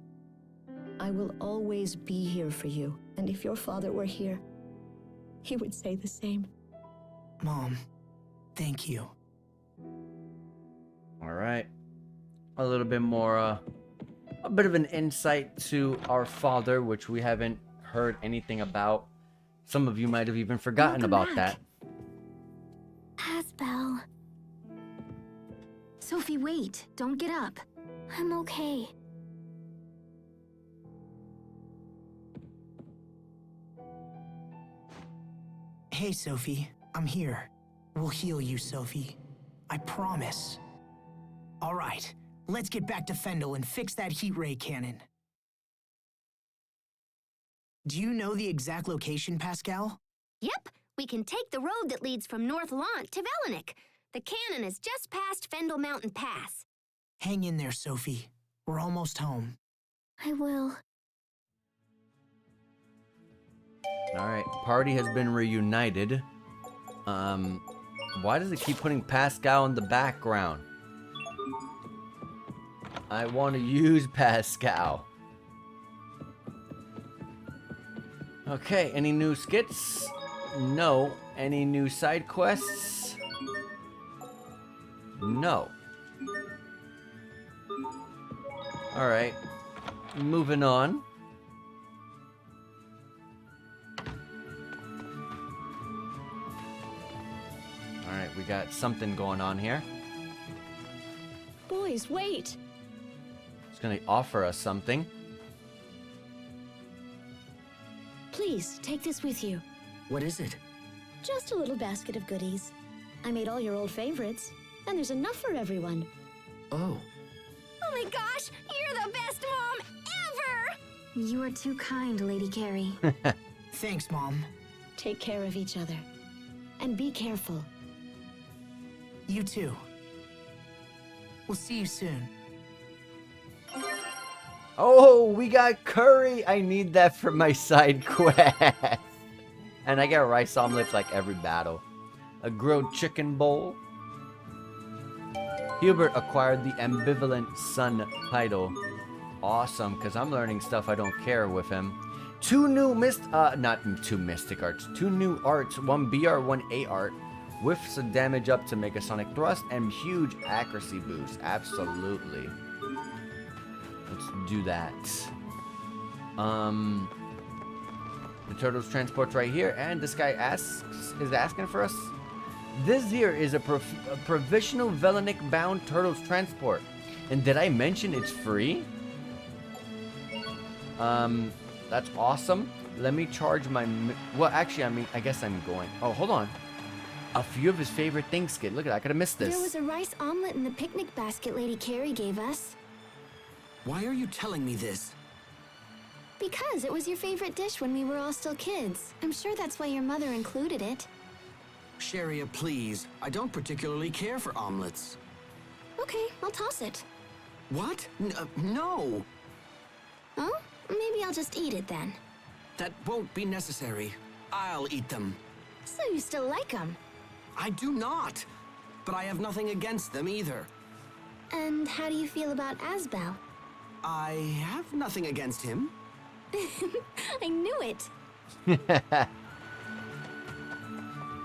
I will always be here for you. And if your father were here, he would say the same. Mom, thank you. Alright. A little bit more, a bit of an insight to our father, which we haven't heard anything about. Some of you might have even forgotten about that. Asbel. Sophie, wait. Don't get up. I'm okay. Hey, Sophie. I'm here. We'll heal you, Sophie. I promise. All right. Let's get back to Fendel and fix that heat ray cannon. Do you know the exact location, Pascal? Yep, we can take the road that leads from North Lant to Velenik. The cannon is just past Fendel Mountain Pass. Hang in there, Sophie. We're almost home. I will. Alright, party has been reunited. Why does it keep putting Pascal in the background? I want to use Pascal. Okay, any new skits? No. Any new side quests? No. Alright. Moving on. Alright, we got something going on here. Boys, wait! It's gonna offer us something. Please, take this with you. What is it? Just a little basket of goodies. I made all your old favorites, and there's enough for everyone. Oh. Oh my gosh, you're the best mom ever! You are too kind, Lady Carrie. Thanks, Mom. Take care of each other. And be careful. You too. We'll see you soon. Oh, we got curry. I need that for my side quest. And I get rice omelets like every battle. A grilled chicken bowl. Hubert acquired the ambivalent son title. Awesome, because I'm learning stuff I don't care with him. Two new not two mystic arts. Two new arts. One BR, one A art. Whiffs of damage up to make a sonic thrust and huge accuracy boost. Absolutely. Let's do that. The turtle's transport's right here, and this guy is asking for us. This here is a provisional Velenic bound turtle's transport. And did I mention it's free? That's awesome. Let me charge my... Well, actually, I guess I'm going... Oh, hold on. A few of his favorite things, Skid. Look at that. I could have missed this. There was a rice omelet in the picnic basket Lady Carrie gave us. Why are you telling me this? Because it was your favorite dish when we were all still kids. I'm sure that's why your mother included it. Sharia, please. I don't particularly care for omelets. Okay, I'll toss it. What? No! Oh? Maybe I'll just eat it then. That won't be necessary. I'll eat them. So you still like them? I do not. But I have nothing against them either. And how do you feel about Asbel? I have nothing against him. I knew it.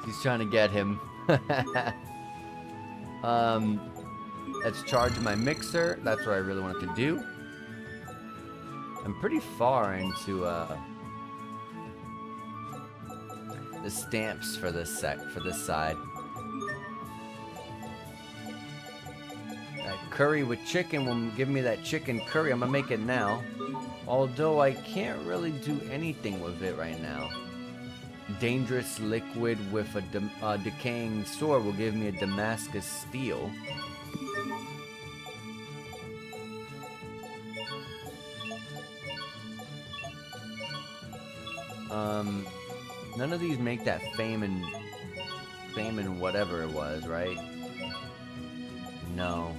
He's trying to get him. Let's charge my mixer. That's what I really wanted to do. I'm pretty far into the stamps for this side. That curry with chicken will give me that chicken curry. I'm gonna make it now. Although I can't really do anything with it right now. Dangerous liquid with a decaying sword will give me a Damascus steel. None of these make that fame and whatever it was, right? No.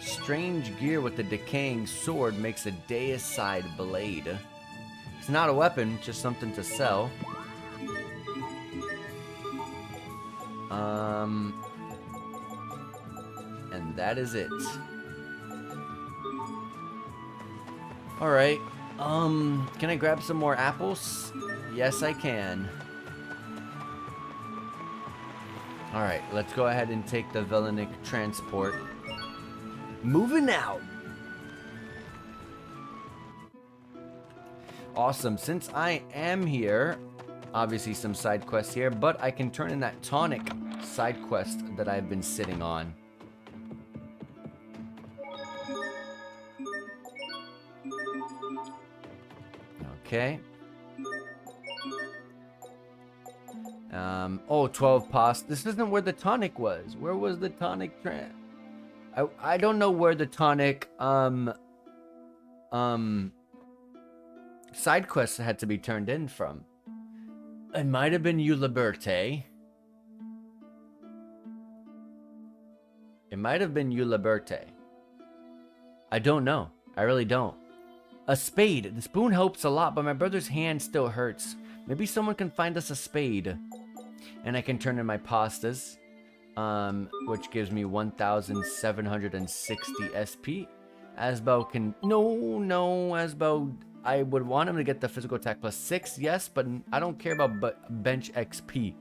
Strange gear with the decaying sword makes a deicide blade. It's not a weapon, just something to sell. And that is it. Alright. Can I grab some more apples? Yes, I can. Alright, let's go ahead and take the Velenic transport. Moving out! Awesome. Since I am here, obviously some side quests here, but I can turn in that tonic side quest that I've been sitting on. Okay. Oh, 12 past. This isn't where the tonic was. Where was the tonic? I don't know where the tonic, side quests had to be turned in from. It might have been Uliberte. It might have been Uliberte. I don't know. I really don't. A spade. The spoon helps a lot, but my brother's hand still hurts. Maybe someone can find us a spade. And I can turn in my pastas. Which gives me 1,760 SP. Asbel can... No, Asbel... I would want him to get the physical attack plus 6, yes, but I don't care about bench XP.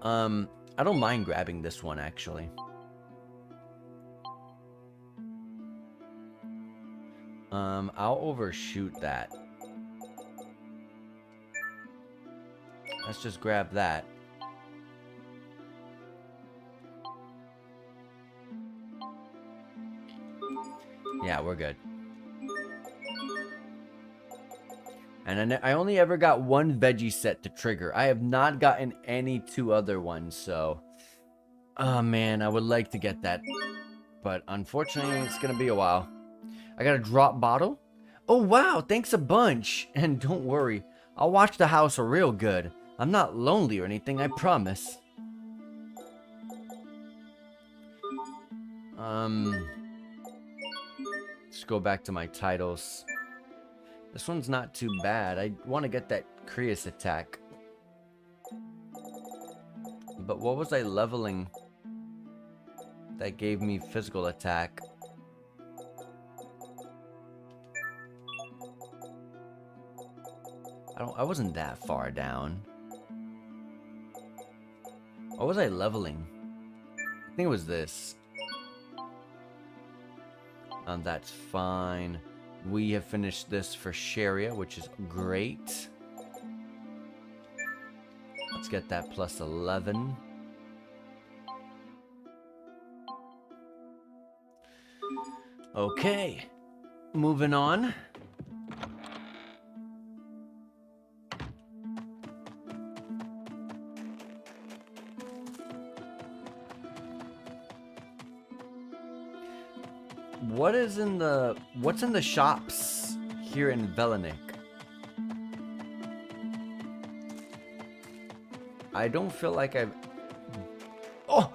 I don't mind grabbing this one, actually. I'll overshoot that. Let's just grab that. Yeah, we're good. And I only ever got one veggie set to trigger. I have not gotten any 2 other ones, so... Oh man, I would like to get that. But unfortunately, it's gonna be a while. I got a drop bottle. Oh wow, thanks a bunch. And don't worry, I'll watch the house real good. I'm not lonely or anything, I promise. Let's go back to my titles. This one's not too bad. I want to get that Creus attack. But what was I leveling that gave me physical attack? I wasn't that far down. What was I leveling? I think it was this. That's fine. We have finished this for Sharia, which is great. Let's get that plus 11. Okay. Moving on. What's in the shops here in Velenik? I don't feel like I've... Oh,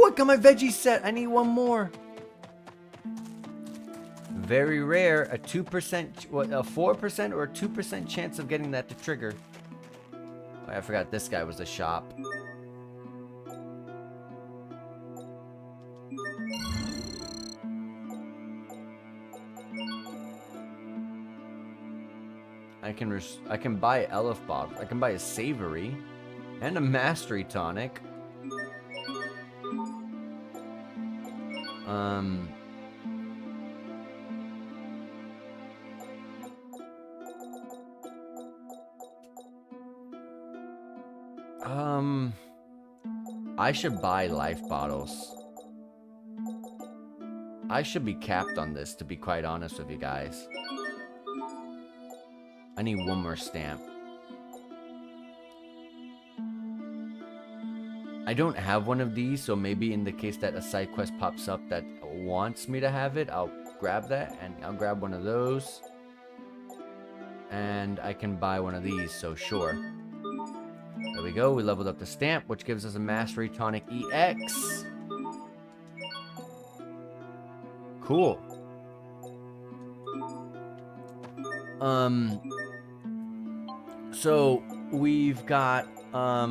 I got my veggie set. I need one more. Very rare. A 2%, what, a 4% or a 2% chance of getting that to trigger. Oh, I forgot this guy was a shop. I can buy Elf Bob. I can buy a Savory and a Mastery Tonic. I should buy life bottles. I should be capped on this, to be quite honest with you guys. I need one more stamp. I don't have one of these, so maybe in the case that a side quest pops up that wants me to have it, I'll grab that, and I'll grab one of those. And I can buy one of these, so sure. There we go, we leveled up the stamp, which gives us a Mastery Tonic EX. Cool. So we've got a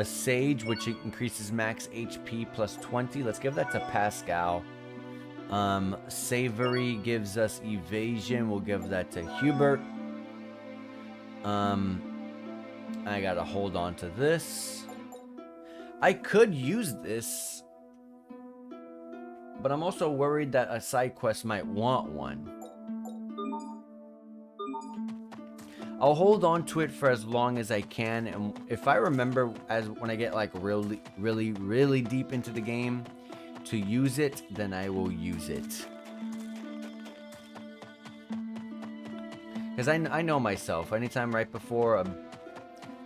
Sage, which increases max HP plus 20. Let's give that to Pascal. Savory gives us evasion. We'll give that to Hubert. I gotta hold on to this. I could use this, but I'm also worried that a side quest might want one. I'll hold on to it for as long as I can, and if I remember, when I get like really deep into the game to use it, then I will use it. Because I know myself. Anytime right before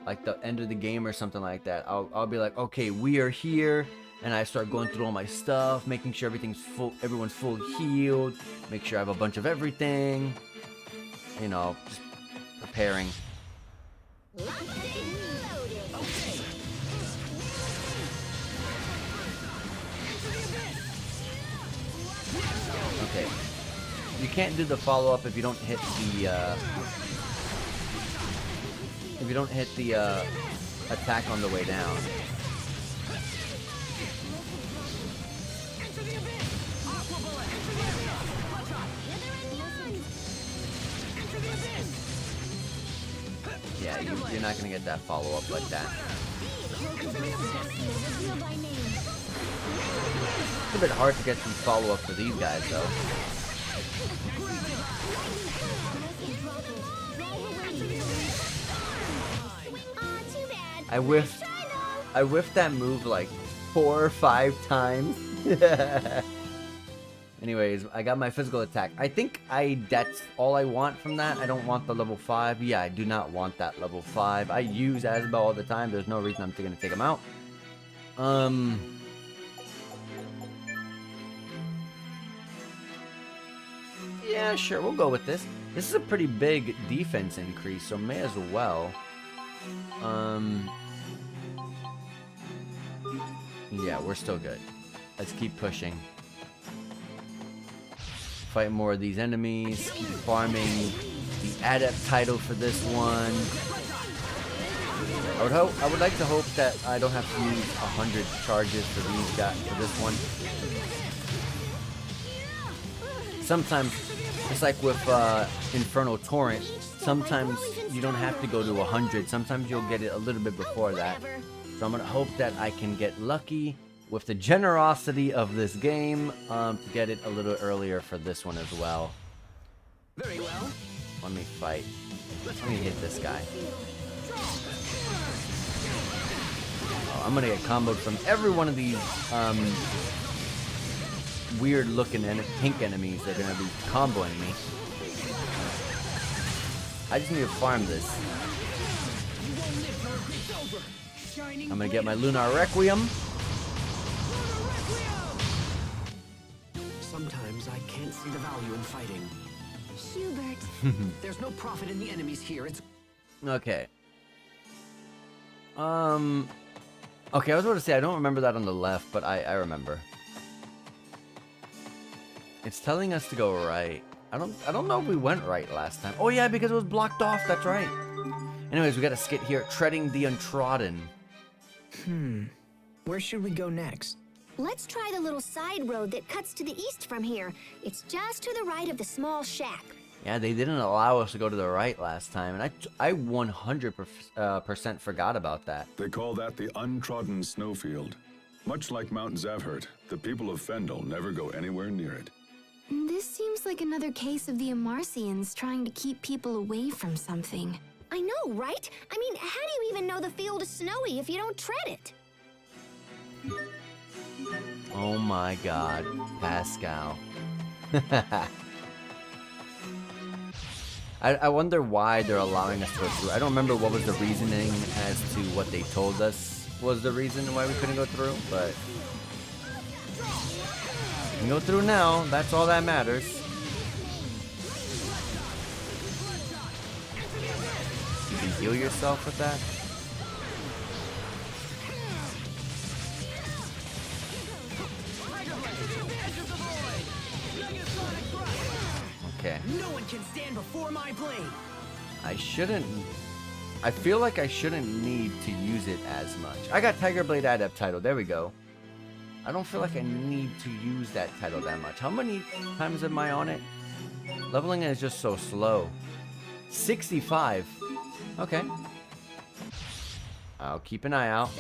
like the end of the game or something like that, I'll be like, okay, we are here, and I start going through all my stuff, making sure everything's full, everyone's full healed, make sure I have a bunch of everything, you know, just preparing. Okay. You can't do the follow-up if you don't hit the attack on the way down. Yeah, you're not gonna get that follow-up like that. It's a bit hard to get some follow-up for these guys, though. I whiffed that move like 4 or 5 times. Anyways, I got my physical attack. I think that's all I want from that. I don't want the level 5. Yeah, I do not want that level 5. I use Asbel all the time. There's no reason I'm going to take him out. Yeah, sure, we'll go with this. This is a pretty big defense increase, so may as well. Yeah, we're still good. Let's keep pushing. Fight more of these enemies. Keep farming the adept title for this one. I would like to hope that I don't have to use 100 charges for these guys for this one. Sometimes, it's like with Infernal Torrent. Sometimes you don't have to go to 100. Sometimes you'll get it a little bit before that. So I'm gonna hope that I can get lucky with the generosity of this game to get it a little earlier for this one as well. Very well. Let me fight. Let me hit this guy. Oh, I'm gonna get comboed from every one of these weird looking pink enemies that are gonna be comboing me. I just need to farm this. I'm gonna get my Lunar Requiem. Sometimes I can't see the value in fighting. Hubert. There's no profit in the enemies here. It's Okay. Okay, I was about to say I don't remember that on the left, but I remember. It's telling us to go right. I don't know if we went right last time. Oh yeah, because it was blocked off. That's right. Anyways, we got a skit here, treading the untrodden. Where should we go next? Let's try the little side road that cuts to the east from here. It's just to the right of the small shack. Yeah, they didn't allow us to go to the right last time, and I 100% forgot about that. They call that the untrodden snowfield. Much like Mount Zavhert, the people of Fendel never go anywhere near it. This seems like another case of the Amarcians trying to keep people away from something. I know, right? I mean, how do you even know the field is snowy if you don't tread it? Oh my god, Pascal. I wonder why they're allowing us to go through. I don't remember what was the reasoning as to what they told us was the reason why we couldn't go through, but we can go through now. That's all that matters. You can heal yourself with that. Okay. No one can stand before my blade. I feel like I shouldn't need to use it as much. I got Tiger Blade Adept title. There we go. I don't feel like I need to use that title that much. How many times am I on it? Leveling is just so slow. 65. Okay. I'll keep an eye out.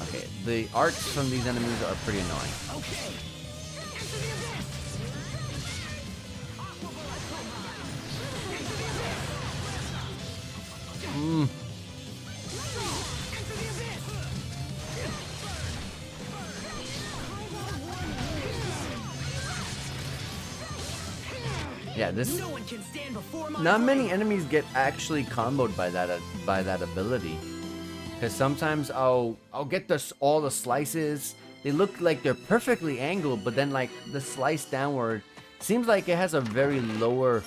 Okay, the arcs from these enemies are pretty annoying. Yeah, this. Not many enemies get actually comboed by that ability. Because sometimes I'll get all the slices. They look like they're perfectly angled, but then like the slice downward seems like it has a very lower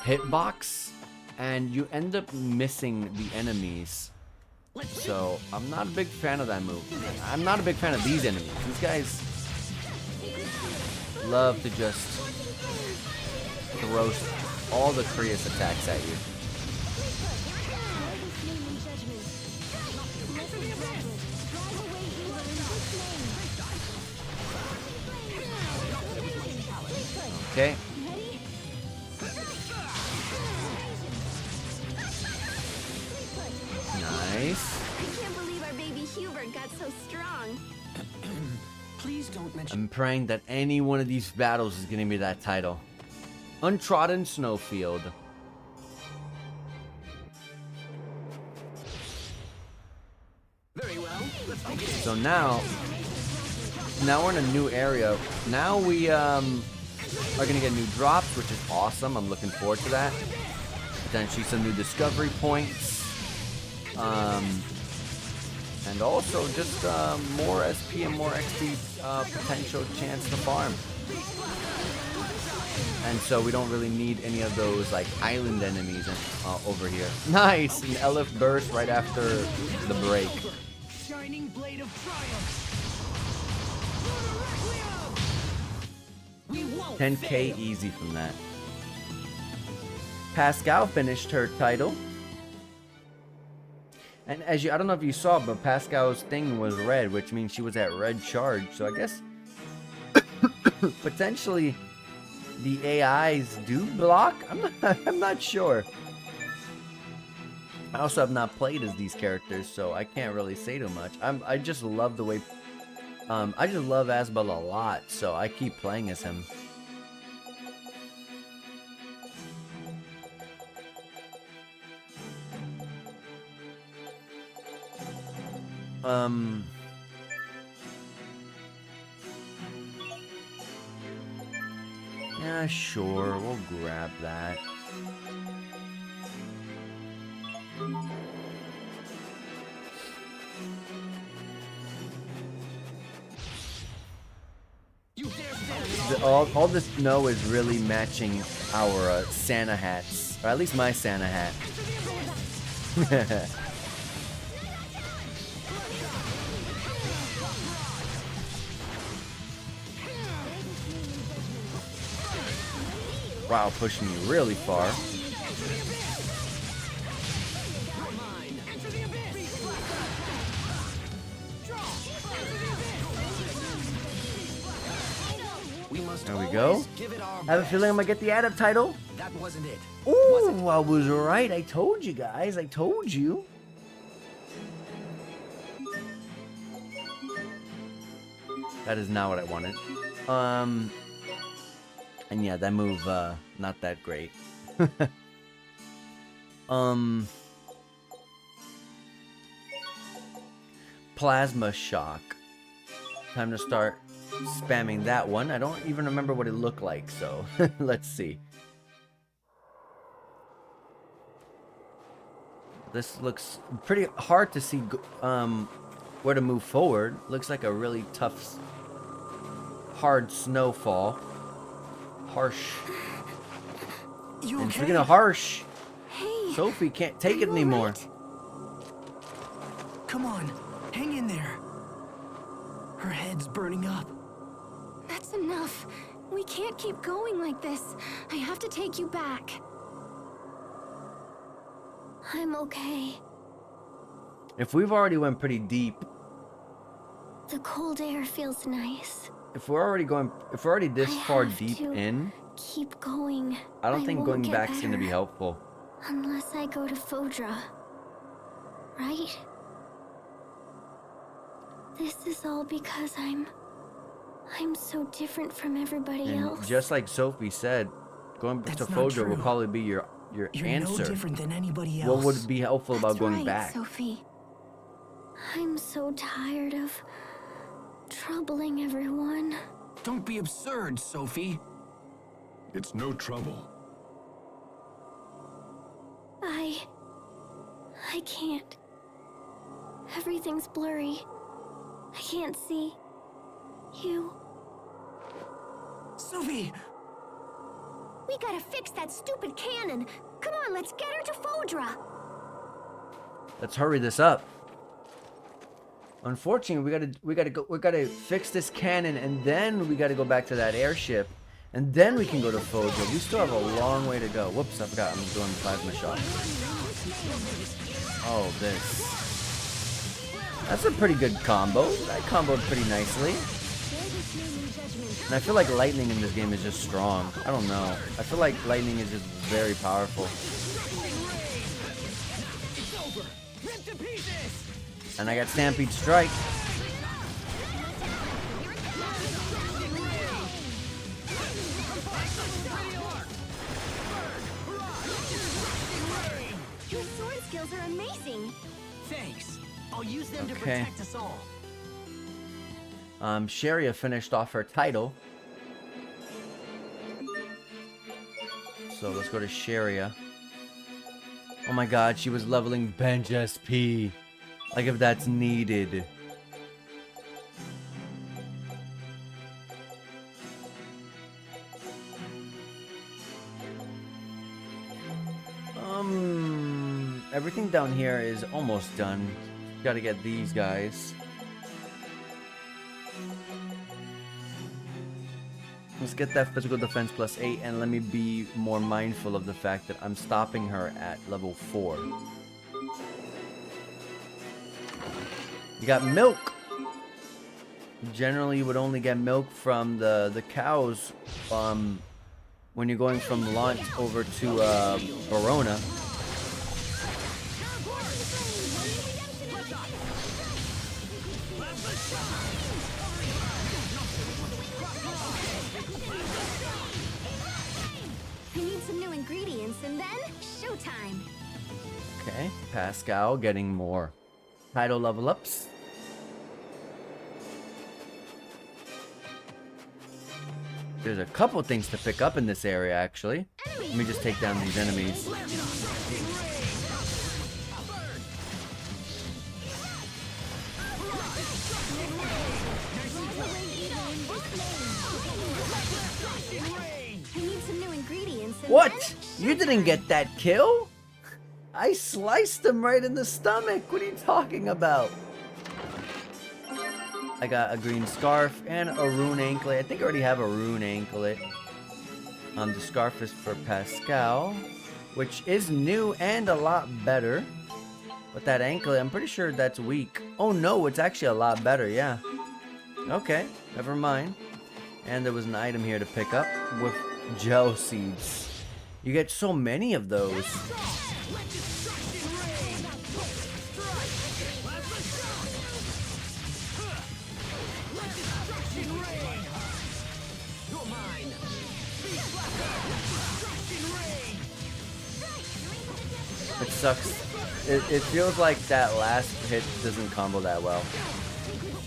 hitbox, and you end up missing the enemies. So I'm not a big fan of that move. I'm not a big fan of these enemies. These guys love to just throw all the Krius attacks at you. Okay. Nice. I can't believe our baby Hubert got so strong. Please don't mention. I'm praying that any one of these battles is giving me that title. Untrodden Snowfield. Very well. Let's So now we're in a new area. Now we are gonna get new drops, which is awesome. I'm looking forward to that. Potentially some new discovery points. And also just more SP and more XP potential chance to farm. And so we don't really need any of those like island enemies over here. Nice! An Elif burst right after the break. Shining blade of triumph. 10k easy from that. Pascal finished her title. And as I don't know if you saw, but Pascal's thing was red, which means she was at red charge. So I guess potentially the AIs do block. I'm not sure. I also have not played as these characters, so I can't really say too much. I just love the way. I just love Asbel a lot, so I keep playing as him. Yeah, sure, we'll grab that. All this snow is really matching our Santa hats, or at least my Santa hat. Wow, pushing me really far. There we go. I have a feeling I'm gonna get the add-up title. That wasn't it. Ooh, I was right. I told you guys. I told you. That is not what I wanted. And yeah, that move, not that great. Plasma Shock. Time to start spamming that one. I don't even remember what it looked like, so let's see. This looks pretty hard to see where to move forward. Looks like a really tough, hard snowfall. Harsh. You and okay? speaking of harsh, Hey, Sophie can't take it anymore. Right? Come on, hang in there. Her head's burning up. That's enough. We can't keep going like this. I have to take you back. I'm okay. If we've already went pretty deep, The cold air feels nice. if we're already this far deep to in, keep going. I don't think won't going get back's gonna be better helpful. Unless I go to Fodra. Right? This is all because I'm so different from everybody And else. just like Sophie said, going to That's not Fodra will true. probably be your You're answer. no different than anybody else. What would be helpful about That's going right, back? Sophie. I'm so tired of troubling everyone. Don't be absurd, Sophie. It's no trouble. I can't. Everything's blurry. I can't see you. Sophie! We gotta fix that stupid cannon. Come on, let's get her to Fodra. Let's hurry this up. Unfortunately, we gotta fix this cannon, and then we gotta go back to that airship, and then we can go to Fodra. We still have a long way to go. Whoops, I forgot. I'm doing plasma shot. Oh, this. That's a pretty good combo. That comboed pretty nicely. And I feel like lightning in this game is just strong. I don't know. I feel like lightning is just very powerful. And I got Stampede Strike. Your sword skills are amazing. Thanks. I'll use them to Okay. protect us all. Sharia finished off her title. So let's go to Sharia. Oh my god, she was leveling bench SP. Like if that's needed. Everything down here is almost done. Gotta get these guys. Let's get that physical defense +8, and let me be more mindful of the fact that I'm stopping her at level 4. You got milk. Generally, you would only get milk from the cows when you're going from launch over to Verona. And then, showtime! Okay, Pascal getting more title level ups. There's a couple things to pick up in this area, actually. Let me just take down these enemies. What? You didn't get that kill? I sliced him right in the stomach. What are you talking about? I got a green scarf and a rune anklet. I think I already have a rune anklet. The scarf is for Pascal, which is new and a lot better. But that anklet, I'm pretty sure that's weak. Oh no, it's actually a lot better, yeah. Okay, never mind. And there was an item here to pick up with gel seeds. You get so many of those. It sucks. It feels like that last hit doesn't combo that well.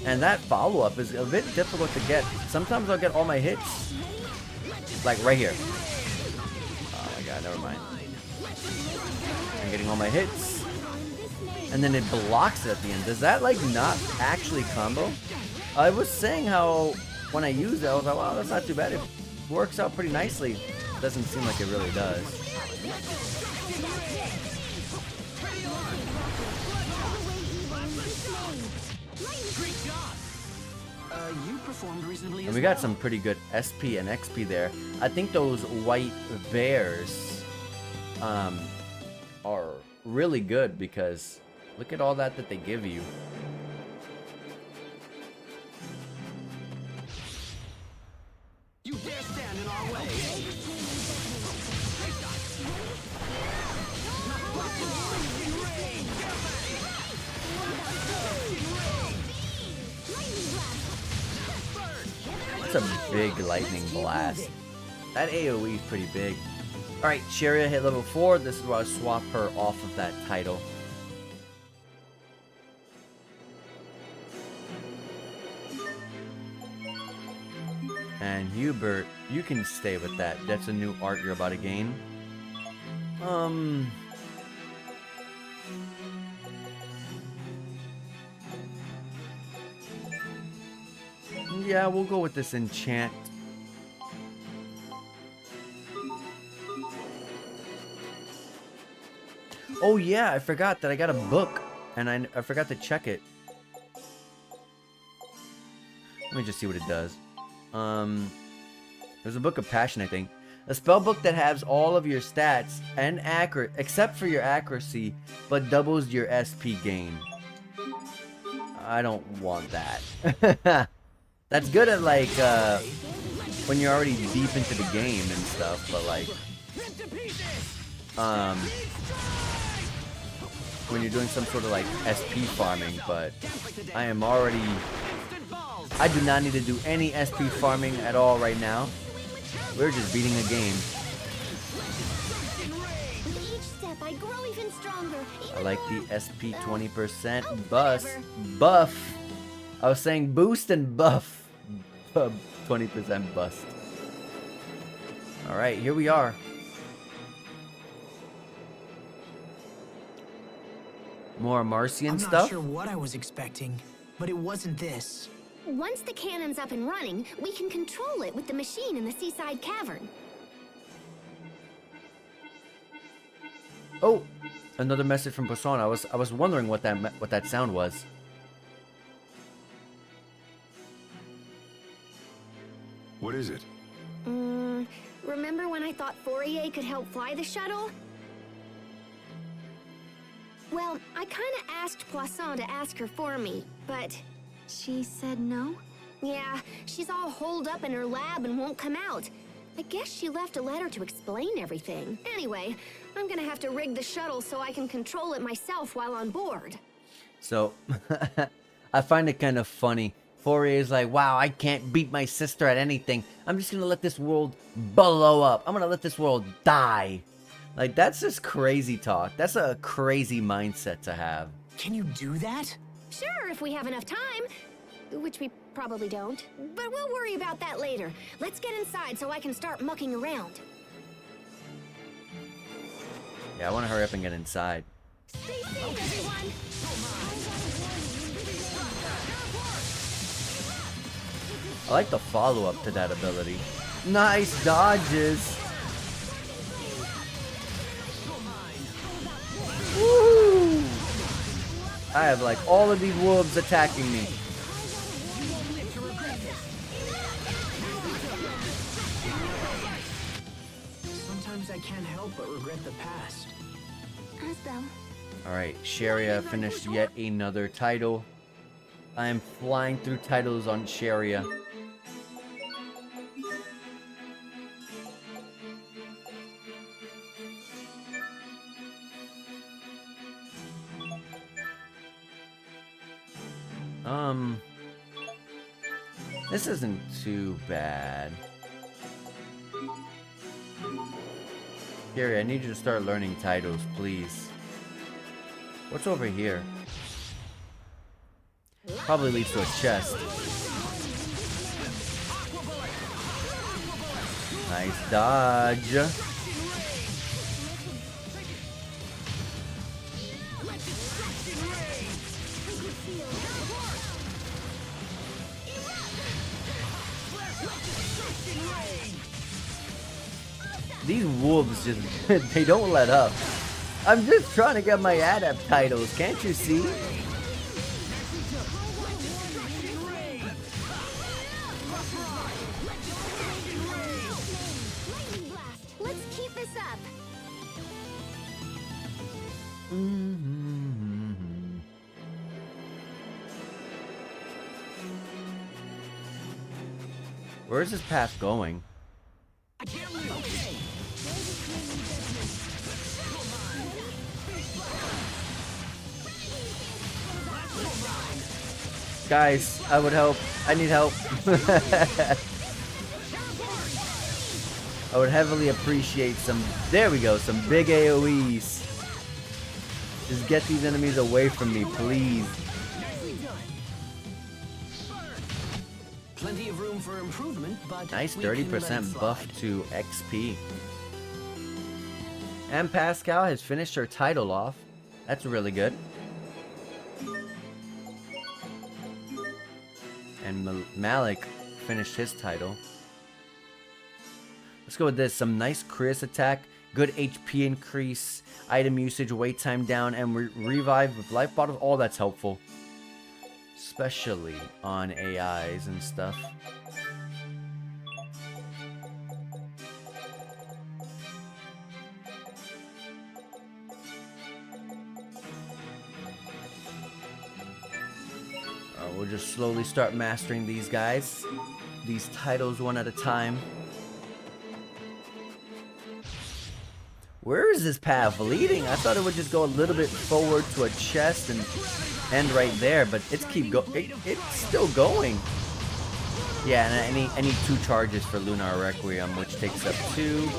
And that follow-up is a bit difficult to get. Sometimes I'll get all my hits. Like right here. Oh my god, never mind. I'm getting all my hits. And then it blocks it at the end. Does that like not actually combo? I was saying how when I use it, I was like, wow, that's not too bad. It works out pretty nicely. Doesn't seem like it really does. You performed reasonably. And we got some pretty good SP and XP there. I think those white bears are really good because look at all that they give you. You dare stand in our way. That's a big lightning blast. That AoE is pretty big. Alright, Sharia hit level 4. This is where I swap her off of that title. And Hubert, you can stay with that. That's a new art you're about to gain. Yeah, we'll go with this enchant. Oh yeah, I forgot that I got a book and I forgot to check it. Let me just see what it does. There's a book of passion, I think. A spell book that has all of your stats and accurate except for your accuracy, but doubles your SP gain. I don't want that. That's good at like when you're already deep into the game and stuff, but like when you're doing some sort of like SP farming, but I do not need to do any SP farming at all right now. We're just beating a game. With each step, I grow even stronger. I like the SP 20% buff. I was saying boost and buff. 20% bust. Alright, here we are. More Marcian stuff? I'm not sure what I was expecting, but it wasn't this. Once the cannon's up and running, we can control it with the machine in the seaside cavern. Oh, another message from Poisson. I was wondering what that sound was. What is it? Remember when I thought Fourier could help fly the shuttle? Well, I kind of asked Poisson to ask her for me, but... She said no? Yeah, she's all holed up in her lab and won't come out. I guess she left a letter to explain everything. Anyway, I'm gonna have to rig the shuttle so I can control it myself while on board. So, I find it kind of funny. Fourier's like, wow, I can't beat my sister at anything. I'm just gonna let this world blow up. I'm gonna let this world die. Like, that's just crazy talk. That's a crazy mindset to have. Can you do that? Sure, if we have enough time. Which we probably don't. But we'll worry about that later. Let's get inside so I can start mucking around. Yeah, I want to hurry up and get inside. Stay safe, everyone! I like the follow-up to that ability. Nice dodges. Woo! I have like all of these wolves attacking me. Sometimes I can't help but regret the past. Asbel. Alright, Sharia finished yet another title. I am flying through titles on Sharia. This isn't too bad. Gary, I need you to start learning titles, please. What's over here? Probably leads to a chest. Nice dodge. These wolves just, they don't let up. I'm just trying to get my adept titles, can't you see? Let's keep this up. Where is this path going? Guys, I would help. I need help. I would heavily appreciate some... There we go, some big AoEs. Just get these enemies away from me, please. Plenty of room for improvement, but nice 30% buff to XP. And Pascal has finished her title off. That's really good. And Malik finished his title. Let's go with this. Some nice Chris attack, good HP increase, item usage, wait time down, and revive with life bottles. All that's helpful. Especially on AIs and stuff. We'll just slowly start mastering these guys. These titles one at a time. Where is this path leading? I thought it would just go a little bit forward to a chest and end right there, but it's it's still going. Yeah, and I need 2 charges for Lunar Requiem, which takes up 2.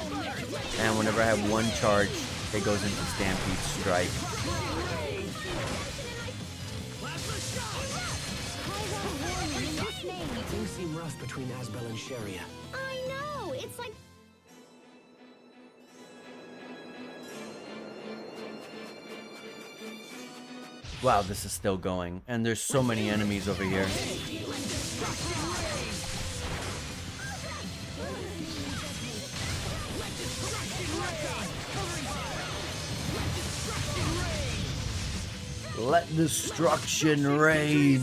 And whenever I have 1 charge, it goes into Stampede Strike. seem rough between Asbel and Sharia. I know! It's like... Wow, this is still going, and there's so many enemies over here. Let destruction reign.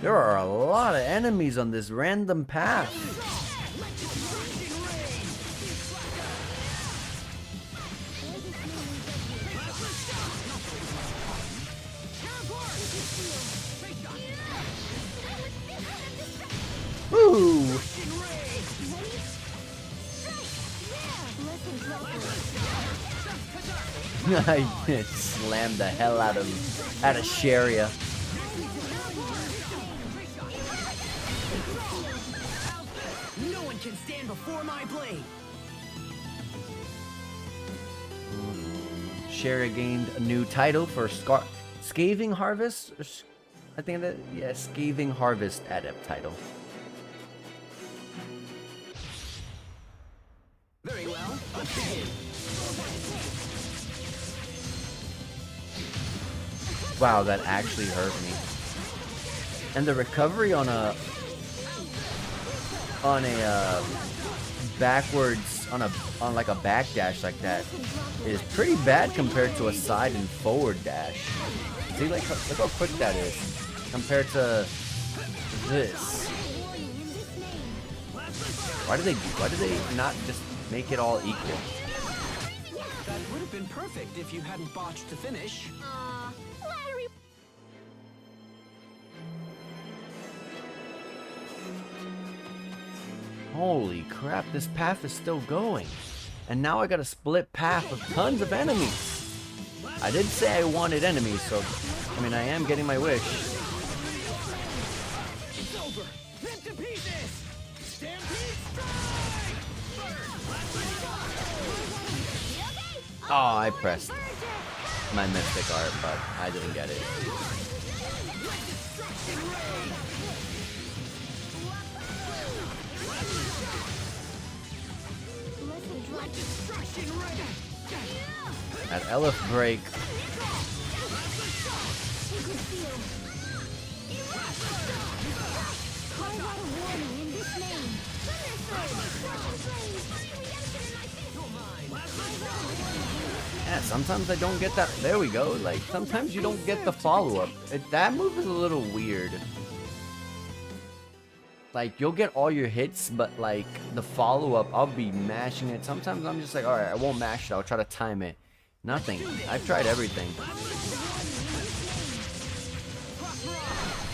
There are a lot of enemies on this random path. Woo! I slammed the hell out of Sharia. No one can stand before my blade. Sharia gained a new title for Scathing Harvest. I think that, yeah, Scathing Harvest Adept title. Very well. Okay. Wow, that actually hurt me. And the recovery on a backwards on like a back dash like that is pretty bad compared to a side and forward dash. See, like, look how quick that is compared to this. Why do they not just make it all equal? That would have been perfect if you hadn't botched the finish. Flattery. Holy crap, this path is still going. And now I got a split path with tons of enemies. I did say I wanted enemies, so I mean I am getting my wish. It's over. Rip to pieces. Stampede Oh, I pressed my mystic art, but I didn't get it. At Elif break. Yeah, sometimes I don't get that. There we go. Like, sometimes you don't get the follow-up. That move is a little weird. Like, you'll get all your hits, but, like, the follow-up, I'll be mashing it. Sometimes I'm just like, alright, I won't mash it. I'll try to time it. Nothing. I've tried everything.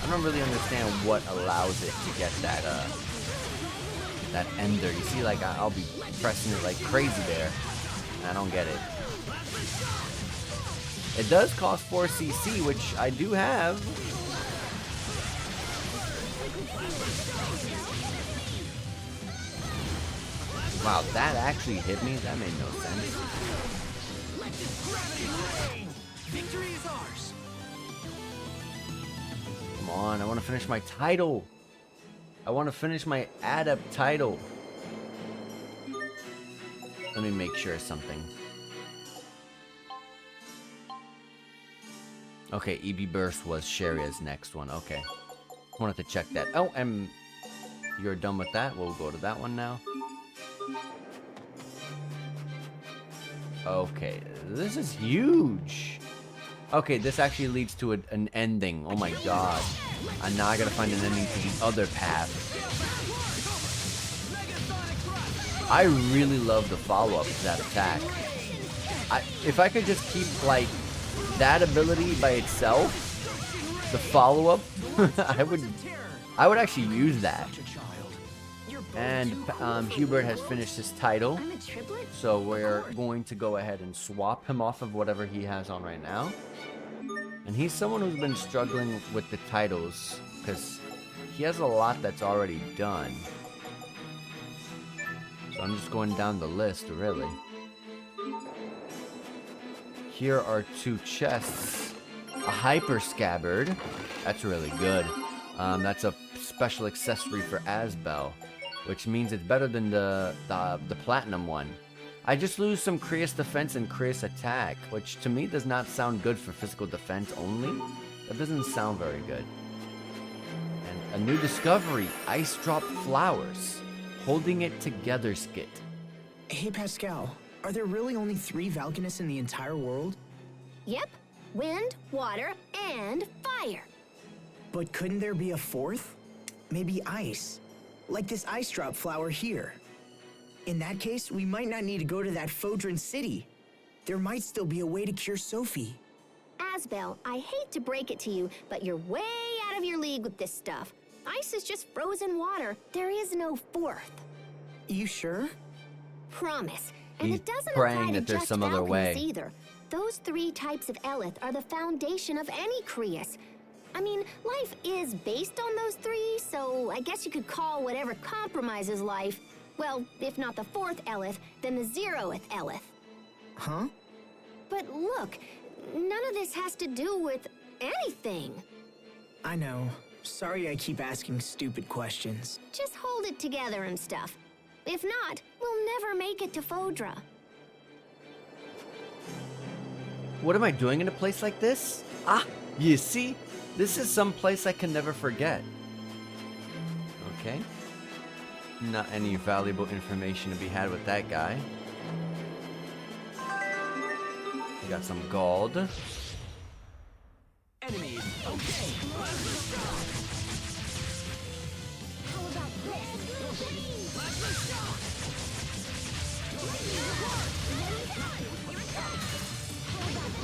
I don't really understand what allows it to get that, that ender. You see, like, I'll be pressing it like crazy there. And I don't get it. It does cost 4 CC, which I do have. Wow, that actually hit me? That made no sense. Victory is ours. Come on, I want to finish my title. I want to finish my Adept title. Let me make sure of something. Okay, EB Burst was Sharia's next one. Okay. Wanted to check that. Oh, and you're done with that. We'll go to that one now. Okay, this is huge. Okay, this actually leads to an ending. Oh my god. And now I gotta find an ending to the other path. I really love the follow-up to that attack. If I could just keep, like, that ability by itself, the follow-up, I would actually use that. And Hubert has finished his title, so we're going to go ahead and swap him off of whatever he has on right now. And he's someone who's been struggling with the titles, because he has a lot that's already done. So I'm just going down the list, really. Here are 2 chests. A hyper scabbard. That's really good. That's a special accessory for Asbel, which means it's better than the platinum one. I just lose some Creus defense and Creus attack, which to me does not sound good for physical defense only. That doesn't sound very good. And a new discovery, Ice Drop Flowers. Holding it together skit. Hey Pascal, are there really only 3 Valkanists in the entire world? Yep. Wind, water, and fire. But couldn't there be a 4th? Maybe ice. Like this ice drop flower here. In that case, we might not need to go to that Fodran city. There might still be a way to cure Sophie. Asbel, I hate to break it to you, but you're way out of your league with this stuff. Ice is just frozen water. There is no 4th. You sure? Promise. And He's it doesn't praying apply to that there's just some other Valkanists way. either. Those 3 types of Elith are the foundation of any Creus. I mean, life is based on those 3, so I guess you could call whatever compromises life, well, if not the 4th Elith, then the 0th Elith. Huh? But look, none of this has to do with anything. I know. Sorry I keep asking stupid questions. Just hold it together and stuff. If not, we'll never make it to Fodra. What am I doing in a place like this? Ah, you see? This is some place I can never forget. Okay. Not any valuable information to be had with that guy. We got some gold. Enemies, okay.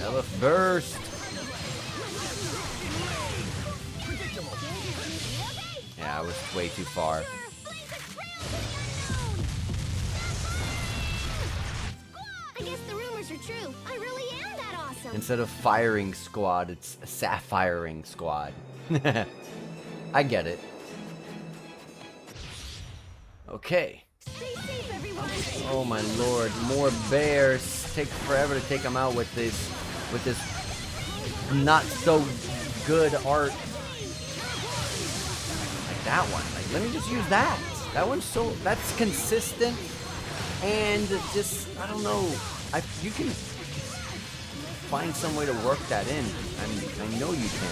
How about Elf burst. Yeah, I was way too far. I guess the rumors are true. I really am that awesome. Instead of firing squad, it's sapphirering squad. I get it. Okay. Oh my lord, more bears. Take forever to take them out with this not so good art. Like that one. Like, let me just use that. That one's that's consistent and just, I don't know. You can find some way to work that in. I know you can.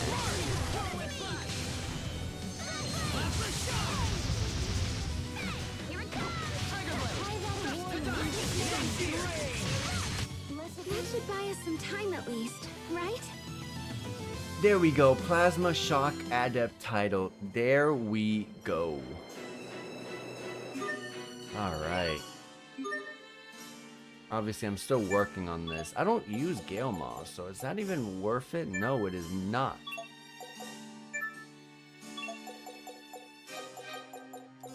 That should buy us some time at least, right? There we go. Plasma Shock Adept title. There we go. Alright. Obviously, I'm still working on this. I don't use Gale Moss, so is that even worth it? No, it is not.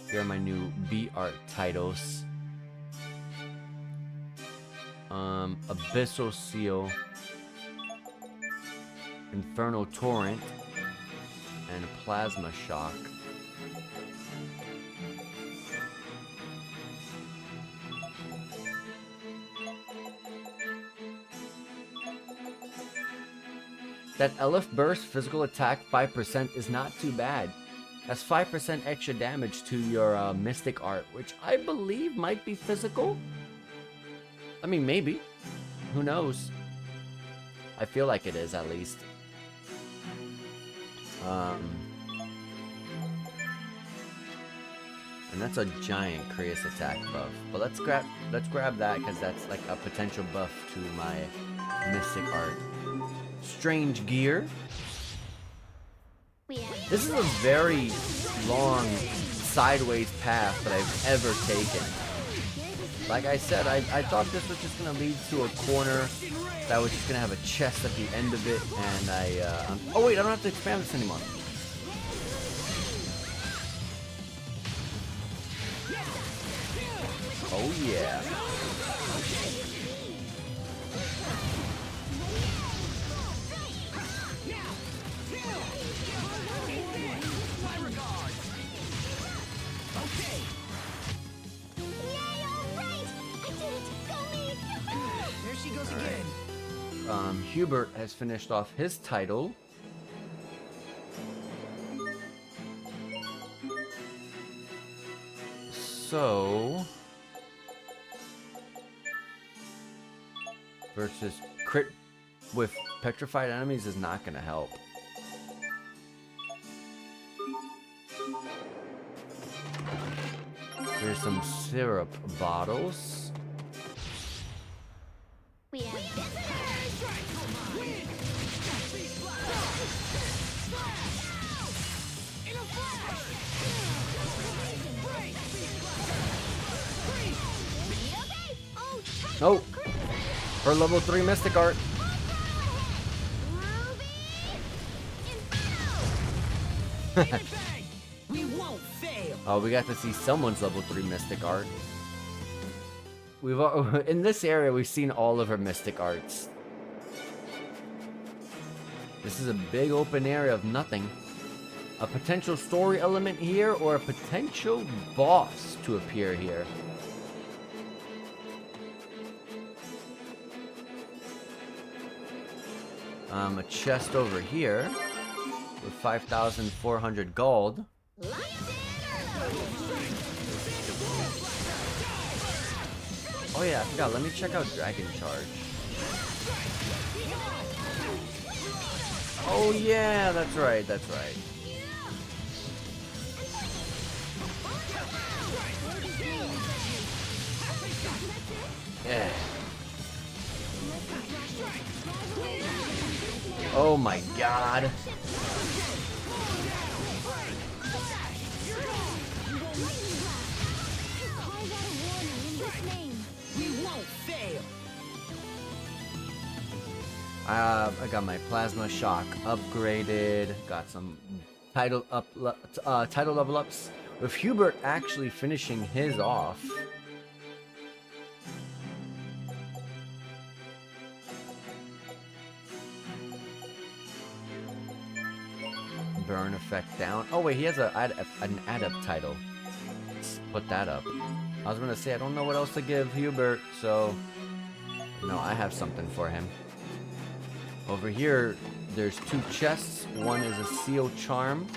Here are my new B-Art titles. Abyssal Seal, Infernal Torrent, and Plasma Shock. That Elf Burst physical attack 5% is not too bad. That's 5% extra damage to your Mystic Art, which I believe might be physical. I mean, maybe. Who knows? I feel like it is, at least. And that's a giant Creus attack buff. But let's grab that, because that's like a potential buff to my Mystic Art. Strange Gear. This is a very long sideways path that I've ever taken. Like I said, I thought this was just gonna lead to a corner that was just gonna have a chest at the end of it, and oh wait, I don't have to expand this anymore. Oh yeah. Hubert has finished off his title. So versus crit with petrified enemies is not going to help. Here's some syrup bottles. We have visitors! In a flash! Oh, her level 3 Mystic Art. We won't fail. Oh, we got to see someone's level 3 Mystic Art. We've in this area we've seen all of her Mystic Arts. This is a big open area of nothing. A potential story element here or a potential boss to appear here. A chest over here with 5,400 gold. Oh yeah, I forgot. Let me check out Dragon Charge. Oh yeah, that's right, that's right. Yeah. Oh my god. I got my plasma shock upgraded. Got some title level ups. With Hubert actually finishing his off. Burn effect down. Oh wait, he has an adept title. Let's put that up. I was gonna say I don't know what else to give Hubert, so no, I have something for him. Over here, there's 2 chests. One is a seal charm.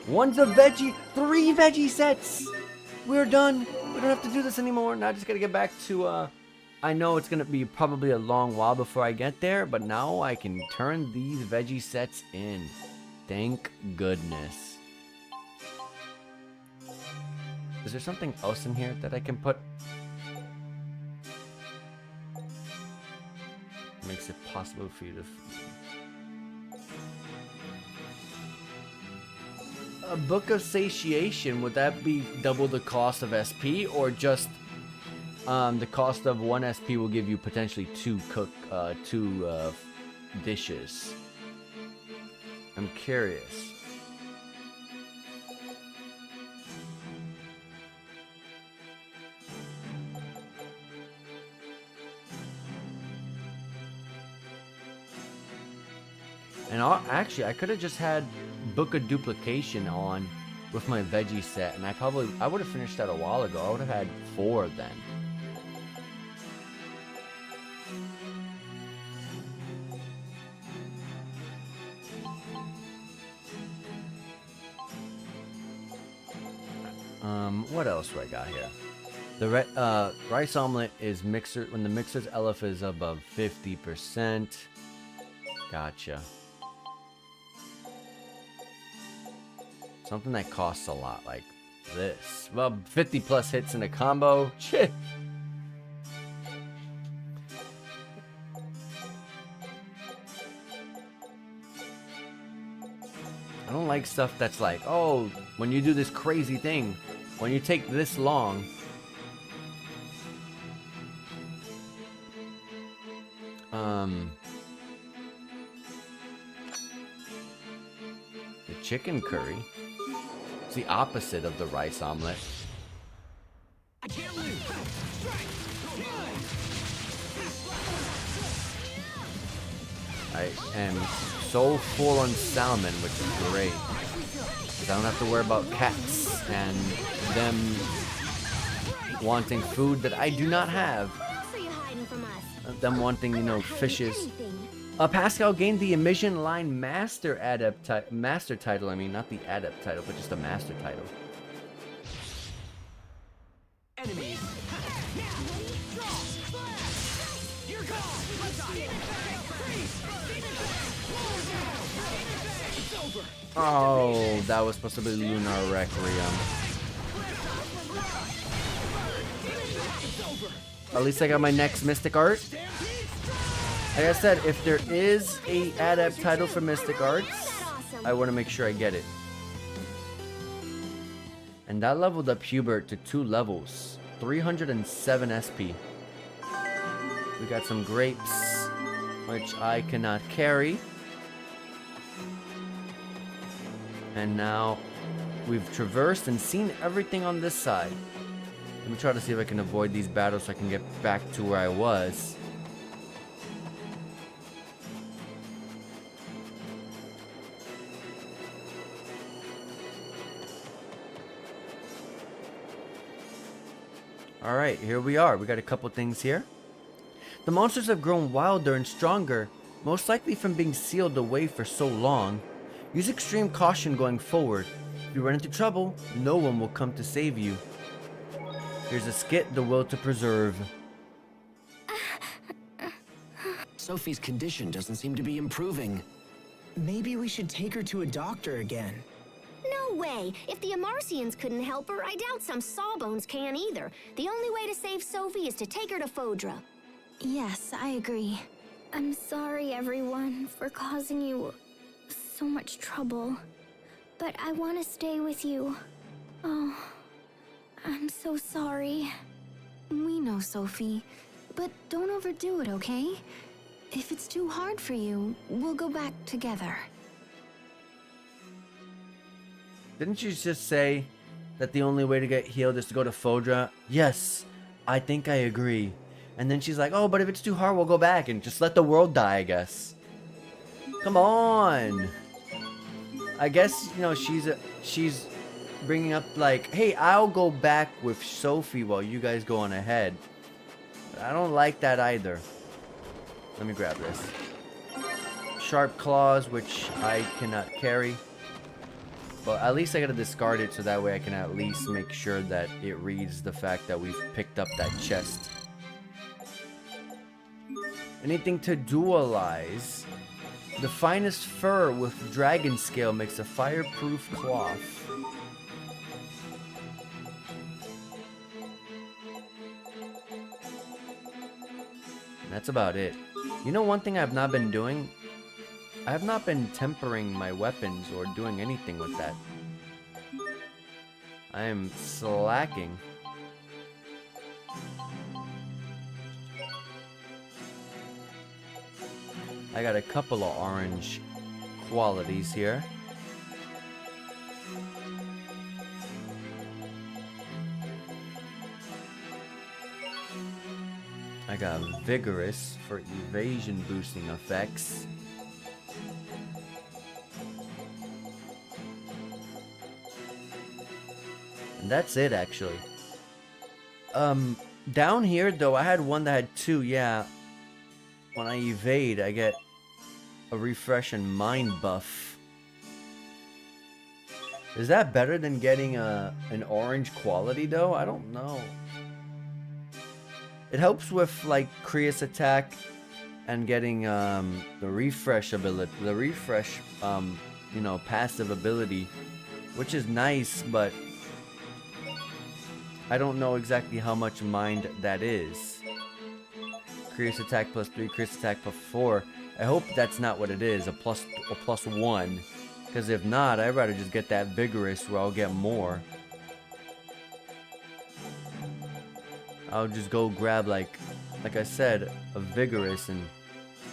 One's a veggie. 3 veggie sets. We're done. We don't have to do this anymore. Now I just gotta get back to. I know it's gonna be probably a long while before I get there, but now I can turn these veggie sets in. Thank goodness. Is there something else in here that I can put? Makes it possible for you to... A Book of Satiation, would that be double the cost of SP, or just the cost of 1 SP will give you potentially 2 dishes? I'm curious. And actually, I could have just had Book of Duplication on with my veggie set, and I would have finished that a while ago. I would have had 4 then. What else do I got here? The rice omelet is mixer when the mixer's LF is above 50%. Gotcha. Something that costs a lot, like this. Well, 50 plus hits in a combo. Shit. I don't like stuff that's like, oh, when you do this crazy thing, when you take this long. The chicken curry. It's the opposite of the rice omelet. I can't lose. I am so full on salmon, which is great. Because I don't have to worry about cats and them wanting food that I do not have. What else are you hiding from us? Them wanting, you know, fishes. Anything. Pascal gained the Emission Line Master Master title. I mean, not the Adept title, but just a Master title. Enemies. Oh, that was supposed to be Lunar Requiem. At least I got my next Mystic Art. Like I said, if there is a Adept title for Mystic Arts, I want to make sure I get it. And that leveled up Hubert to 2 levels. 307 SP. We got some grapes, which I cannot carry. And now we've traversed and seen everything on this side. Let me try to see if I can avoid these battles so I can get back to where I was. Alright, here we are. We got a couple things here. The monsters have grown wilder and stronger, most likely from being sealed away for so long. Use extreme caution going forward. If you run into trouble, no one will come to save you. Here's a skit, The Will to Preserve. Sophie's condition doesn't seem to be improving. Maybe we should take her to a doctor again. No way! If the Amarcians couldn't help her, I doubt some sawbones can either. The only way to save Sophie is to take her to Fodra. Yes, I agree. I'm sorry, everyone, for causing you so much trouble. But I want to stay with you. Oh, I'm so sorry. We know, Sophie. But don't overdo it, okay? If it's too hard for you, we'll go back together. Didn't you just say that the only way to get healed is to go to Fodra? Yes, I think I agree. And then she's like, oh, but if it's too hard, we'll go back and just let the world die, I guess. Come on. I guess, you know, she's bringing up like, hey, I'll go back with Sophie while you guys go on ahead. But I don't like that either. Let me grab this. Sharp claws, which I cannot carry. But at least I gotta discard it so that way I can at least make sure that it reads the fact that we've picked up that chest. Anything to dualize. The finest fur with dragon scale makes a fireproof cloth. And that's about it. You know, one thing I've not been doing? I have not been tempering my weapons or doing anything with that. I am slacking. I got a couple of orange qualities here. I got vigorous for evasion boosting effects. And that's it, actually. Down here, though, I had one that had 2, yeah. When I evade, I get a refresh and mind buff. Is that better than getting an orange quality, though? I don't know. It helps with, like, Krius attack and getting the refresh ability, the refresh, you know, passive ability, which is nice, but I don't know exactly how much mind that is. Krius attack plus 3, Krius attack plus 4. I hope that's not what it is, a plus 1. Because if not, I'd rather just get that vigorous where I'll get more. I'll just go grab, like I said, a vigorous and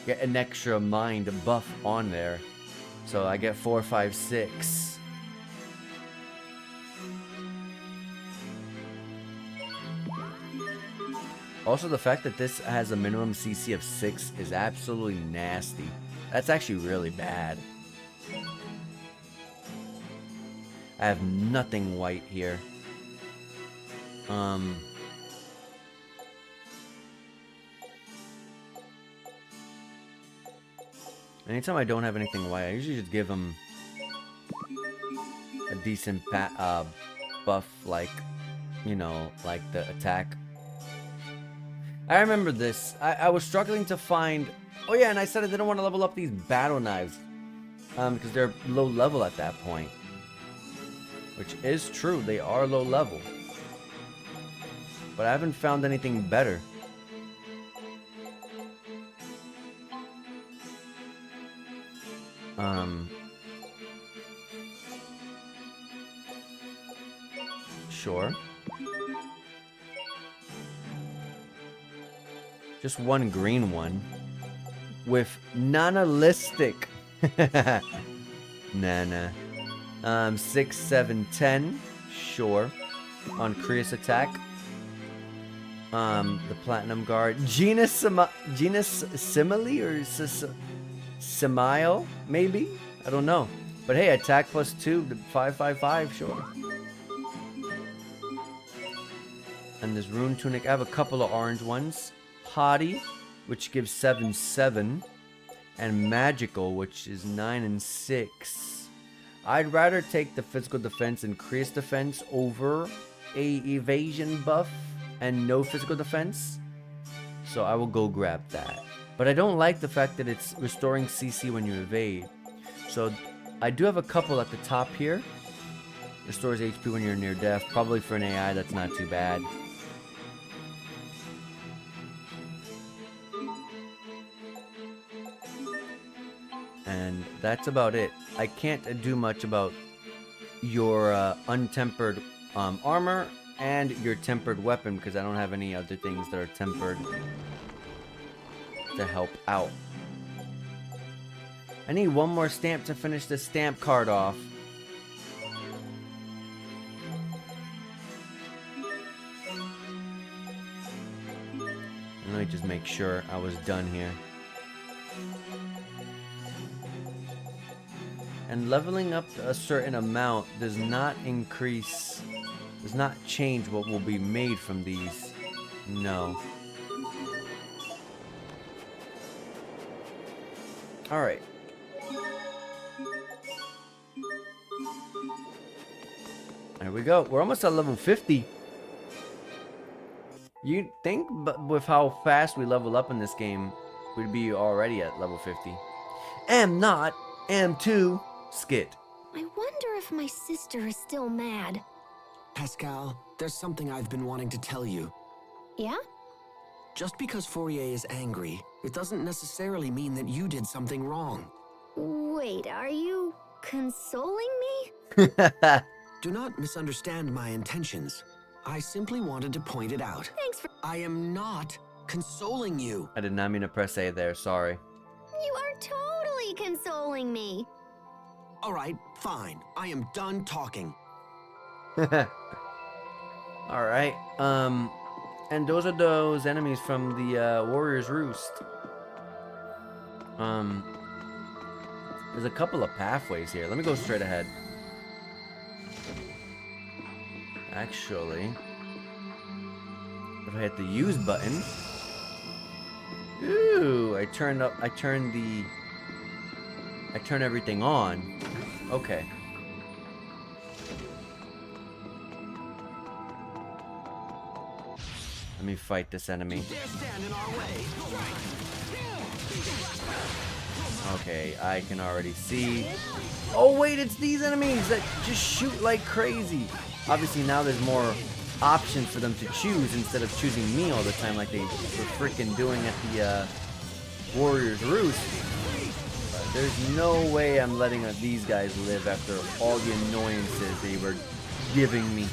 get an extra mind buff on there. So I get 4, 5, 6. Also, the fact that this has a minimum CC of 6 is absolutely nasty. That's actually really bad. I have nothing white here. Anytime I don't have anything white, I usually just give him a decent buff, like, you know, like the attack. I remember this. I was struggling to find... Oh yeah, and I said I didn't want to level up these battle knives. Because they're low level at that point. Which is true, they are low level. But I haven't found anything better. Sure. Just one green one. With nanalistic. Nana. 6, 7, 10. Sure. On Krios attack. The Platinum Guard. Genus Simile or Simile? Maybe? I don't know. But hey, attack plus 2. 555, sure. And this Rune Tunic. I have a couple of orange ones. Haughty, which gives 7, 7. And Magical, which is 9 and 6. I'd rather take the physical defense and Krios defense over a evasion buff and no physical defense. So I will go grab that. But I don't like the fact that it's restoring CC when you evade. So I do have a couple at the top here. Restores HP when you're near death. Probably for an AI, that's not too bad. And that's about it. I can't do much about your untempered armor and your tempered weapon because I don't have any other things that are tempered to help out. I need one more stamp to finish the stamp card off. And let me just make sure I was done here. And leveling up a certain amount does not increase, does not change what will be made from these. No. Alright. There we go. We're almost at level 50. You'd think, but with how fast we level up in this game, we'd be already at level 50. Am not. Am 2. Skit. I wonder if my sister is still mad. Pascal, there's something I've been wanting to tell you. Yeah? Just because Fourier is angry, it doesn't necessarily mean that you did something wrong. Wait, are you consoling me? Do not misunderstand my intentions. I simply wanted to point it out. Thanks for... I am not consoling you. I did not mean to press A there, sorry. You are totally consoling me. All right, fine. I am done talking. All right. And those are those enemies from the Warrior's Roost. There's a couple of pathways here. Let me go straight ahead. Actually, if I hit the use button, ooh, I turn everything on. Okay. Let me fight this enemy. Okay, I can already see. Oh wait, it's these enemies that just shoot like crazy. Obviously now there's more options for them to choose instead of choosing me all the time like they were freaking doing at the Warrior's Roost. But there's no way I'm letting these guys live after all the annoyances they were giving me.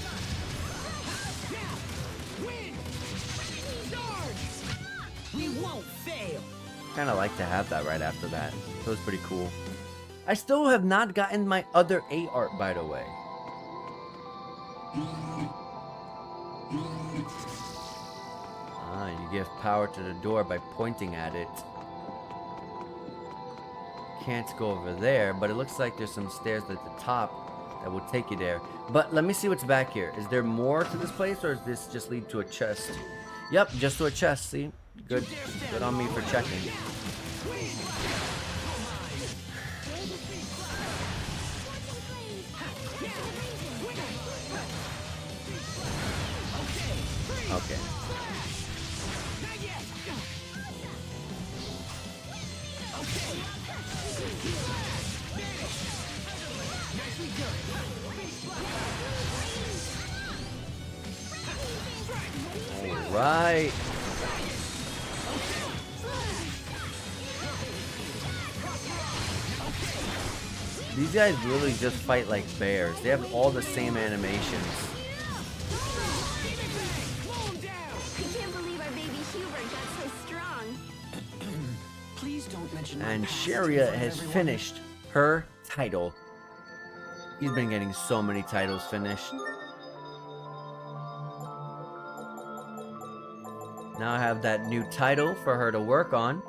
We won't fail. Kind of like to have that right after that. That was pretty cool. I still have not gotten my other A art, by the way. Ah, you give power to the door by pointing at it. Can't go over there, but it looks like there's some stairs at the top that will take you there. But let me see what's back here. Is there more to this place, or does this just lead to a chest? Yep, just to a chest, see? Good on me for checking. Okay. All right. These guys really just fight like bears. They have all the same animations. I can't believe our baby Hubert got so strong. Please don't mention my And past Sharia in front of has everyone. finished her title. He's been getting so many titles finished. Now I have that new title for her to work on.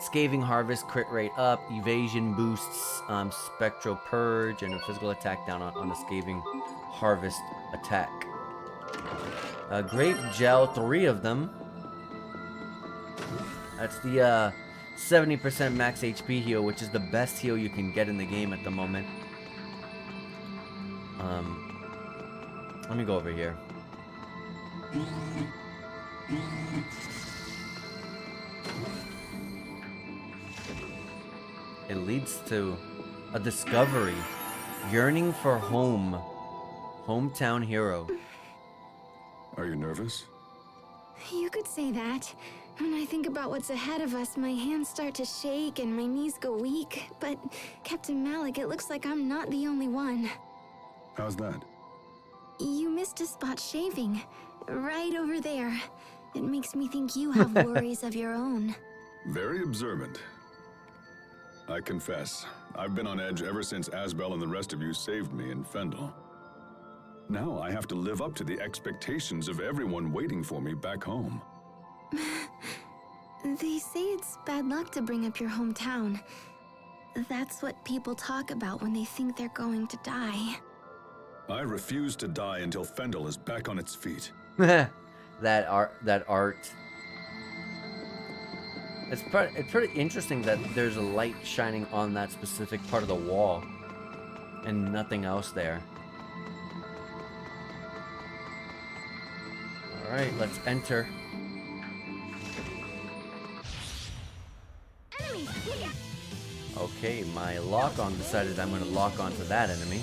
Scathing Harvest, crit rate up, evasion boosts, Spectral Purge, and a physical attack down on the Scathing Harvest attack. Grape Gel, 3 of them. That's the 70% max HP heal, which is the best heal you can get in the game at the moment. Let me go over here. It leads to a discovery. Yearning for home. Hometown hero. Are you nervous? You could say that. When I think about what's ahead of us, my hands start to shake and my knees go weak. But, Captain Malik, it looks like I'm not the only one. How's that? You missed a spot shaving. Right over there. It makes me think you have worries of your own. Very observant. I confess, I've been on edge ever since Asbel and the rest of you saved me in Fendel. Now I have to live up to the expectations of everyone waiting for me back home. They say it's bad luck to bring up your hometown. That's what people talk about when they think they're going to die. I refuse to die until Fendel is back on its feet. That art. It's pretty interesting that there's a light shining on that specific part of the wall and nothing else there. Alright, let's enter. Okay, my lock-on decided I'm going to lock onto that enemy.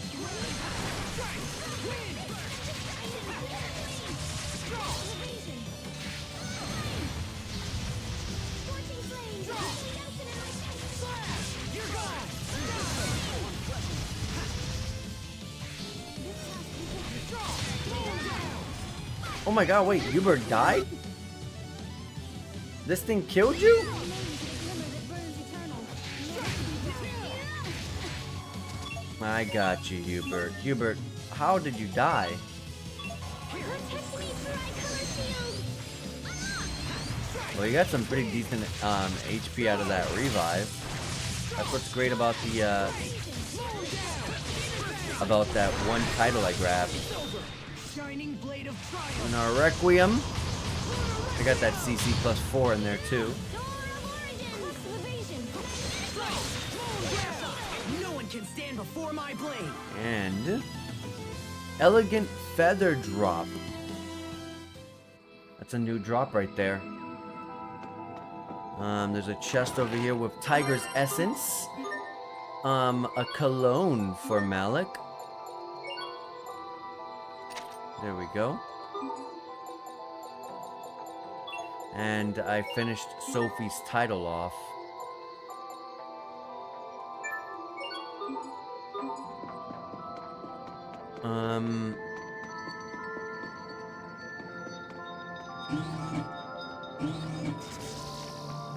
Oh my god, wait, Hubert died? This thing killed you? I got you, Hubert. Hubert, how did you die? Well, you got some pretty decent HP out of that revive. That's what's great about the about that one title I grabbed. In our Requiem, I got that CC +4 in there too. No one can stand before my blade. And Elegant Feather Drop. That's a new drop right there. There's a chest over here with Tiger's Essence. A cologne for Malik. There we go. And I finished Sophie's title off.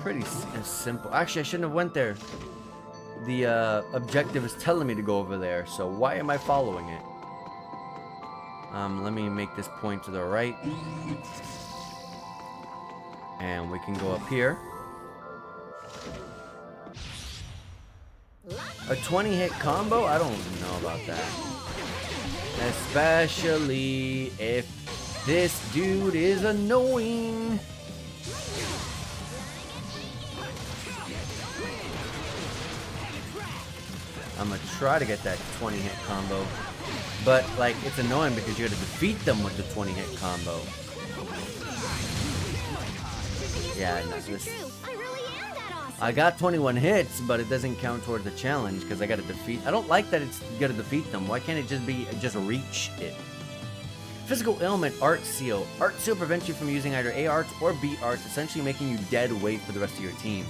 Pretty simple. Actually, I shouldn't have went there. The objective is telling me to go over there, so why am I following it? Let me make this point to the right. And we can go up here. A 20-hit combo? I don't know about that. Especially if this dude is annoying. I'm gonna try to get that 20-hit combo. But, like, it's annoying because you gotta defeat them with the 20-hit combo. Yeah, no, Rumors are this... true. I really am that awesome. I got 21 hits, but it doesn't count towards the challenge because I got to defeat. I don't like that it's gotta defeat them. Why can't it just be reach it? Physical ailment, Art Seal. Art Seal prevents you from using either A arts or B arts, essentially making you dead weight for the rest of your team.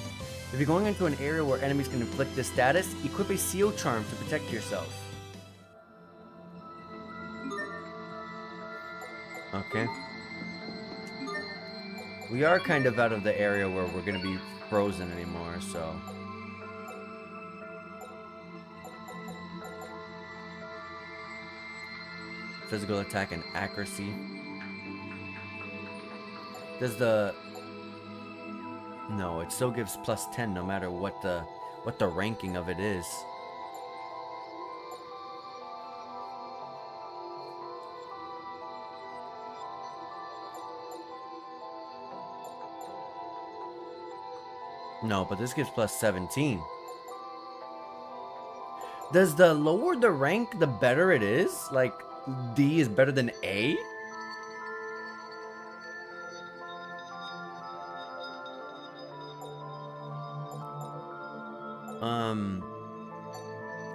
If you're going into an area where enemies can inflict this status, equip a Seal Charm to protect yourself. Okay. We are kind of out of the area where we're going to be frozen anymore, so... Physical attack and accuracy. Does the... No, it still gives plus 10 no matter what the ranking of it is. No, but this gives plus 17. Does the lower the rank, the better it is? Like, D is better than A?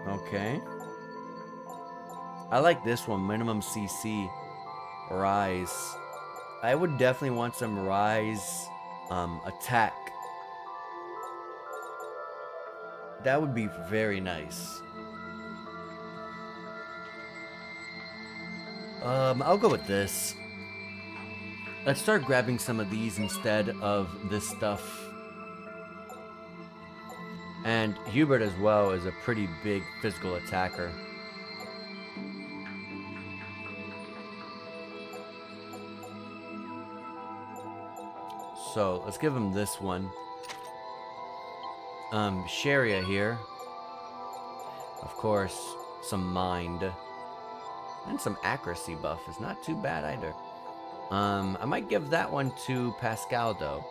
Okay. I like this one, minimum CC, rise. I would definitely want some rise, attack. That would be very nice. I'll go with this. Let's start grabbing some of these instead of this stuff. And Hubert as well is a pretty big physical attacker. So let's give him this one. Sharia here. Of course, some mind. And some accuracy buff is not too bad either. I might give that one to Pascal though.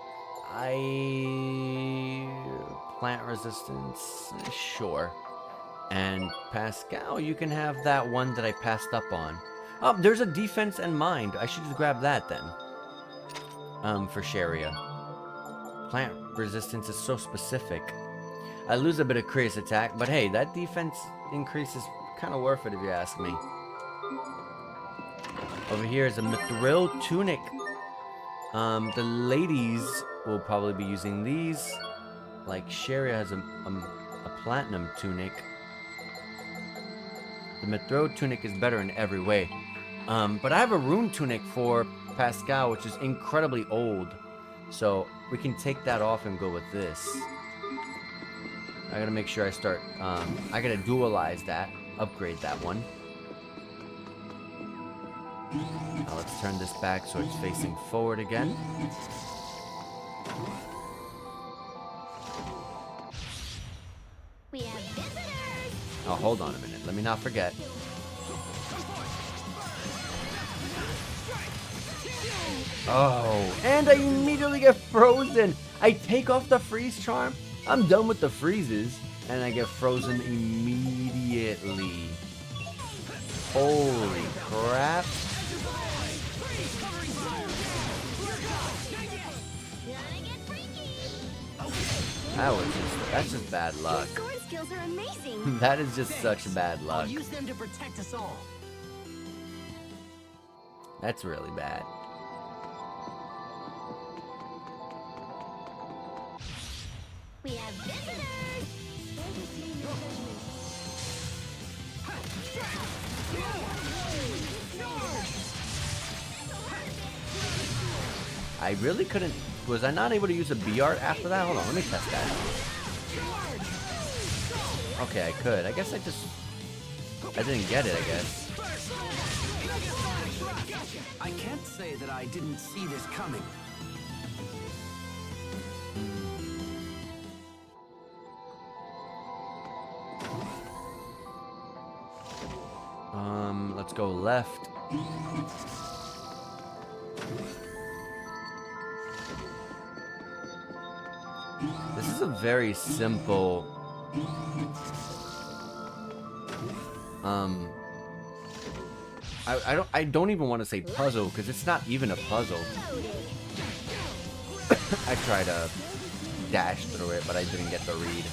Plant resistance, sure. And Pascal, you can have that one that I passed up on. Oh, there's a defense and mind. I should just grab that then. For Sharia. Plant resistance is so specific. I lose a bit of curious attack, but hey, that defense increase is kind of worth it if you ask me. Over here is a mithril tunic. The ladies will probably be using these. Like Sharia has a platinum tunic. The mithril tunic is better in every way. But I have a rune tunic for Pascal, which is incredibly old. So we can take that off and go with this. I gotta make sure I start, I gotta dualize that, upgrade that one. Now let's turn this back so it's facing forward again. We have visitors. Oh, hold on a minute. Let me not forget. Oh, and I immediately get frozen. I take off the freeze charm. I'm done with the freezes, and I get frozen immediately. Holy crap. That's just bad luck. Your sword skills are amazing. That is just such bad luck. I'll use them to protect us all. That's really bad. We have visitors. I really couldn't... Was I not able to use a B art after that? Hold on, let me test that. Okay, I could. I guess I didn't get it, I guess. I can't say that I didn't see this coming. Let's go left. This is a very simple I don't even want to say puzzle because it's not even a puzzle. I tried to dash through it, but I didn't get the read.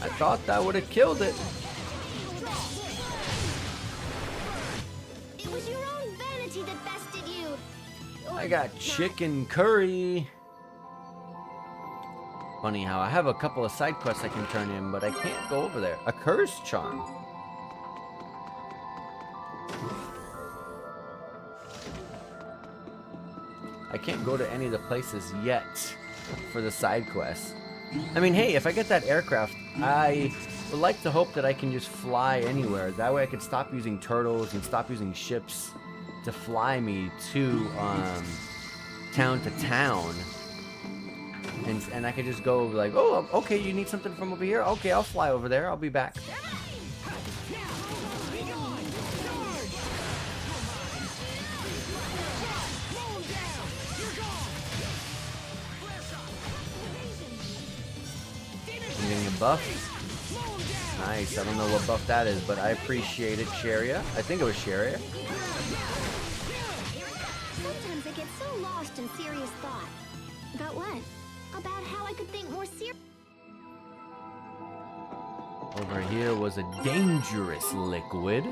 I thought that would have killed it. It was your own vanity that bested you. I got chicken curry. Funny how I have a couple of side quests I can turn in, but I can't go over there. A curse charm. I can't go to any of the places yet for the side quests. I mean, hey, if I get that aircraft, I would like to hope that I can just fly anywhere. That way I could stop using turtles and stop using ships to fly me to town to town. And I could just go like, oh, okay, you need something from over here? Okay, I'll fly over there. I'll be back. I'm getting a buff. Nice. I don't know what buff that is, but I appreciate it, Sharia. I think it was Sharia. Sometimes I get so lost in serious thought. About what? About how I could think more seriously. Over here was a dangerous liquid.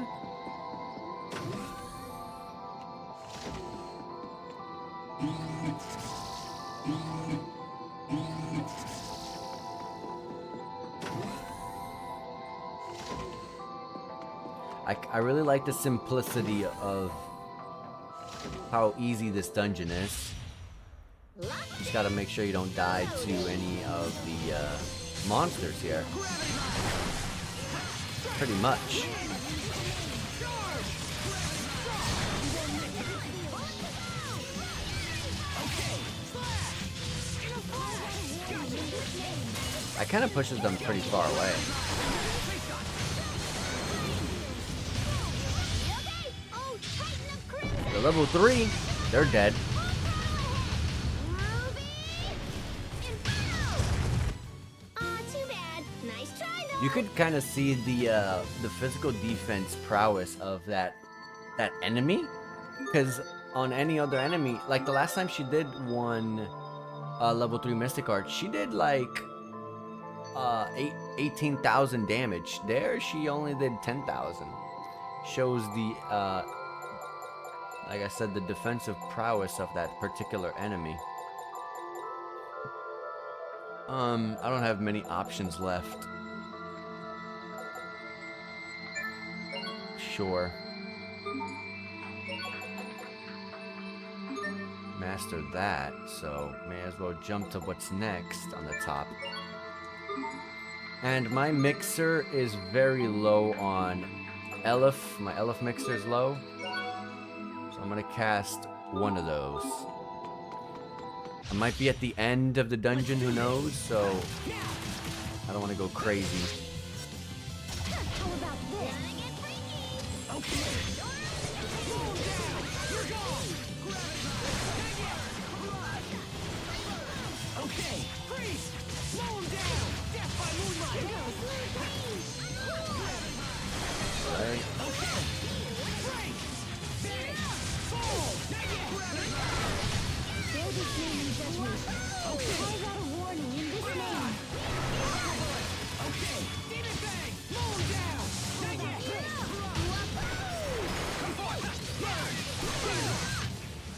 I really like the simplicity of how easy this dungeon is. Just gotta make sure you don't die to any of the monsters here. Pretty much. I kind of pushes them pretty far away. They're level 3. They're dead. You could kind of see the physical defense prowess of that enemy, because on any other enemy, like the last time she did one level 3 Mystic Art, she did like 18,000 damage. There, she only did 10,000. Shows the like I said, the defensive prowess of that particular enemy. I don't have many options left. Sure. Mastered that, so may as well jump to what's next on the top. And my mixer is very low on Elf. My Elf mixer is low. So I'm gonna cast one of those. I might be at the end of the dungeon, who knows, so I don't want to go crazy.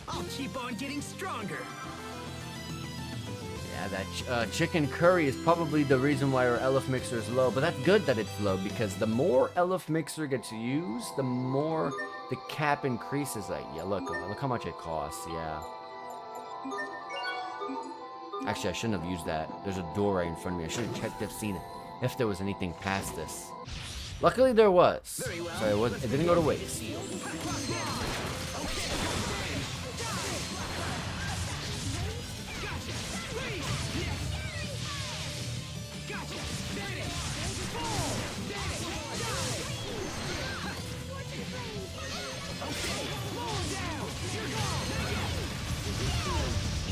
I'll keep on getting stronger. Yeah, that chicken curry is probably the reason why our Elf mixer is low, but that's good that it's low, because the more Elf mixer gets used, the more the cap increases. Like, yeah, look how much it costs. Yeah. Actually, I shouldn't have used that. There's a door right in front of me. I should have checked if there was anything past this. Luckily, there was. So it didn't go to waste.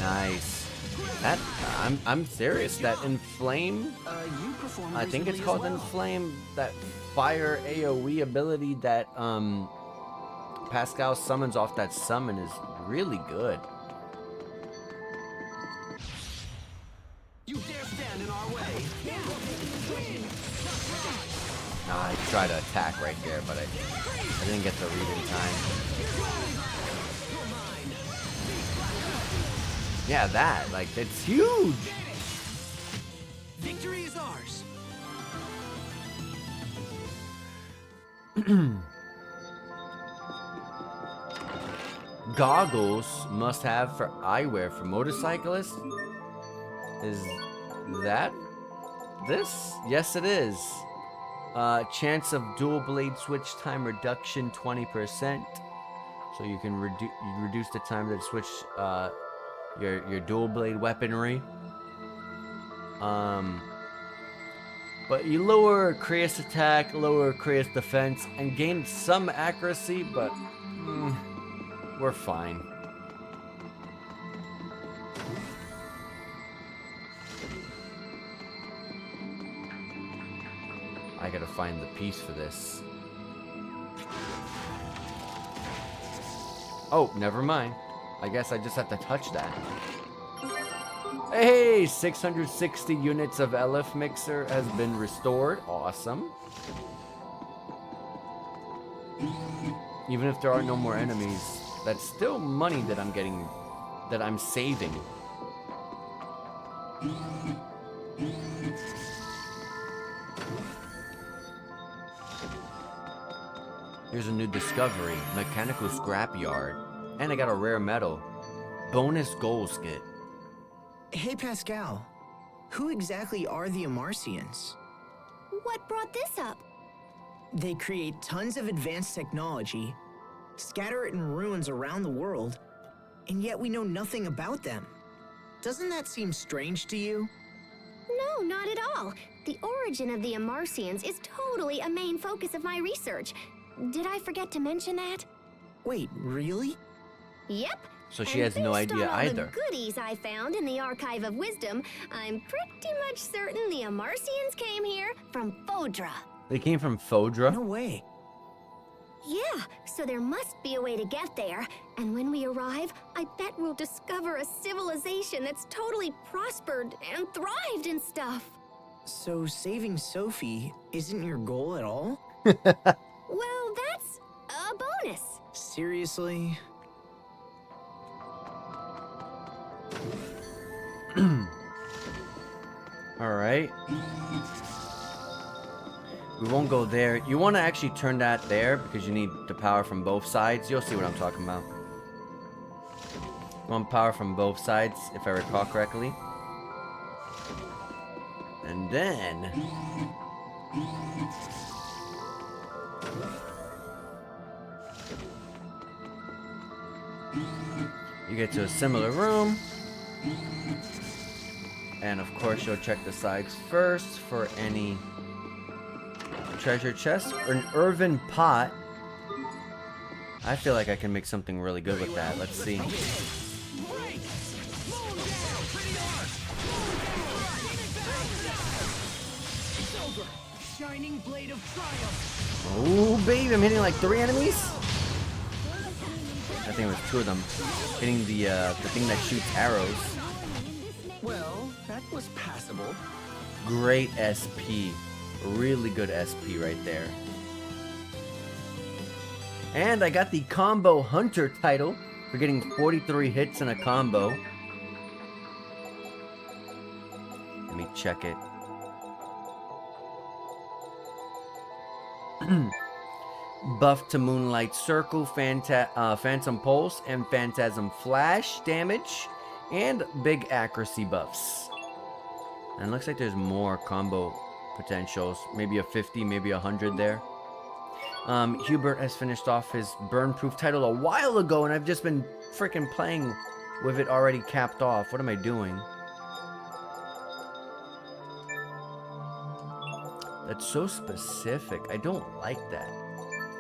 Nice. That I'm serious. That inflame. I think it's called inflame. That fire AOE ability that Pascal summons off that summon is really good. You dare stand in our way. I tried to attack right there, but I didn't get the read in time. Yeah, that, like, it's huge. Victory is ours. Goggles must have for eyewear for motorcyclists. Is that this? Yes, it is. Chance of dual blade switch time reduction 20%. So you can reduce the time that switch your dual blade weaponry. But you lower Kreus attack, lower Kreus defense, and gain some accuracy, but we're fine. I gotta find the piece for this. Oh, never mind. I guess I just have to touch that. Hey, 660 units of Elif Mixer has been restored. Awesome. Even if there are no more enemies, that's still money that I'm getting, that I'm saving. Here's a new discovery, mechanical scrapyard. And I got a rare metal. Bonus goal skit. Hey, Pascal. Who exactly are the Amarcians? What brought this up? They create tons of advanced technology, scatter it in ruins around the world, and yet we know nothing about them. Doesn't that seem strange to you? No, not at all. The origin of the Amarcians is totally a main focus of my research. Did I forget to mention that? Wait, really? Yep. So she has no idea on all either. The goodies I found in the Archive of Wisdom, I'm pretty much certain the Amarcians came here from Fodra. They came from Fodra? No way. Yeah, so there must be a way to get there. And when we arrive, I bet we'll discover a civilization that's totally prospered and thrived and stuff. So saving Sophie isn't your goal at all? Well, that's a bonus. Seriously? Alright. We won't go there. You want to actually turn that there because you need the power from both sides. You'll see what I'm talking about. You want power from both sides, if I recall correctly. And then... you get to a similar room. And of course you'll check the sides first for any treasure chest or an earthen pot. I feel like I can make something really good with that. Let's see. Shining blade of triumph. Oh baby, I'm hitting like 3 enemies. I think it was 2 of them. Hitting the thing that shoots arrows. Well, that was passable. Great SP. Really good SP right there. And I got the Combo Hunter title for getting 43 hits in a combo. Let me check it. Buff to Moonlight Circle, Phantom Pulse, and Phantasm Flash damage, and big accuracy buffs. And it looks like there's more combo potentials. Maybe a 50, maybe 100 there. Hubert has finished off his burn-proof title a while ago, and I've just been freaking playing with it already capped off. What am I doing? That's so specific. I don't like that.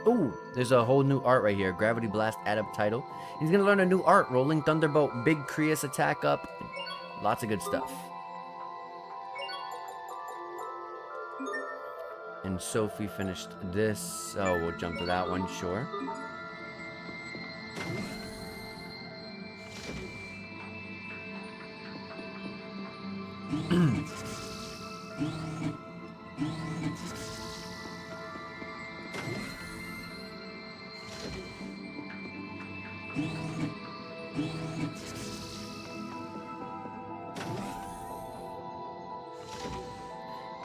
Ooh, there's a whole new art right here. Gravity Blast Adept title. He's gonna learn a new art. Rolling Thunderbolt, Big Creus attack up. Lots of good stuff. And Sophie finished this. So we'll jump to that one, sure.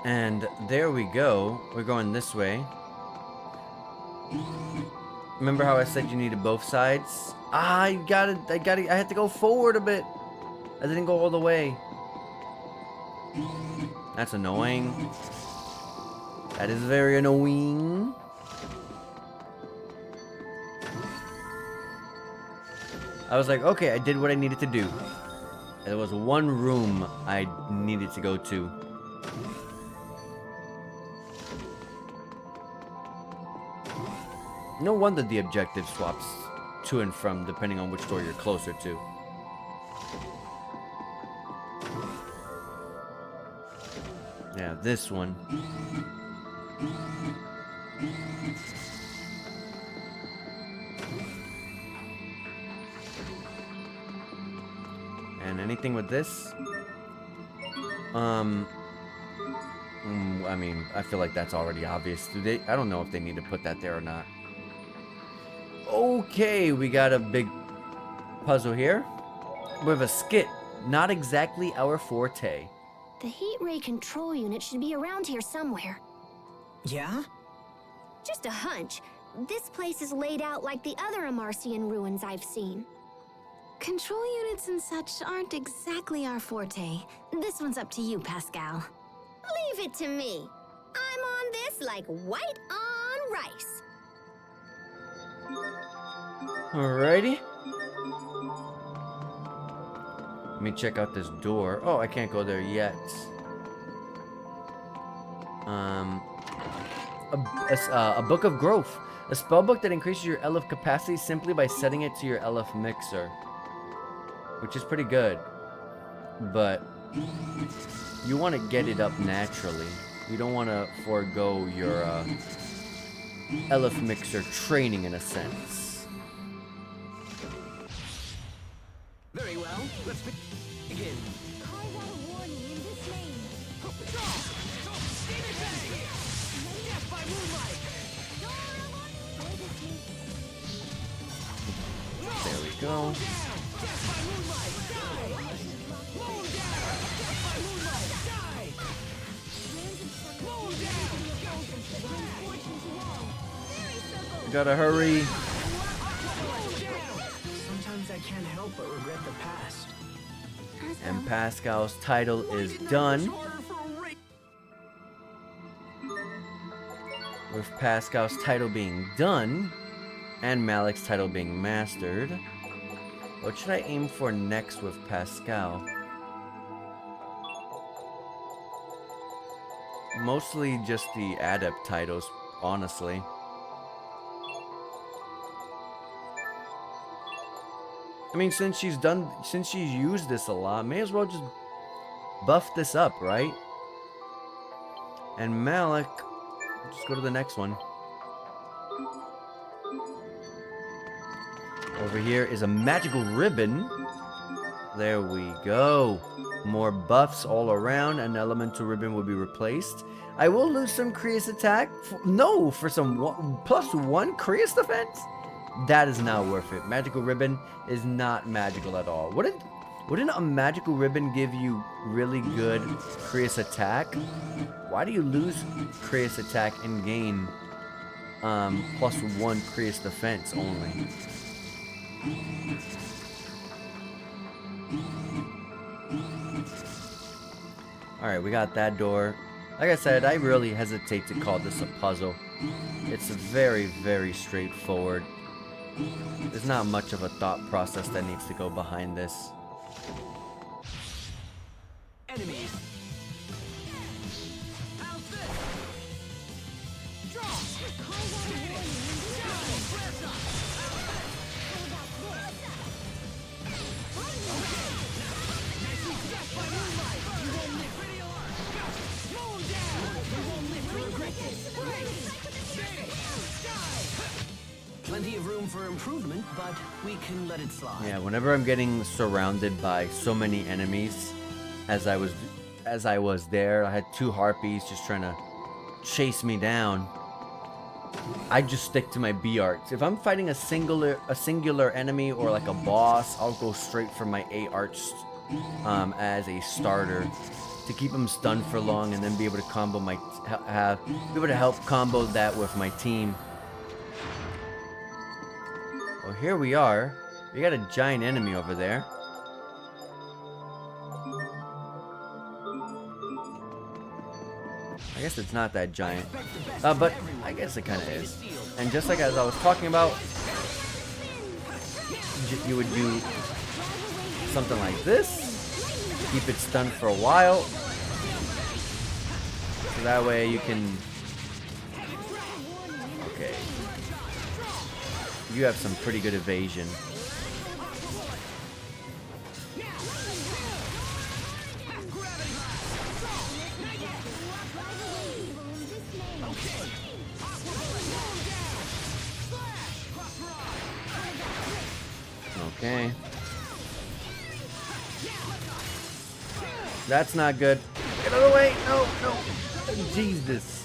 And there we go. We're going this way. Remember how I said you needed both sides? Ah, I had to go forward a bit. I didn't go all the way. That's annoying. That is very annoying. I was like, okay, I did what I needed to do. There was one room I needed to go to. No wonder the objective swaps to and from depending on which door you're closer to. Yeah, this one. And anything with this? I mean, I feel like that's already obvious. I don't know if they need to put that there or not. Okay, we got a big puzzle here. We have a skit. Not exactly our forte. The heat ray control unit should be around here somewhere. Yeah? Just a hunch. This place is laid out like the other Amarcian ruins I've seen. Control units and such aren't exactly our forte. This one's up to you, Pascal. Leave it to me. I'm on this like white on rice. Alrighty. Let me check out this door. Oh, I can't go there yet. A book of growth. A spellbook that increases your elf capacity simply by setting it to your elf mixer. Which is pretty good. But you want to get it up naturally. You don't want to forego your elf mixer training in a sense. Very well, let's begin. Carve out a warning in this lane. Death by moonlight! There we go. Death by moonlight! Die! Moon down! Death by moonlight! Die! Moon down! We gotta hurry. Sometimes I can't help but regret the past. And Pascal's title is done. With Pascal's title being done, and Malik's title being mastered, what should I aim for next with Pascal? Mostly just the adept titles, honestly. I mean, since she's used this a lot, may as well just buff this up, right? And Malik, just go to the next one. Over here is a magical ribbon. There we go. More buffs all around. An elemental ribbon will be replaced. I will lose some Creus attack. For some +1 Creus defense? That is not worth it. Magical ribbon is not magical at all. Wouldn't a magical ribbon give you really good Creus attack? Why do you lose Creus attack and gain +1 Creus defense only? Alright, we got that door. Like I said, I really hesitate to call this a puzzle. It's very, very straightforward. There's not much of a thought process that needs to go behind this. Enemies. How's this? Draw! Plenty of room for improvement, but we can let it slide. Yeah, whenever I'm getting surrounded by so many enemies, as I was there, I had 2 harpies just trying to chase me down. I just stick to my B arts. If I'm fighting a singular enemy or like a boss, I'll go straight for my A arts as a starter to keep them stunned for long, and then be able to combo be able to help combo that with my team. Well, here we are. We got a giant enemy over there. I guess it's not that giant, but I guess it kind of is. And just like as I was talking about, you would do something like this. Keep it stunned for a while. So that way you can... Okay. You have some pretty good evasion. Okay. That's not good. Get out of the way! No, no! Jesus.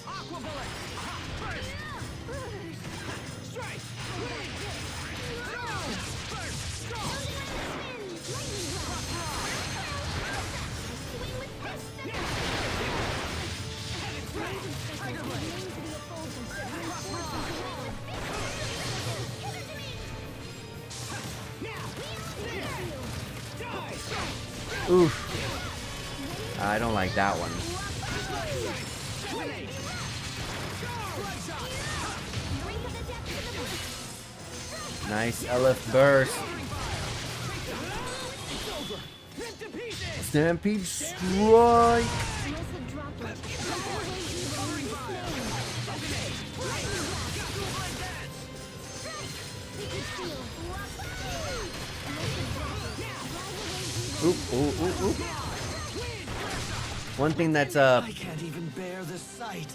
Oof. I don't like that one. Nice LF burst. Stampede strike. Oop, oop, oop, oop. One thing that's I can't even bear the sight.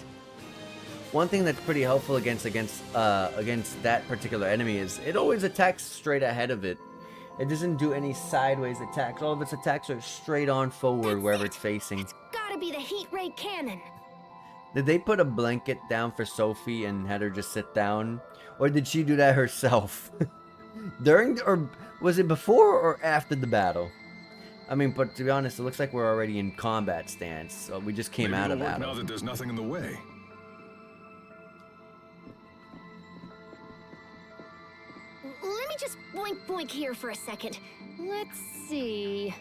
One thing that's pretty helpful against that particular enemy is it always attacks straight ahead of it. It doesn't do any sideways attacks. All of its attacks are straight on forward wherever it's facing. It's gotta be the heat ray cannon. Did they put a blanket down for Sophie and had her just sit down? Or did she do that herself? Or was it before or after the battle? I mean, but to be honest, it looks like we're already in combat stance. So we just came out of battle. Now that there's nothing in the way. Let me just boink boink here for a second. Let's see.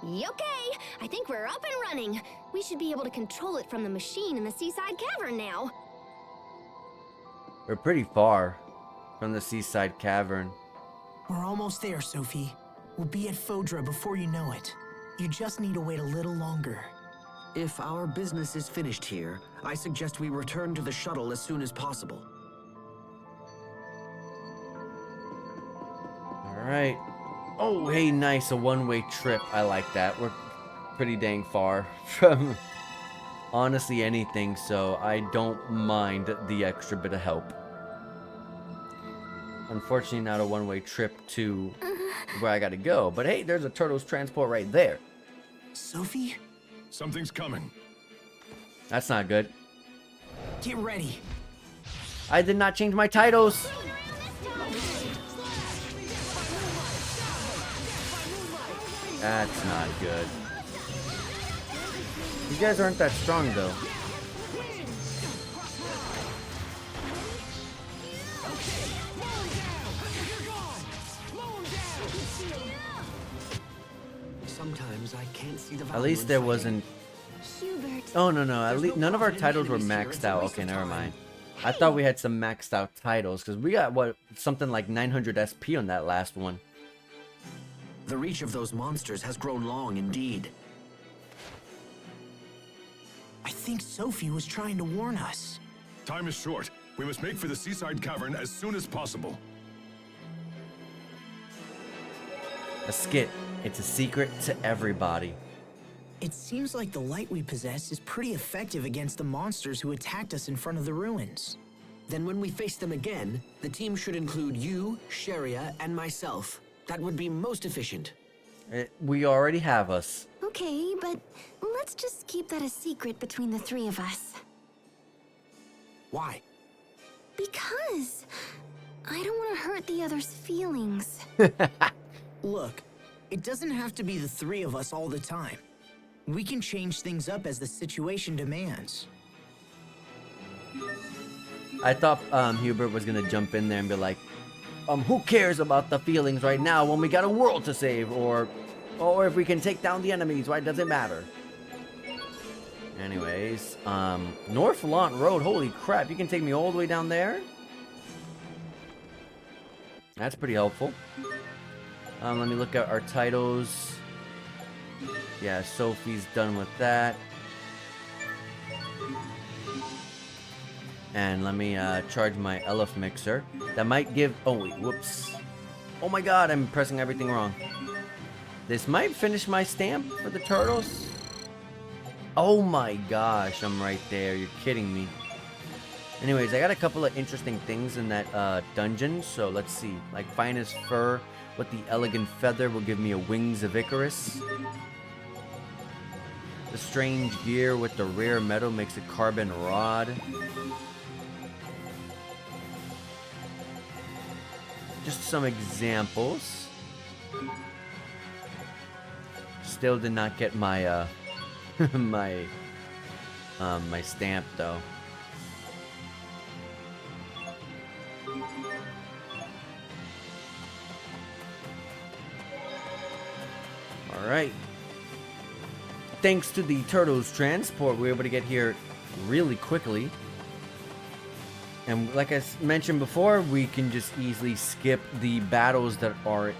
Okay, I think we're up and running. We should be able to control it from the machine in the seaside cavern now. We're pretty far from the seaside cavern. We're almost there, Sophie. We'll be at Fodra before you know it. You just need to wait a little longer. If our business is finished here, I suggest we return to the shuttle as soon as possible. Alright. Oh, hey, nice. A one-way trip. I like that. We're pretty dang far from honestly anything, so I don't mind the extra bit of help. Unfortunately, not a one-way trip to where I gotta go. But hey, there's a turtle's transport right there. Sophie? Something's coming. That's not good. Get ready. I did not change my titles. That's not good. You guys aren't that strong, though. Sometimes I can't see the At least there wasn't... Oh, no. At least none of our titles were maxed out. Okay, never mind. I thought we had some maxed out titles, because we got, what, something like 900 SP on that last one. The reach of those monsters has grown long indeed. I think Sophie was trying to warn us. Time is short. We must make for the seaside cavern as soon as possible. A skit. It's a secret to everybody. It seems like the light we possess is pretty effective against the monsters who attacked us in front of the ruins. Then when we face them again, the team should include you, Sharia, and myself. That would be most efficient. We already have us. Okay, but let's just keep that a secret between the three of us. Why? Because I don't want to hurt the others' feelings. Look, it doesn't have to be the three of us all the time. We can change things up as the situation demands. I thought Hubert was gonna jump in there and be like, who cares about the feelings right now when we got a world to save, or if we can take down the enemies, why does it matter? Anyways, North Lawn Road, holy crap, you can take me all the way down there? That's pretty helpful. Let me look at our titles. Yeah, Sophie's done with that. And let me charge my Elf Mixer. That might give... Oh, wait, whoops. Oh my god, I'm pressing everything wrong. This might finish my stamp for the turtles. Oh my gosh, I'm right there. You're kidding me. Anyways, I got a couple of interesting things in that dungeon. So let's see. Like, finest fur with the elegant feather will give me a Wings of Icarus. The strange gear with the rare metal makes a carbon rod. Just some examples. Still did not get my my stamp though. All right. Thanks to the turtles transport, we were able to get here really quickly. And like I mentioned before, we can just easily skip the battles that are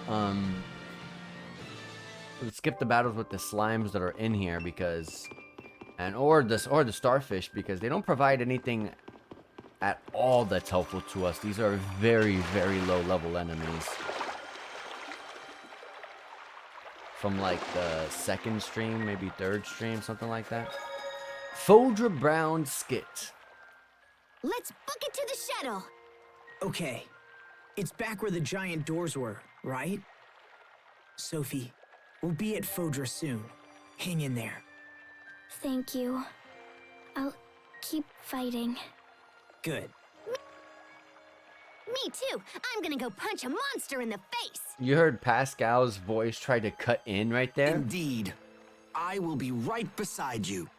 skip the battles with the slimes that are in here, because or the starfish, because they don't provide anything at all that's helpful to us. These are very, very low level enemies. From like the second stream, maybe third stream, something like that. Fodra Brown Skit. Let's book it to the shuttle. Okay. It's back where the giant doors were, right? Sophie, we'll be at Fodra soon. Hang in there. Thank you. I'll keep fighting. Good. Me too. I'm gonna go punch a monster in the face. You heard Pascal's voice try to cut in right there? Indeed. I will be right beside you.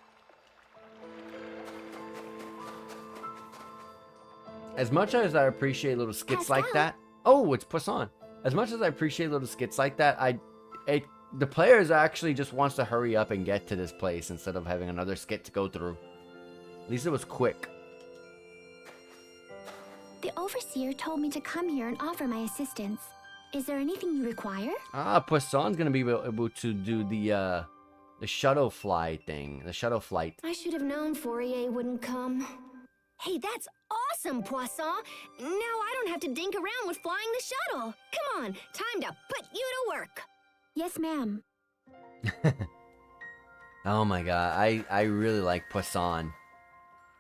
As much as I appreciate little skits like that... Oh, it's Poisson. As much as I appreciate little skits like that, the players actually just wants to hurry up and get to this place instead of having another skit to go through. At least it was quick. The Overseer told me to come here and offer my assistance. Is there anything you require? Poisson's gonna be able to do the shuttle fly thing. The shuttle flight. I should have known Fourier wouldn't come. Hey, that's awesome, Poisson! Now I don't have to dink around with flying the shuttle. Come on, time to put you to work. Yes, ma'am. Oh my god, I really like Poisson.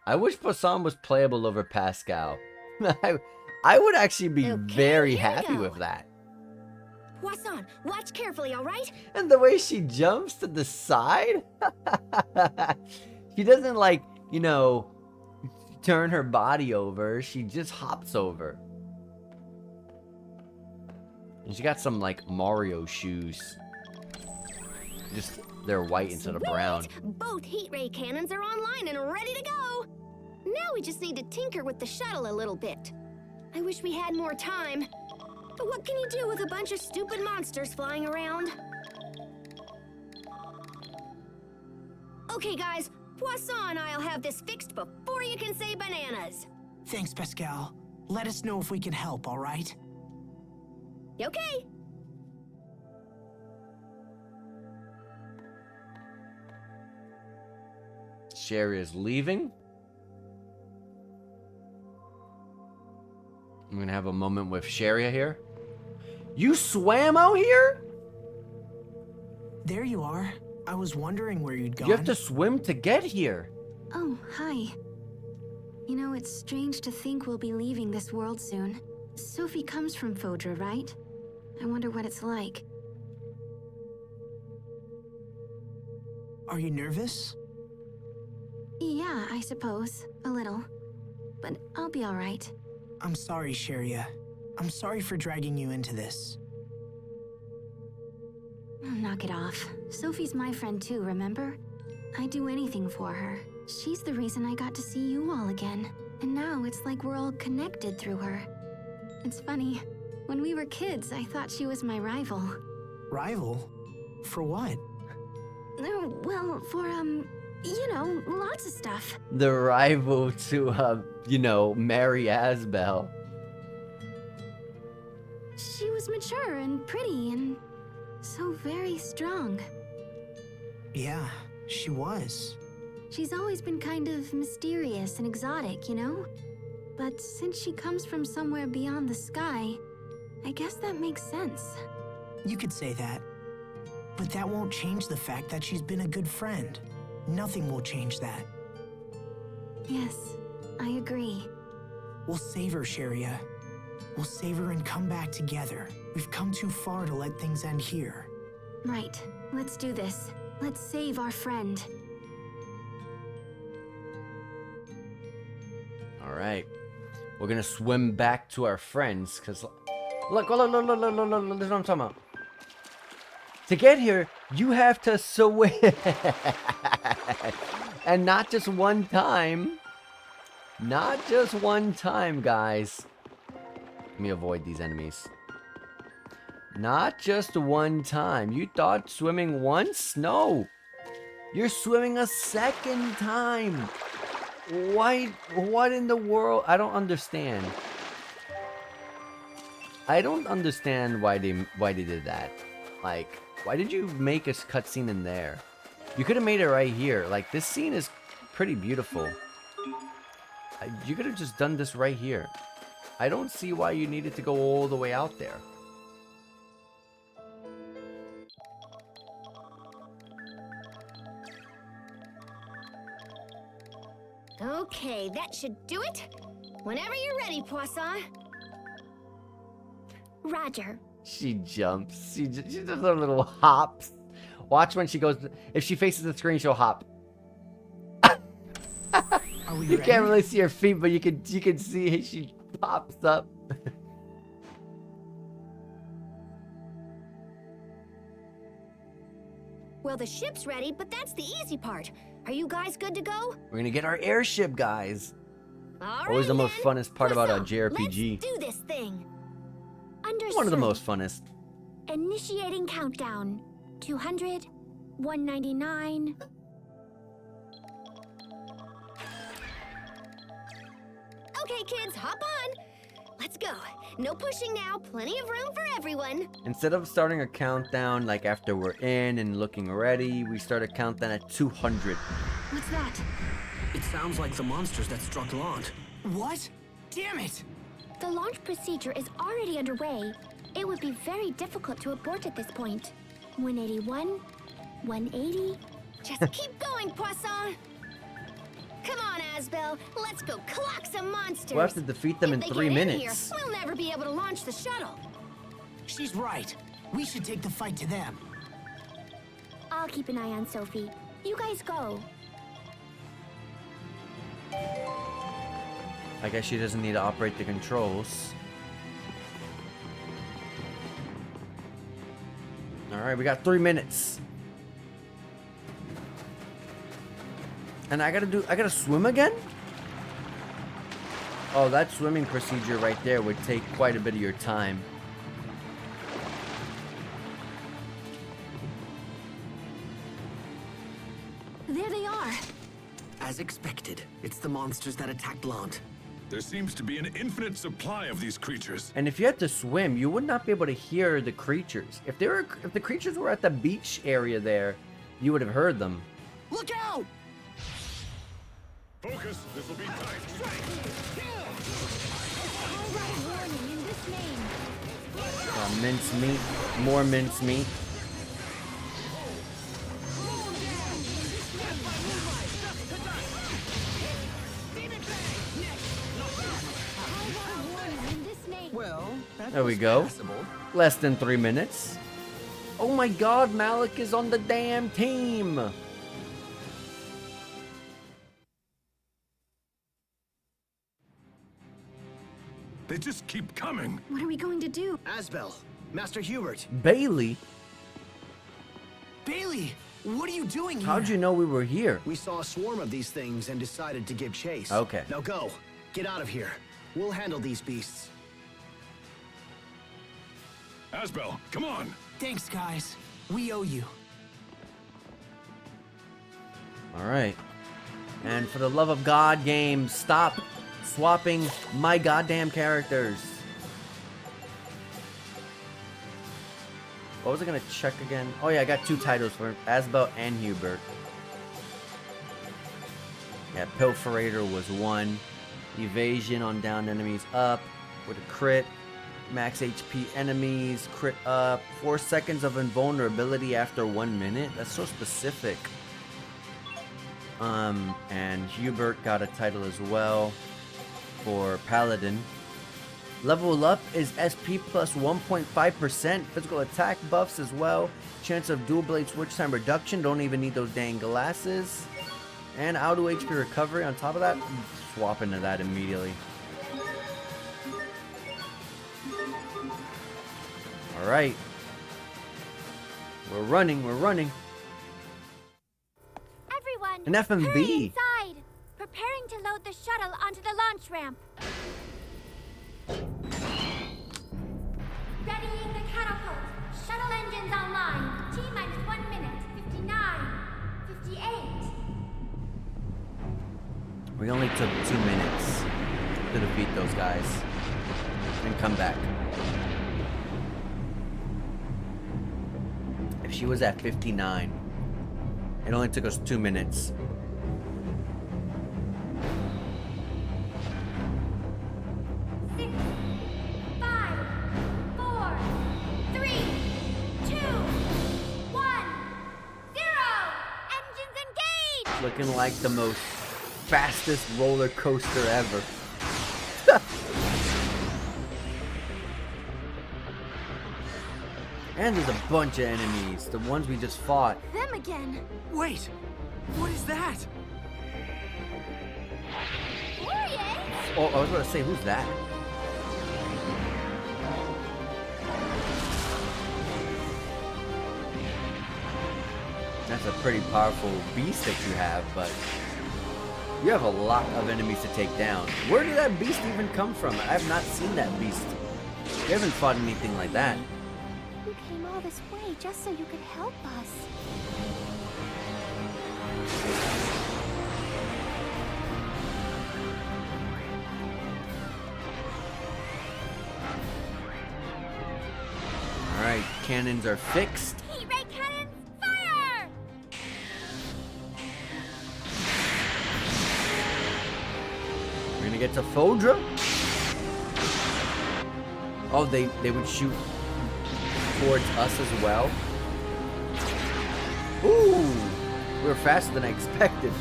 I wish Poisson was playable over Pascal. I would actually be very happy with that. Poisson, watch carefully, all right? And the way she jumps to the side? She doesn't, like, you know, turn her body over. She just hops over. And she got some, like, Mario shoes. Just, they're white instead of brown. Both heat ray cannons are online and ready to go. Now we just need to tinker with the shuttle a little bit. I wish we had more time. But what can you do with a bunch of stupid monsters flying around? Okay, guys. Poisson and I'll have this fixed before you can say bananas. Thanks, Pascal. Let us know if we can help, all right? Okay. Sherry is leaving. I'm gonna have a moment with Sharia here. You swam out here? There you are. I was wondering where you'd gone. You have to swim to get here. Oh, hi. You know, it's strange to think we'll be leaving this world soon. Sophie comes from Fodra, right? I wonder what it's like. Are you nervous? Yeah, I suppose. A little. But I'll be all right. I'm sorry, Sharia. I'm sorry for dragging you into this. Knock it off. Sophie's my friend too, remember? I'd do anything for her. She's the reason I got to see you all again. And now it's like we're all connected through her. It's funny. When we were kids, I thought she was my rival. Rival? For what? Well, for, you know, lots of stuff. The rival to, you know, marry Asbel. She was mature and pretty and so very strong. Yeah, she was. She's always been kind of mysterious and exotic, you know? But since she comes from somewhere beyond the sky, I guess that makes sense. You could say that. But that won't change the fact that she's been a good friend. Nothing will change that. Yes, I agree. We'll save her, Sharia. We'll save her and come back together. We've come too far to let things end here. Right. Let's do this. Let's save our friend. All right. We're gonna swim back to our friends, because look, this is what I'm talking about. To get here, you have to swim. And not just one time. Not just one time, guys. Let me avoid these enemies. Not just one time. You thought swimming once? No. You're swimming a second time. Why? What in the world? I don't understand. I don't understand why they did that. Like, why did you make a cutscene in there? You could have made it right here. Like, this scene is pretty beautiful. You could have just done this right here. I don't see why you needed to go all the way out there. Okay, that should do it. Whenever you're ready, Poisson. Roger. She jumps. She does her little hops. Watch when she goes. If she faces the screen, she'll hop. You can't really see her feet, but you can see she pops up. Well, the ship's ready, but that's the easy part. Are you guys good to go? We're gonna get our airship, guys. All Always right, the most then. funnest part about a Let's JRPG. do this thing. Understood. One of the most funnest. Initiating countdown. 200, 199. Okay, kids, hop on. Let's go. No pushing now. Plenty of room for everyone. Instead of starting a countdown like after we're in and looking ready, we start a countdown at 200. What's that? It sounds like the monsters that struck Lant. What? Damn it! The launch procedure is already underway. It would be very difficult to abort at this point. 181, 180. Just keep going, Poisson. Come on, Asbel. Let's go clock some monsters. We'll have to defeat them in 3 minutes. Here, we'll never be able to launch the shuttle. She's right. We should take the fight to them. I'll keep an eye on Sophie. You guys go. I guess she doesn't need to operate the controls. Alright, we got 3 minutes. And I gotta swim again? Oh, that swimming procedure right there would take quite a bit of your time. There they are. As expected, it's the monsters that attacked Lant. There seems to be an infinite supply of these creatures. And if you had to swim, you would not be able to hear the creatures. If the creatures were at the beach area there, you would have heard them. Look out! Focus, this will be tight. Mince meat, more mince meat. There we go. Less than 3 minutes. Oh my god, Malik is on the damn team. They just keep coming. What are we going to do? Asbel, Master Hubert. Bailey? Bailey, what are you doing here? How'd you know we were here? We saw a swarm of these things and decided to give chase. Okay. Now go. Get out of here. We'll handle these beasts. Asbel, come on. Thanks, guys. We owe you. Alright. And for the love of God, game, stop swapping my goddamn characters. What was I gonna check again? Oh yeah, I got 2 titles for Asbel and Hubert. Yeah, Pilferator was 1. Evasion on downed enemies up with a crit. Max HP enemies, crit up. 4 seconds of invulnerability after 1 minute. That's so specific. And Hubert got a title as well for Paladin. Level up is SP plus 1.5%. Physical attack buffs as well. Chance of dual blade switch time reduction. Don't even need those dang glasses. And auto HP recovery on top of that. Swap into that immediately. Alright. We're running, we're running. Everyone, An FMV. hurry inside. Preparing to load the shuttle onto the launch ramp. Readying the catapult. Shuttle engines online. T-minus 1 minute. 59. 58. We only took 2 minutes to defeat those guys and come back. If she was at 59, it only took us 2 minutes. Looking like the most fastest roller coaster ever. And there's a bunch of enemies, the ones we just fought. Them again. Wait, what is that? Oh, I was about to say, who's that? That's a pretty powerful beast that you have, but you have a lot of enemies to take down. Where did that beast even come from? I have not seen that beast. We haven't fought anything like that. You came all this way just so you could help us. Alright, cannons are fixed. Heat ray cannons, fire! We're gonna get to Fodra. Oh, they would shoot towards us as well. Ooh, we were faster than I expected.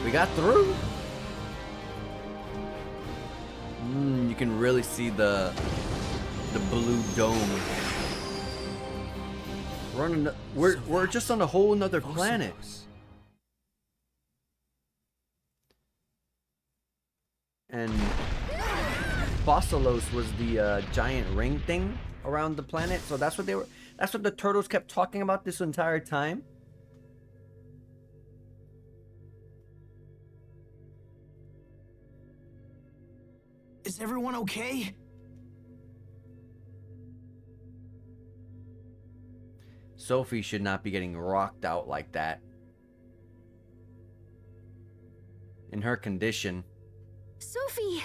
We got through. You can really see the blue dome. We're just on a whole nother planet. And Bossalos was the giant ring thing around the planet, so that's what the turtles kept talking about this entire time. Is everyone okay? Sophie should not be getting rocked out like that. In her condition. Sophie!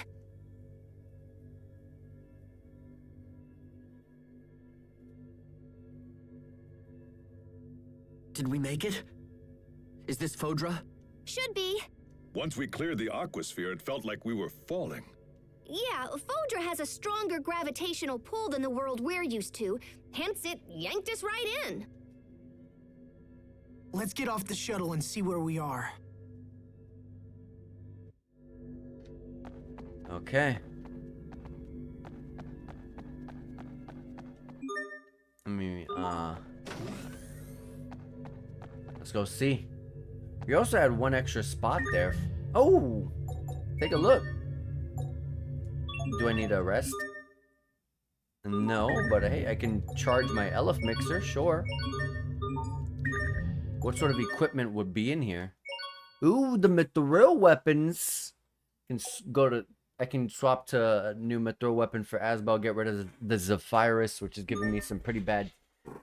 Did we make it? Is this Fodra? Should be. Once we cleared the aquasphere, it felt like we were falling. Yeah, Fodra has a stronger gravitational pull than the world we're used to, hence it yanked us right in. Let's get off the shuttle and see where we are. Okay. Let's go see. We also had one extra spot there. Oh! Take a look. Do I need a rest? No, but hey, I can charge my Elf Mixer, sure. What sort of equipment would be in here? Ooh, the mithril weapons. I can swap to a new mithril weapon for Asbel, get rid of the Zephyrus, which is giving me some pretty bad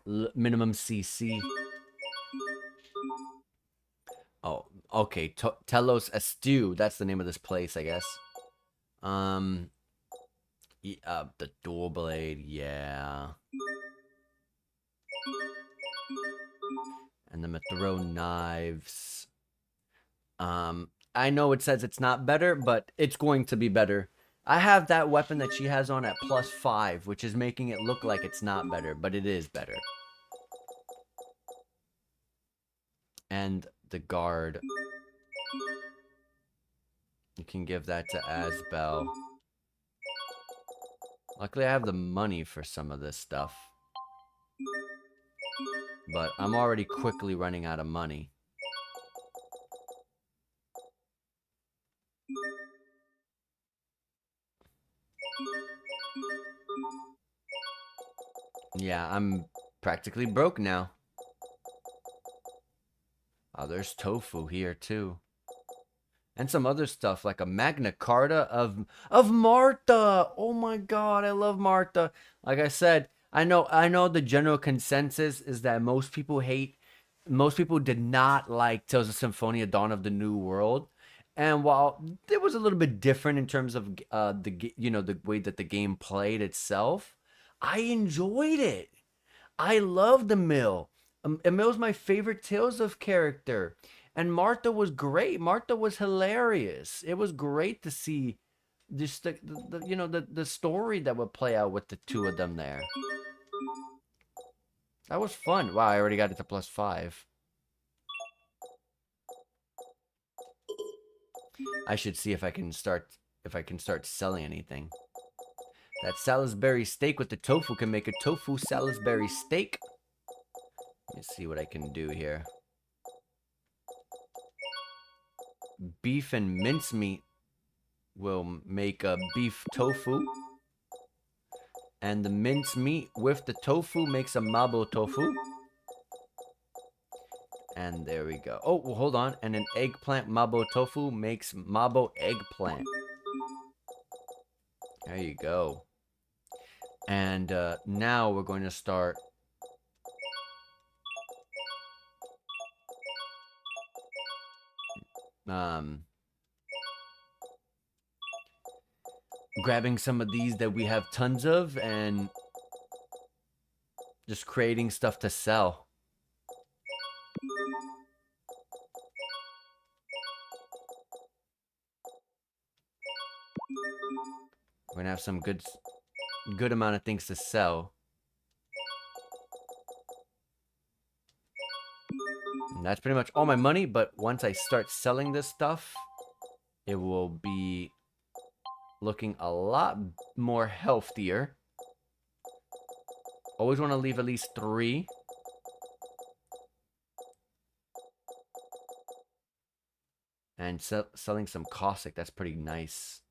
minimum CC. Oh, okay. Telos Estiu. That's the name of this place, I guess. The dual blade, yeah. And the mithril knives. I know it says it's not better, but it's going to be better. I have that weapon that she has on at +5, which is making it look like it's not better, but it is better. And the guard. You can give that to Asbel. Luckily, I have the money for some of this stuff. But I'm already quickly running out of money. Yeah, I'm practically broke now. Oh, there's tofu here too. And some other stuff like a Magna Carta of Martha. Oh my god, I love Martha. Like I said, I know the general consensus is that most people did not like Tales of Symphonia Dawn of the New World. And while it was a little bit different in terms of the way that the game played itself, I enjoyed it. I love the Mill. Emil's my favorite Tales of character. And Martha was great. Martha was hilarious. It was great to see just the story that would play out with the two of them there. That was fun. Wow, I already got it to +5. I should see if I can start selling anything. That Salisbury steak with the tofu can make a tofu Salisbury steak. Let me see what I can do here. Beef and mincemeat will make a beef tofu. And the mincemeat with the tofu makes a mabo tofu. And there we go. Oh, well, hold on. And an eggplant mabo tofu makes mabo eggplant. There you go. And now we're going to start grabbing some of these that we have tons of and just creating stuff to sell. We're gonna have some good amount of things to sell. And that's pretty much all my money, but once I start selling this stuff, it will be looking a lot more healthier. Always want to leave at least 3. And selling some caustic, that's pretty nice.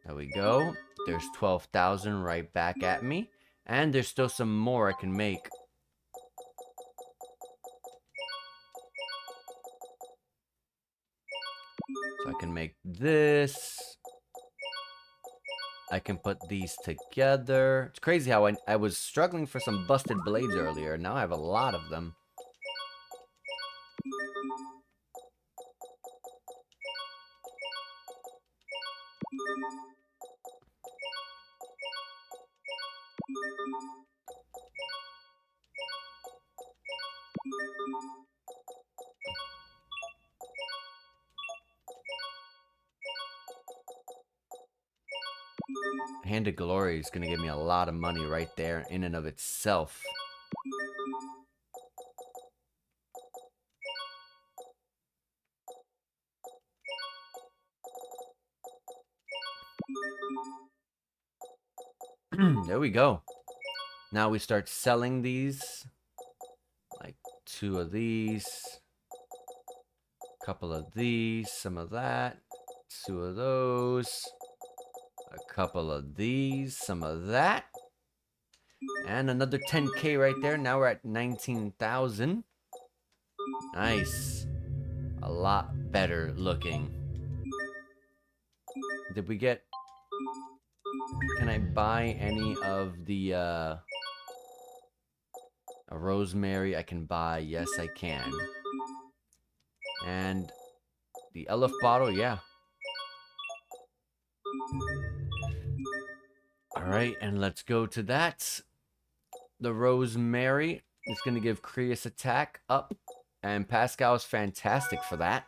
There we go. There's 12,000 right back at me. And there's still some more I can make. So I can make this. I can put these together. It's crazy how I was struggling for some busted blades earlier. Now I have a lot of them. Hand of Glory is going to give me a lot of money right there in and of itself. There we go. Now we start selling these. Like 2 of these. Couple of these. Some of that. 2 of those. A couple of these. Some of that. And another 10K right there. Now we're at 19,000. Nice. A lot better looking. Did we get... Can I buy any of the, a rosemary I can buy? Yes, I can. And the elf bottle, yeah. Alright, and let's go to that. The rosemary is going to give Creus attack up. And Pascal's fantastic for that.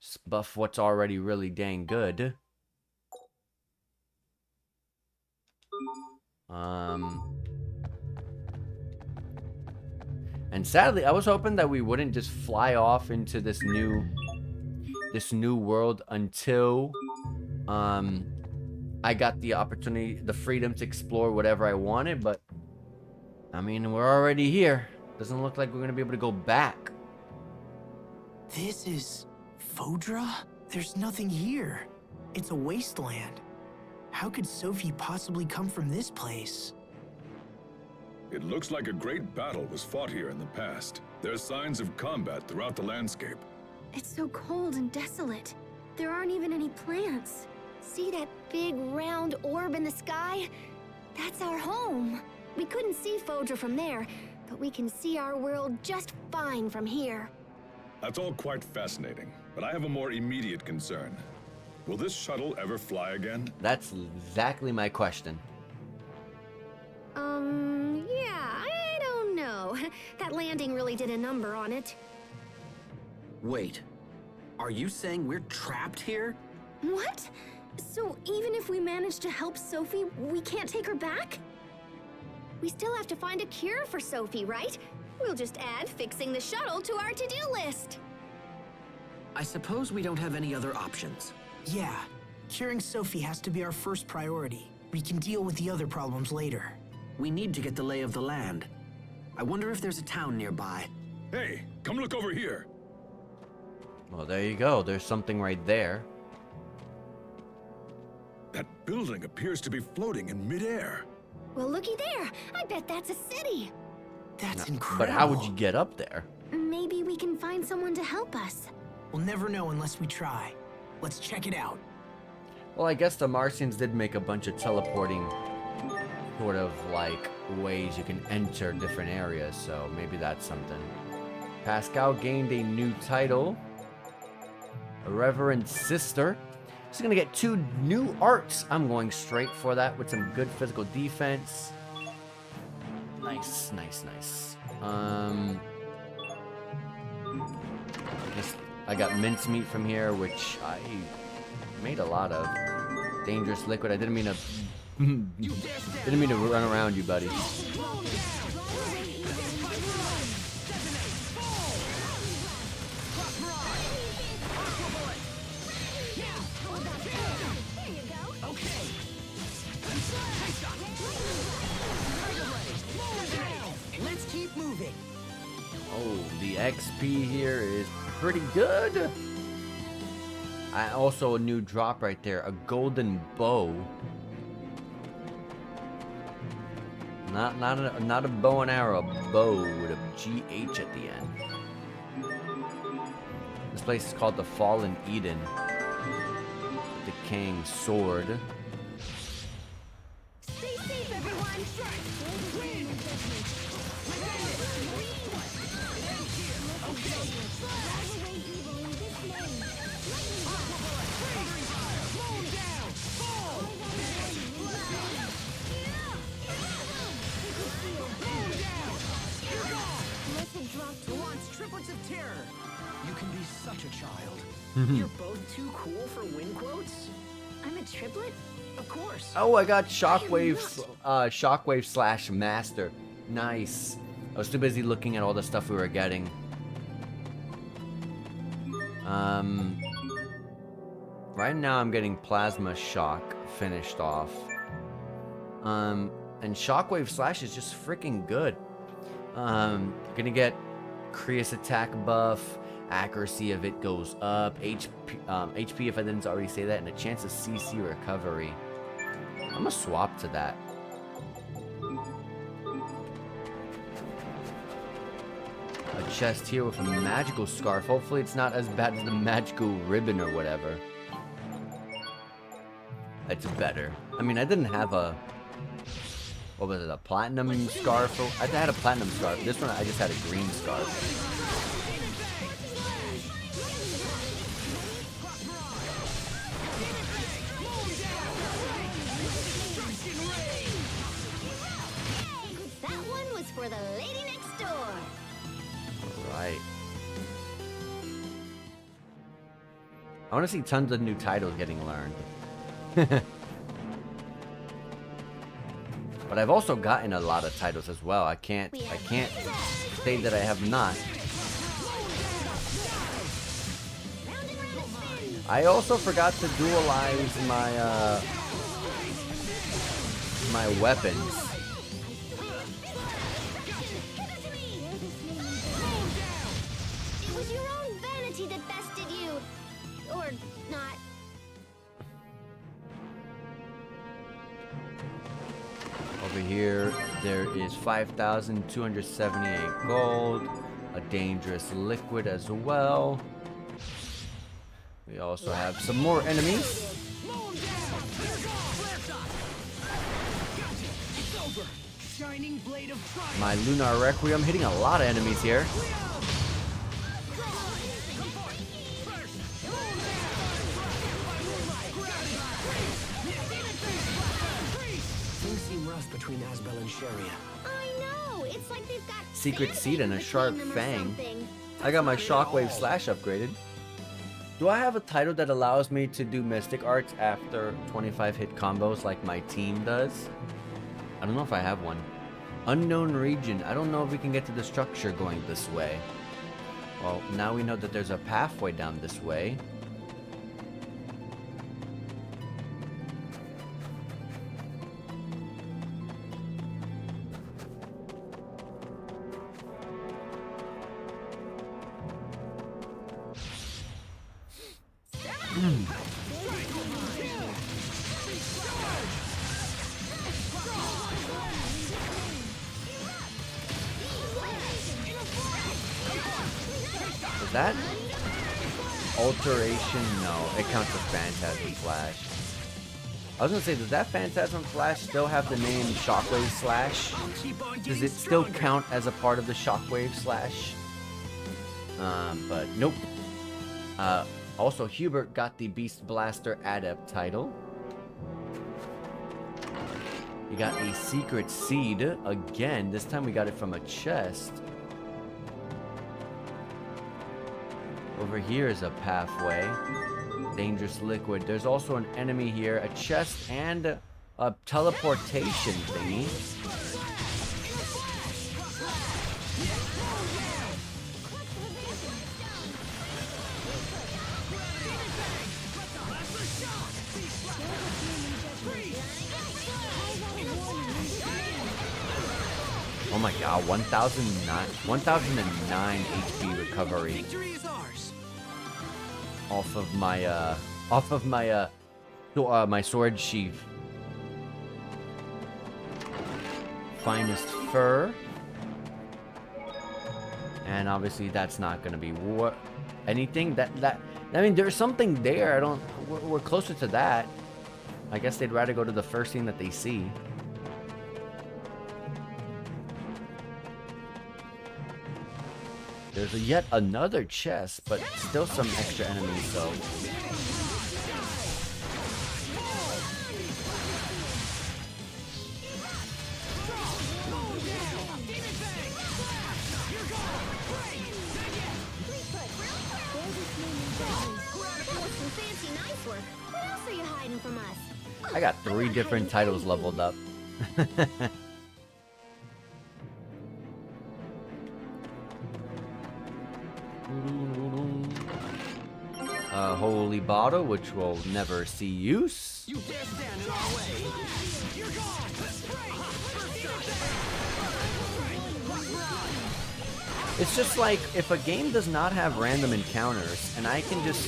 Just buff what's already really dang good. And sadly, I was hoping that we wouldn't just fly off into this new world until I got the opportunity, the freedom to explore whatever I wanted, but I mean, we're already here. Doesn't look like we're gonna be able to go back. This is Fodra? There's nothing here. It's a wasteland. How could Sophie possibly come from this place? It looks like a great battle was fought here in the past. There's signs of combat throughout the landscape. It's so cold and desolate. There aren't even any plants. See that big round orb in the sky? That's our home. We couldn't see Fodra from there, but we can see our world just fine from here. That's all quite fascinating, but I have a more immediate concern. Will this shuttle ever fly again? That's exactly my question. Yeah, I don't know. That landing really did a number on it. Wait, are you saying we're trapped here? What? So even if we manage to help Sophie, we can't take her back? We still have to find a cure for Sophie, right? We'll just add fixing the shuttle to our to-do list. I suppose we don't have any other options. Yeah, curing Sophie has to be our first priority. We can deal with the other problems later. We need to get the lay of the land. I wonder if there's a town nearby. Hey, come look over here. Well, there you go. There's something right there. That building appears to be floating in midair. Well, looky there. I bet that's a city. That's incredible. But how would you get up there? Maybe we can find someone to help us. We'll never know unless we try. Let's check it out. Well, I guess the Martians did make a bunch of teleporting sort of like ways you can enter different areas, so maybe that's something. Pascal gained a new title, a Reverend Sister. She's gonna get 2 new arts. I'm going straight for that with some good physical defense. Nice, nice, nice. I got mincemeat from here, which I made a lot of. Dangerous liquid. I didn't mean to. Didn't mean to run around you, buddy. Let's keep moving. Oh, the XP here is pretty good. Also a new drop right there, a golden bow. Not a bow and arrow, a bow with a GH at the end. This place is called the Fallen Eden. The King's Sword. Stay safe, everyone. Who wants triplets of terror? You can be such a child. You're both too cool for win quotes? I'm a triplet? Of course. Oh, I got Shockwave, Shockwave slash Master. Nice. I was too busy looking at all the stuff we were getting. Right now I'm getting Plasma Shock finished off. And Shockwave Slash is just freaking good. Gonna get Krius attack buff. Accuracy of it goes up. HP if I didn't already say that, and a chance of CC recovery. I'm gonna swap to that. A chest here with a magical scarf. Hopefully it's not as bad as the magical ribbon or whatever. It's better. I mean, I didn't have a... What was it? A platinum scarf? I had a platinum scarf. This one, I just had a green scarf. That one was for the lady next door. Right. I want to see tons of new titles getting learned. But I've also gotten a lot of titles as well. I can't say that I have not. I also forgot to dualize my weapons. It was your own vanity that bested you. Or not. Over here, there is 5,278 gold, a dangerous liquid as well. We also have some more enemies. My Lunar Requiem hitting a lot of enemies here. Things seem rough between Asbel and Sharia. I know. It's like they've got Secret Seed and a Sharp them or Fang. something. I got my Shockwave Slash upgraded. Do I have a title that allows me to do Mystic Arts after 25 hit combos like my team does? I don't know if I have one. Unknown Region. I don't know if we can get to the structure going this way. Well, now we know that there's a pathway down this way. Is that alteration? No, it counts as Phantasm Flash. I was gonna say, does that Phantasm Flash still have the name Shockwave Slash? Does it still count as a part of the Shockwave Slash? But nope. Also, Hubert got the Beast Blaster Adept title. You got a Secret Seed again. This time we got it from a chest. Over here is a pathway. Dangerous liquid. There's also an enemy here, a chest, and a teleportation thingy. Oh my god, 1009 HP recovery. Off of my my sword sheath. Finest fur. And obviously that's not gonna be anything that I mean, there's something there. We're closer to that. I guess they'd rather go to the first thing that they see. There's yet another chest, but still some extra enemies, so... What else are you hiding from us? I got 3 different titles leveled up. A holy bottle, which will never see use. You dare stand in our way. You're gone. It's just like if a game does not have random encounters and I can just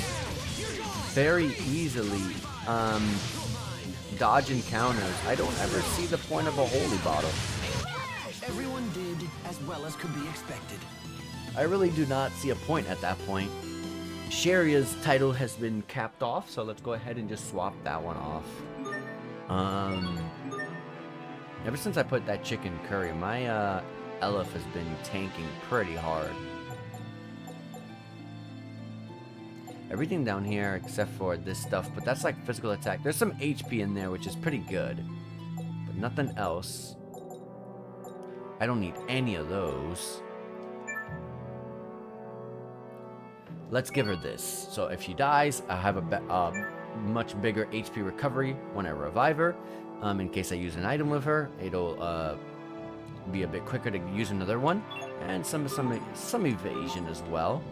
very easily dodge encounters, I don't ever see the point of a holy bottle. Everyone did as well as could be expected. I really do not see a point at that point. Sharia's title has been capped off, so let's go ahead and just swap that one off. Ever since I put that chicken curry, my Elf has been tanking pretty hard. Everything down here except for this stuff, but that's like physical attack. There's some HP in there, which is pretty good, but nothing else. I don't need any of those. Let's give her this. So if she dies, I have a much bigger HP recovery when I revive her. In case I use an item with her, it'll be a bit quicker to use another one, and some evasion as well.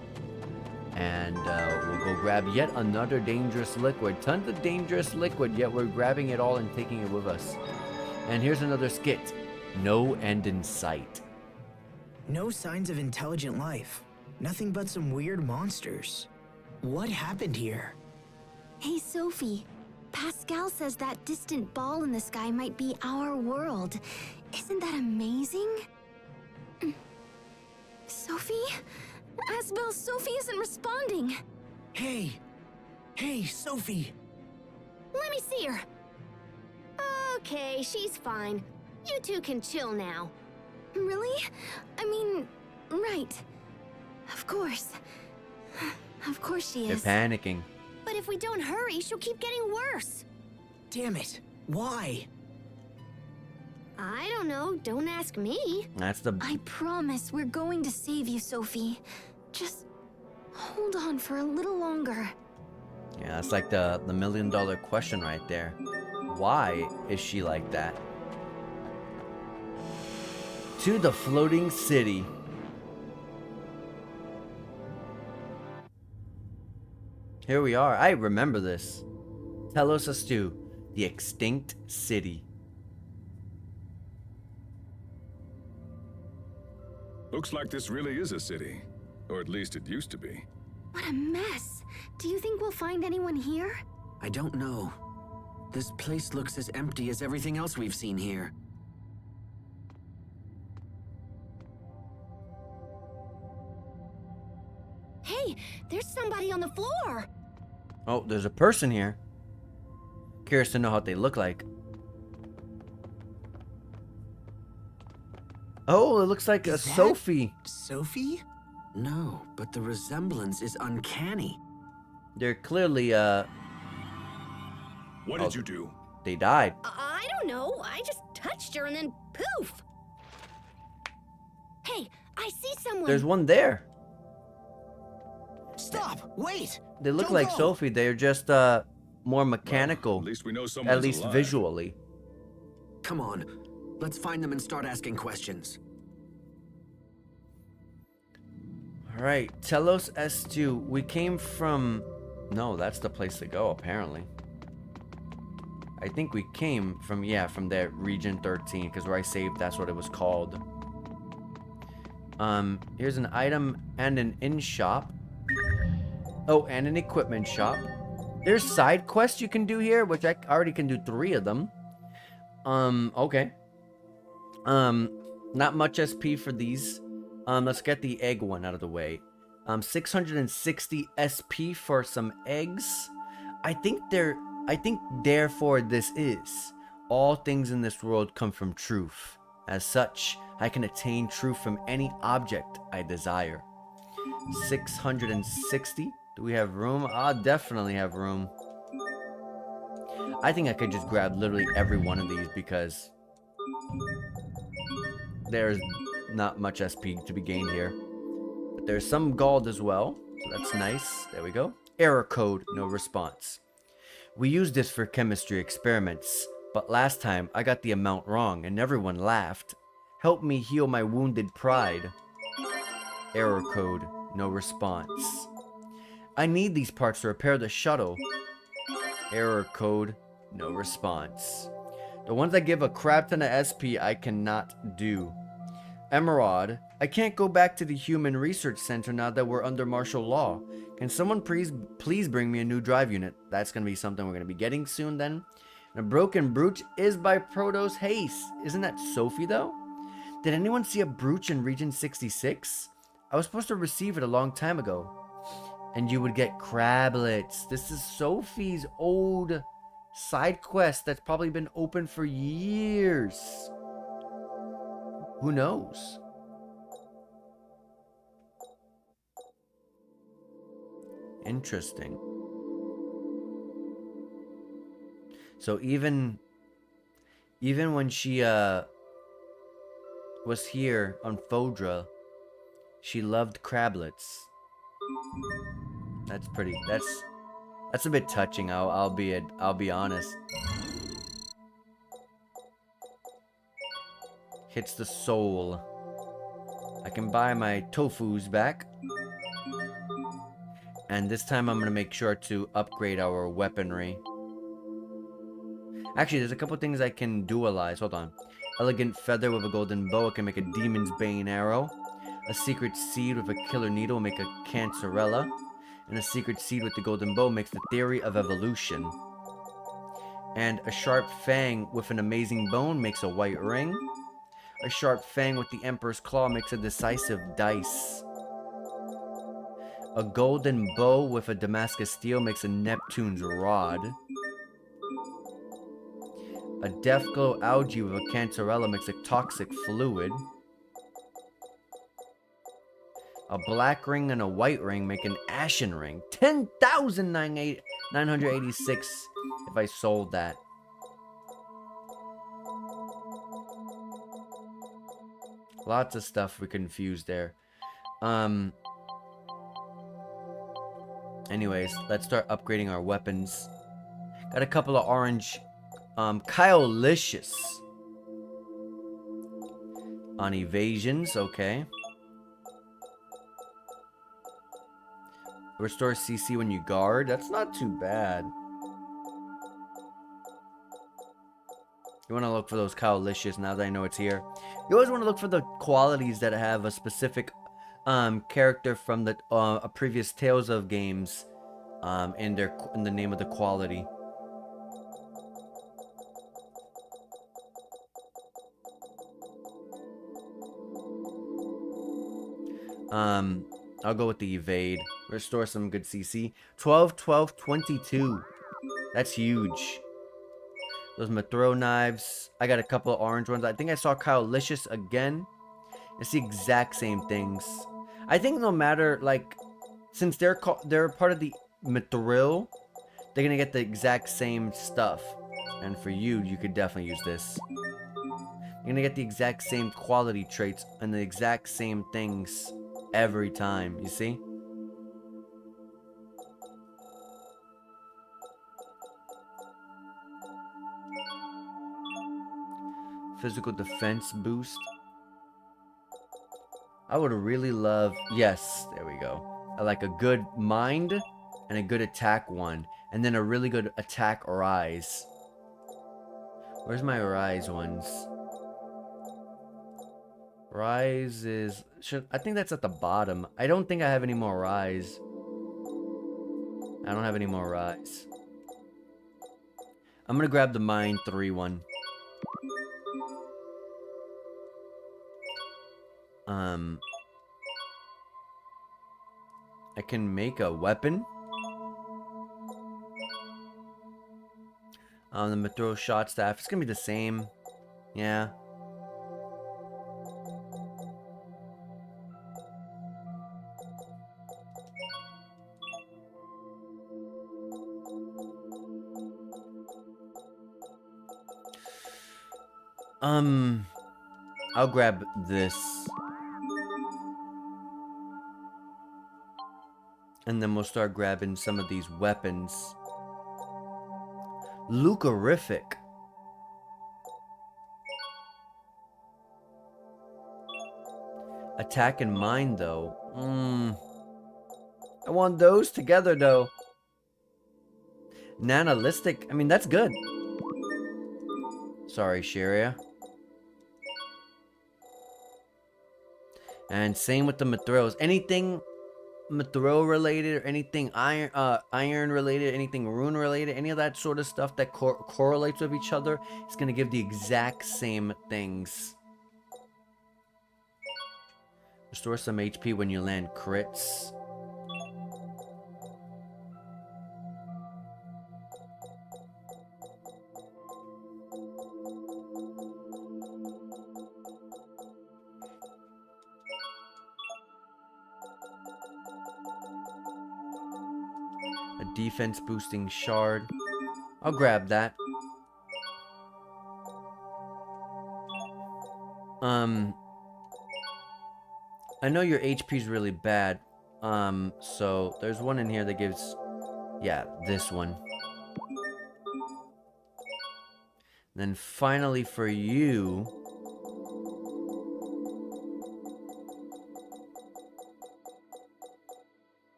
And we'll go grab yet another dangerous liquid. Tons of dangerous liquid, yet we're grabbing it all and taking it with us. And here's another skit. No end in sight. No signs of intelligent life. Nothing but some weird monsters. What happened here? Hey, Sophie. Pascal says that distant ball in the sky might be our world. Isn't that amazing? Sophie? Asbel, Sophie isn't responding. Hey, Sophie. Let me see her. Okay, she's fine. You two can chill now. Really? I mean, right. Of course. Of course she is. They're panicking. But if we don't hurry, she'll keep getting worse. Damn it. Why? I don't know. Don't ask me. That's the... I promise we're going to save you, Sophie. Just hold on for a little longer. Yeah, that's like the $1 million question right there. Why is she like that? To the floating city. Here we are. I remember this. Telos Astu, the extinct city. Looks like this really is a city. Or at least it used to be. What a mess. Do you think we'll find anyone here? I don't know. This place looks as empty as everything else we've seen here. Hey, there's somebody on the floor. Oh, there's a person here. Curious to know what they look like. Oh, it looks like a Sophie. Sophie? No, but the resemblance is uncanny. They're clearly, What did you do? They died. I don't know. I just touched her and then poof. Hey, I see someone. There's one there. Stop! Wait! They look Don't like go. Sophie. They're just, more mechanical. Well, at least we know someone's At least alive. visually. Come on, let's find them and start asking questions. Alright, Telos S2. We came from... No, that's the place to go, apparently. I think we came from, yeah, from that region 13, because where I saved, that's what it was called. Here's an item and an inn shop. Oh, and an equipment shop. There's side quests you can do here, which I already can do 3 of them. Okay. Not much SP for these. Let's get the egg one out of the way. 660 SP for some eggs. I think therefore this is. All things in this world come from truth. As such, I can attain truth from any object I desire. 660. Do we have room? I definitely have room. I think I could just grab literally every one of these because there's not much SP to be gained here. But there's some gold as well, so that's nice. There we go. Error code, no response. We used this for chemistry experiments, but last time I got the amount wrong and everyone laughed. Help me heal my wounded pride. Error code, no response. I need these parts to repair the shuttle. Error code, no response. The ones that give a crap ton of SP I cannot do. Emerald, I can't go back to the Human Research Center now that we're under martial law. Can someone please bring me a new drive unit? That's going to be something we're going to be getting soon then. And a broken brooch is by Protos Haste. Isn't that Sophie though? Did anyone see a brooch in Region 66? I was supposed to receive it a long time ago. And you would get crablets. This is Sophie's old side quest that's probably been open for years. Who knows? Interesting. So even when she was here on Fodra, she loved crablets. That's pretty. That's a bit touching. I'll be honest. Hits the soul. I can buy my tofus back. And this time I'm going to make sure to upgrade our weaponry. Actually, there's a couple things I can dualize. Hold on. Elegant feather with a golden bow. I can make a demon's bane arrow. A secret seed with a killer needle will make a cancerella. And a secret seed with the golden bow makes the theory of evolution. And a sharp fang with an amazing bone makes a white ring. A sharp fang with the emperor's claw makes a decisive dice. A golden bow with a Damascus steel makes a Neptune's rod. A death glow algae with a cancerella makes a toxic fluid. A black ring and a white ring make an ashen ring. 10,986 if I sold that. Lots of stuff we confused there. Anyways, let's start upgrading our weapons. Got a couple of orange Kyle-licious on evasions, okay. Restore CC when you guard. That's not too bad. You want to look for those Kyle-licious now that I know it's here. You always want to look for the qualities that have a specific character from the a previous Tales of games in the name of the quality. I'll go with the evade. Restore some good CC. 12, 12, 22. That's huge. Those Mathro knives. I got a couple of orange ones. I think I saw Kyle-licious again. It's the exact same things. I think no matter, like, since they're part of the Mithril, they're gonna get the exact same stuff. And for you, you could definitely use this. You're gonna get the exact same quality traits and the exact same things every time, you see? Physical defense boost. I would really love... Yes, there we go. I like a good mind and a good attack one. And then a really good attack rise. Where's my rise ones? Rise is... I think that's at the bottom. I don't think I have any more rise. I don't have any more rise. I'm gonna grab the Mind 3 one. I can make a weapon. The Mathro shot staff. It's gonna be the same. Yeah. I'll grab this. And then we'll start grabbing some of these weapons. Lucarific. Attack and mind, though. I want those together, though. Nanalistic. I mean, that's good. Sorry, Sharia. And same with the Mithrills. Anything Mithril related or anything iron related, anything rune related, any of that sort of stuff that correlates with each other, it's going to give the exact same things. Restore some HP when you land crits. A defense boosting shard. I'll grab that. I know your HP is really bad. So there's one in here that gives, yeah, this one. And then finally for you,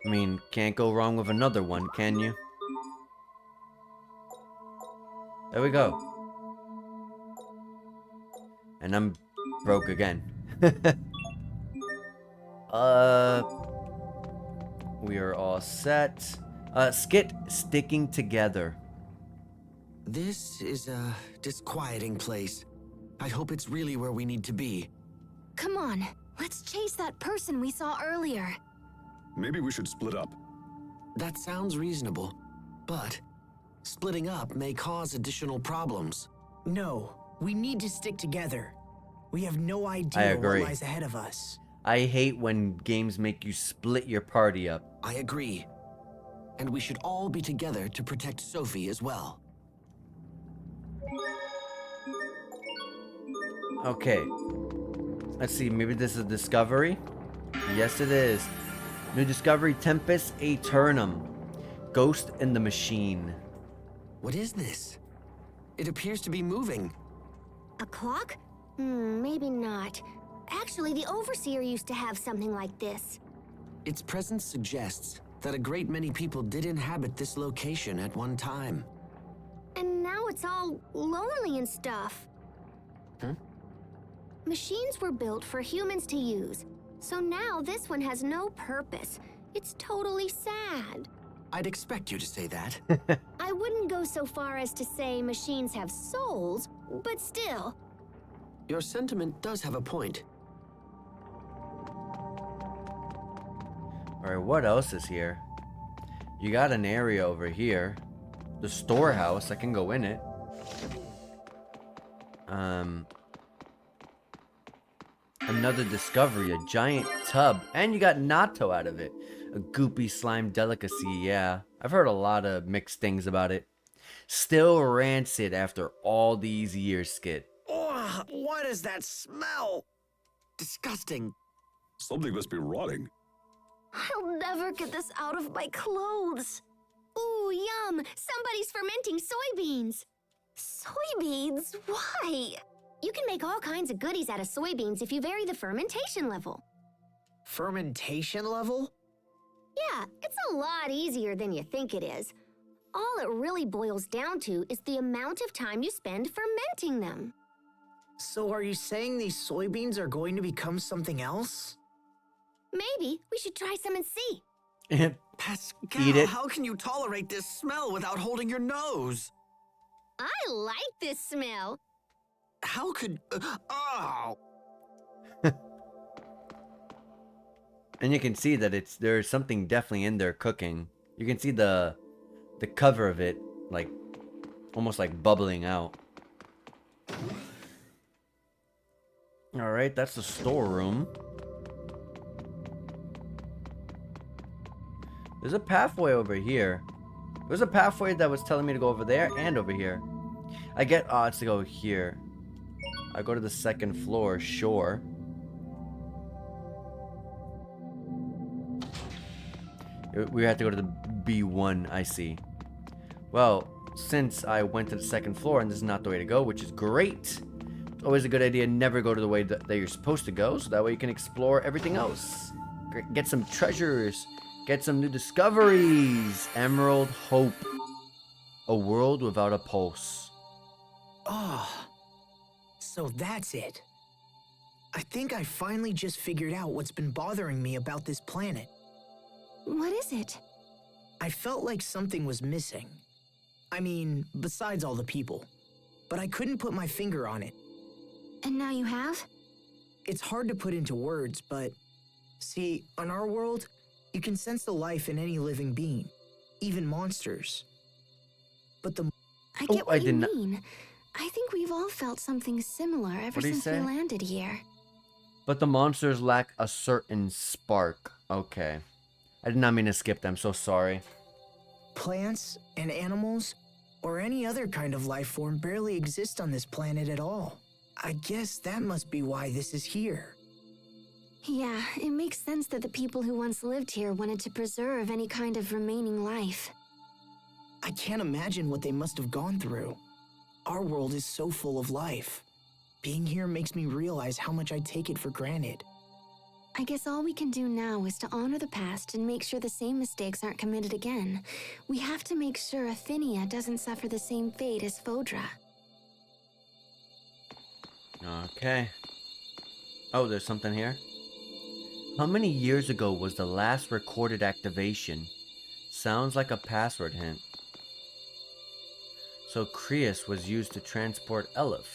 I mean, can't go wrong with another one, can you? There we go. And I'm broke again. We are all set. Skit sticking together. This is a disquieting place. I hope it's really where we need to be. Come on, let's chase that person we saw earlier. Maybe we should split up. That sounds reasonable, but splitting up may cause additional problems. No, we need to stick together. We have no idea what lies ahead of us. I hate when games make you split your party up. I agree. And we should all be together to protect Sophie as well. Okay. Let's see, maybe this is a discovery? Yes, it is. New discovery, Tempest Aeternum. Ghost in the Machine. What is this? It appears to be moving. A clock? Maybe not. Actually, the Overseer used to have something like this. Its presence suggests that a great many people did inhabit this location at one time. And now it's all lonely and stuff. Machines were built for humans to use, so now this one has no purpose. It's totally sad. I'd expect you to say that. I wouldn't go so far as to say machines have souls, but still. Your sentiment does have a point. Alright, what else is here? You got an area over here. The storehouse, I can go in it. Another discovery, a giant tub. And you got natto out of it. A goopy slime delicacy, yeah. I've heard a lot of mixed things about it. Still rancid after all these years, Skit. Oh, what is that smell? Disgusting. Something must be rotting. I'll never get this out of my clothes. Ooh, yum! Somebody's fermenting soybeans. Soybeans? Why? You can make all kinds of goodies out of soybeans if you vary the fermentation level. Fermentation level? Yeah, it's a lot easier than you think it is. All it really boils down to is the amount of time you spend fermenting them. So are you saying these soybeans are going to become something else? Maybe we should try some and see. Pascal, Eat it. How can you tolerate this smell without holding your nose? I like this smell. How could... oh! And you can see that there's something definitely in there cooking. You can see the cover of it, like, almost like bubbling out. Alright, that's the storeroom. There's a pathway over here. There's a pathway that was telling me to go over there and over here. I get odds to go here. I go to the second floor, sure. We have to go to the B1, I see. Well, since I went to the second floor and this is not the way to go, which is great. It's always a good idea to never go to the way that you're supposed to go, so that way you can explore everything else. Get some treasures. Get some new discoveries. Emerald Hope. A world without a pulse. Oh, So that's it. I think I finally just figured out what's been bothering me about this planet. What is it? I felt like something was missing. I mean, besides all the people. But I couldn't put my finger on it. And now you have? It's hard to put into words, but see, on our world, you can sense the life in any living being, even monsters. But I get what you mean. I think we've all felt something similar ever since we landed here. But the monsters lack a certain spark. Okay. I did not mean to skip them, so sorry. Plants and animals, or any other kind of life form, barely exist on this planet at all. I guess that must be why this is here. Yeah, it makes sense that the people who once lived here wanted to preserve any kind of remaining life. I can't imagine what they must have gone through. Our world is so full of life. Being here makes me realize how much I take it for granted. I guess all we can do now is to honor the past and make sure the same mistakes aren't committed again. We have to make sure Aphinia doesn't suffer the same fate as Fodra. Okay. Oh, there's something here. How many years ago was the last recorded activation? Sounds like a password hint. So Creus was used to transport Elif.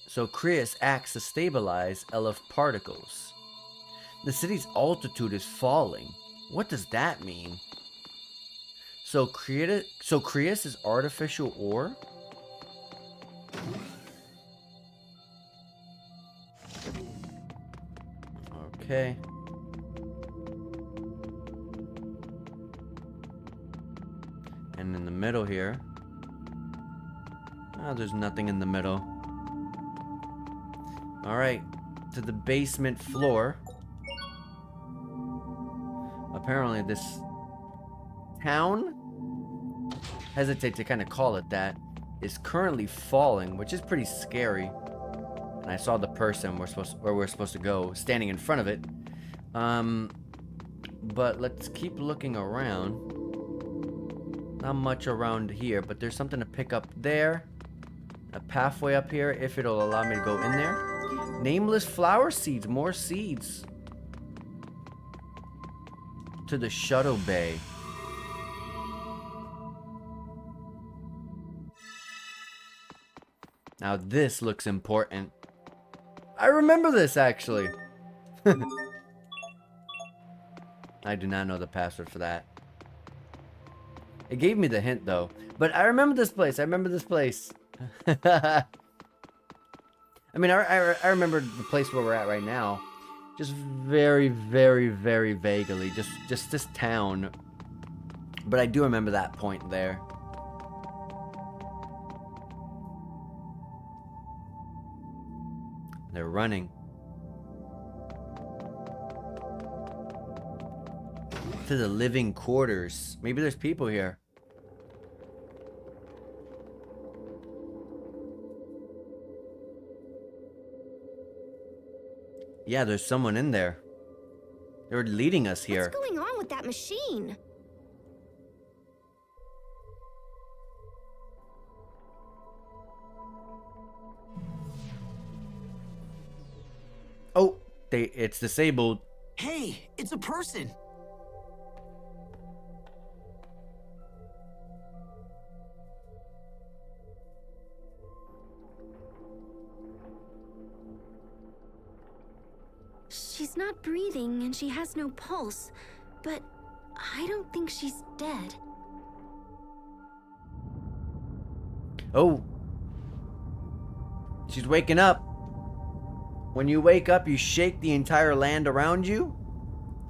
So Creus acts to stabilize Elif particles. The city's altitude is falling. What does that mean? So Creus is artificial ore? Okay. And in the middle here. Oh, there's nothing in the middle. Alright. To the basement floor. Apparently this town, hesitate to kind of call it that, is currently falling, which is pretty scary. And I saw the person where we're supposed to go standing in front of it. But let's keep looking around. Not much around here, but there's something to pick up there. A pathway up here, if it'll allow me to go in there. Nameless flower seeds, more seeds. To the shuttle bay. Now this looks important. I remember this actually. I do not know the password for that. It gave me the hint though. But I remember this place. I remember this place. I mean, I remember the place where we're at right now. Just very, very, very vaguely. Just this town. But I do remember that point there. They're running. To the living quarters. Maybe there's people here. Yeah, there's someone in there. They're leading us here. What's going on with that machine? Oh, it's disabled. Hey, it's a person. She's not breathing and she has no pulse, but I don't think she's dead. Oh. She's waking up. When you wake up, you shake the entire land around you.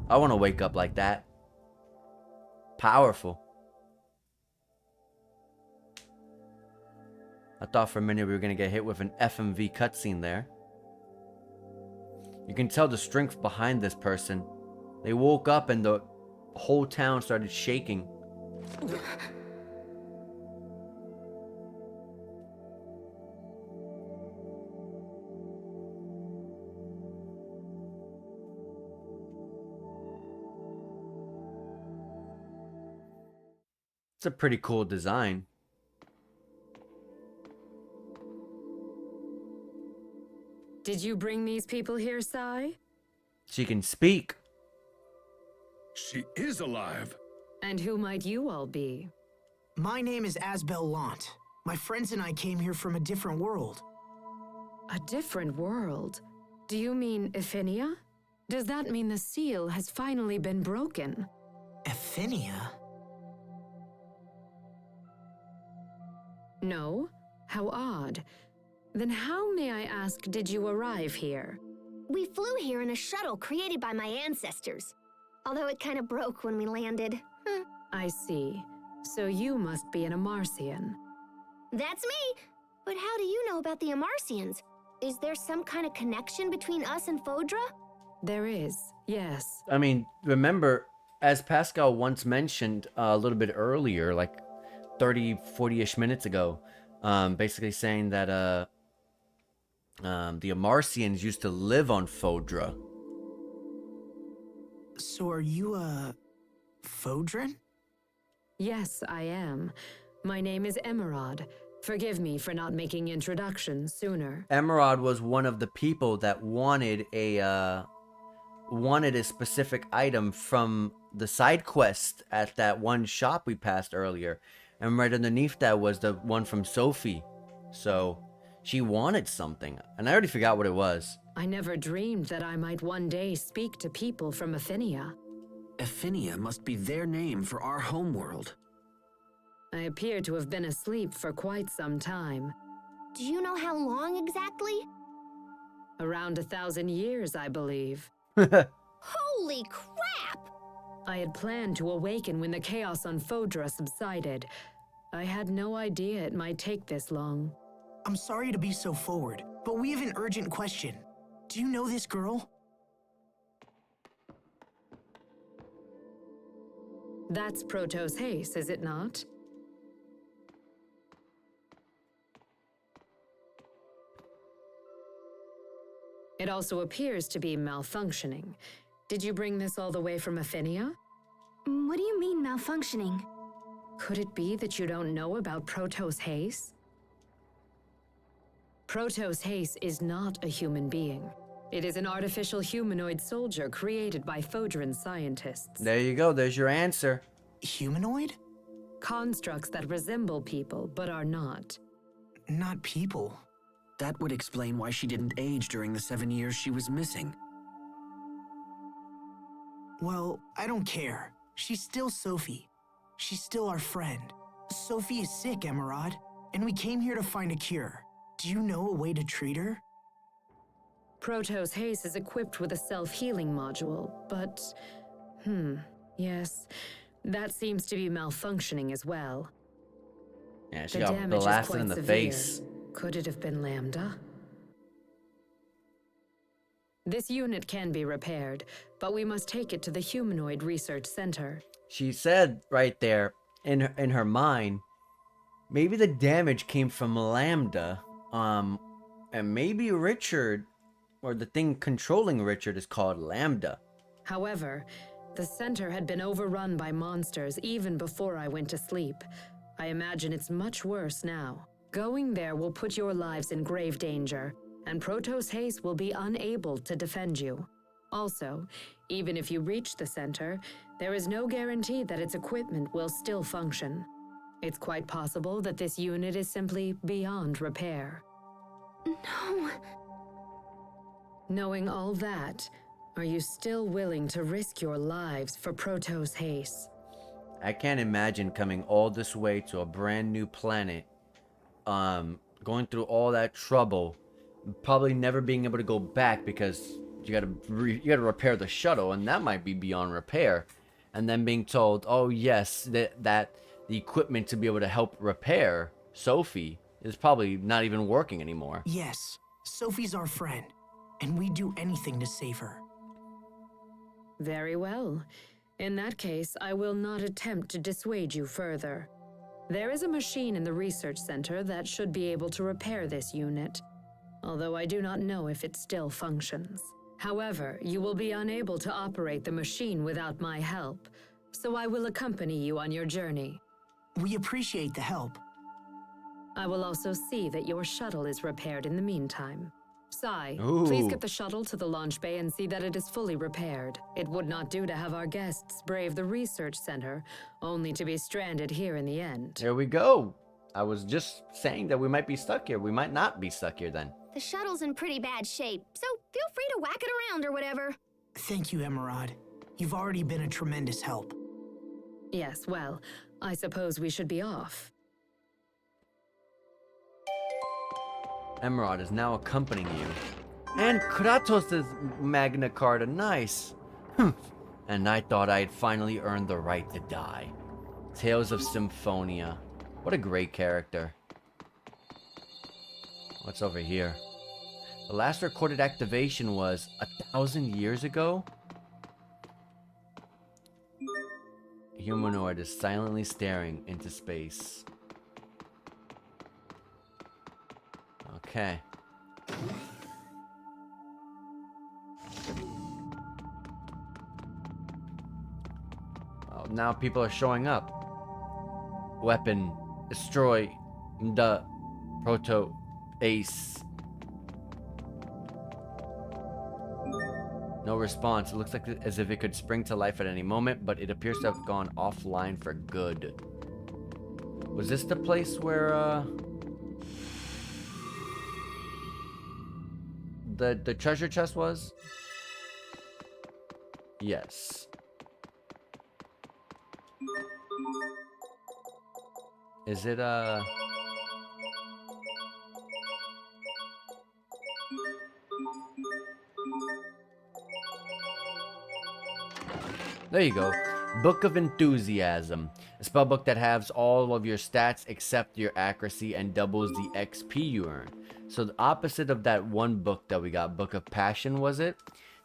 I want to wake up like that. Powerful. I thought for a minute we were going to get hit with an FMV cutscene there. You can tell the strength behind this person. They woke up and the whole town started shaking. It's a pretty cool design. Did you bring these people here, Sai? She can speak. She is alive. And who might you all be? My name is Asbel Lant. My friends and I came here from a different world. A different world? Do you mean Ephinia? Does that mean the seal has finally been broken? Ephinia? No? How odd. Then how, may I ask, did you arrive here? We flew here in a shuttle created by my ancestors. Although it kind of broke when we landed. I see. So you must be an Amarcian. That's me! But how do you know about the Amarcians? Is there some kind of connection between us and Fodra? There is, yes. I mean, remember, as Pascal once mentioned a little bit earlier, like 30, 40-ish minutes ago, basically saying that the Amarcians used to live on Fodra. So are you a Fodran? Yes, I am. My name is Emerald. Forgive me for not making introductions sooner. Emerald was one of the people that wanted a specific item from the side quest at that one shop we passed earlier. And right underneath that was the one from Sophie. So she wanted something, and I already forgot what it was. I never dreamed that I might one day speak to people from Ephinia. Ephinia must be their name for our homeworld. I appear to have been asleep for quite some time. Do you know how long exactly? Around 1,000 years, I believe. Holy crap! I had planned to awaken when the chaos on Fodra subsided. I had no idea it might take this long. I'm sorry to be so forward, but we have an urgent question. Do you know this girl? That's Protos Hace, is it not? It also appears to be malfunctioning. Did you bring this all the way from Ephinia? What do you mean, malfunctioning? Could it be that you don't know about Protos Hace? Protos Hace is not a human being. It is an artificial humanoid soldier created by Fodran scientists. There you go, there's your answer. Humanoid? Constructs that resemble people, but are not. Not people. That would explain why she didn't age during the 7 years she was missing. Well, I don't care. She's still Sophie. She's still our friend. Sophie is sick, Emerald, and we came here to find a cure. Do you know a way to treat her? Protos Hace is equipped with a self-healing module, but... yes, that seems to be malfunctioning as well. Yeah, she The got damage is blasted quite in the severe. face. Could it have been Lambda? This unit can be repaired, but we must take it to the Humanoid Research Center. She said right there, in her mind, maybe the damage came from Lambda, and maybe Richard, or the thing controlling Richard, is called Lambda. However, the center had been overrun by monsters even before I went to sleep. I imagine it's much worse now. Going there will put your lives in grave danger, and Protos Hace will be unable to defend you. Also, even if you reach the center, there is no guarantee that its equipment will still function. It's quite possible that this unit is simply beyond repair. No. Knowing all that, are you still willing to risk your lives for Protos Hace? I can't imagine coming all this way to a brand new planet, going through all that trouble, probably never being able to go back because you gotta repair the shuttle, and that might be beyond repair, and then being told, oh yes, that the equipment to be able to help repair Sophie is probably not even working anymore. Yes, Sophie's our friend, and we'd do anything to save her. Very well. In that case, I will not attempt to dissuade you further. There is a machine in the research center that should be able to repair this unit, although I do not know if it still functions. However, you will be unable to operate the machine without my help, so I will accompany you on your journey. We appreciate the help. I will also see that your shuttle is repaired in the meantime. Sai, Ooh. please get the shuttle to the launch bay and see that it is fully repaired. It would not do to have our guests brave the research center, only to be stranded here in the end. There we go. I was just saying that we might be stuck here. We might not be stuck here then. The shuttle's in pretty bad shape, so feel free to whack it around or whatever. Thank you, Emerald. You've already been a tremendous help. Yes, well, I suppose we should be off. Emerald is now accompanying you. And Kratos' Magna Carta, nice. And I thought I had finally earned the right to die. Tales of Symphonia. What a great character. What's over here? The last recorded activation was 1,000 years ago? A humanoid is silently staring into space. Okay. Well, now people are showing up. Weapon. Destroy. The. Proto. Ace. No response. It looks like as if it could spring to life at any moment, but it appears to have gone offline for good. Was this the place where, the treasure chest was? Yes. Is it, There you go. Book of Enthusiasm. A spellbook that has all of your stats except your accuracy and doubles the XP you earn. So the opposite of that one book that we got, Book of Passion, was it?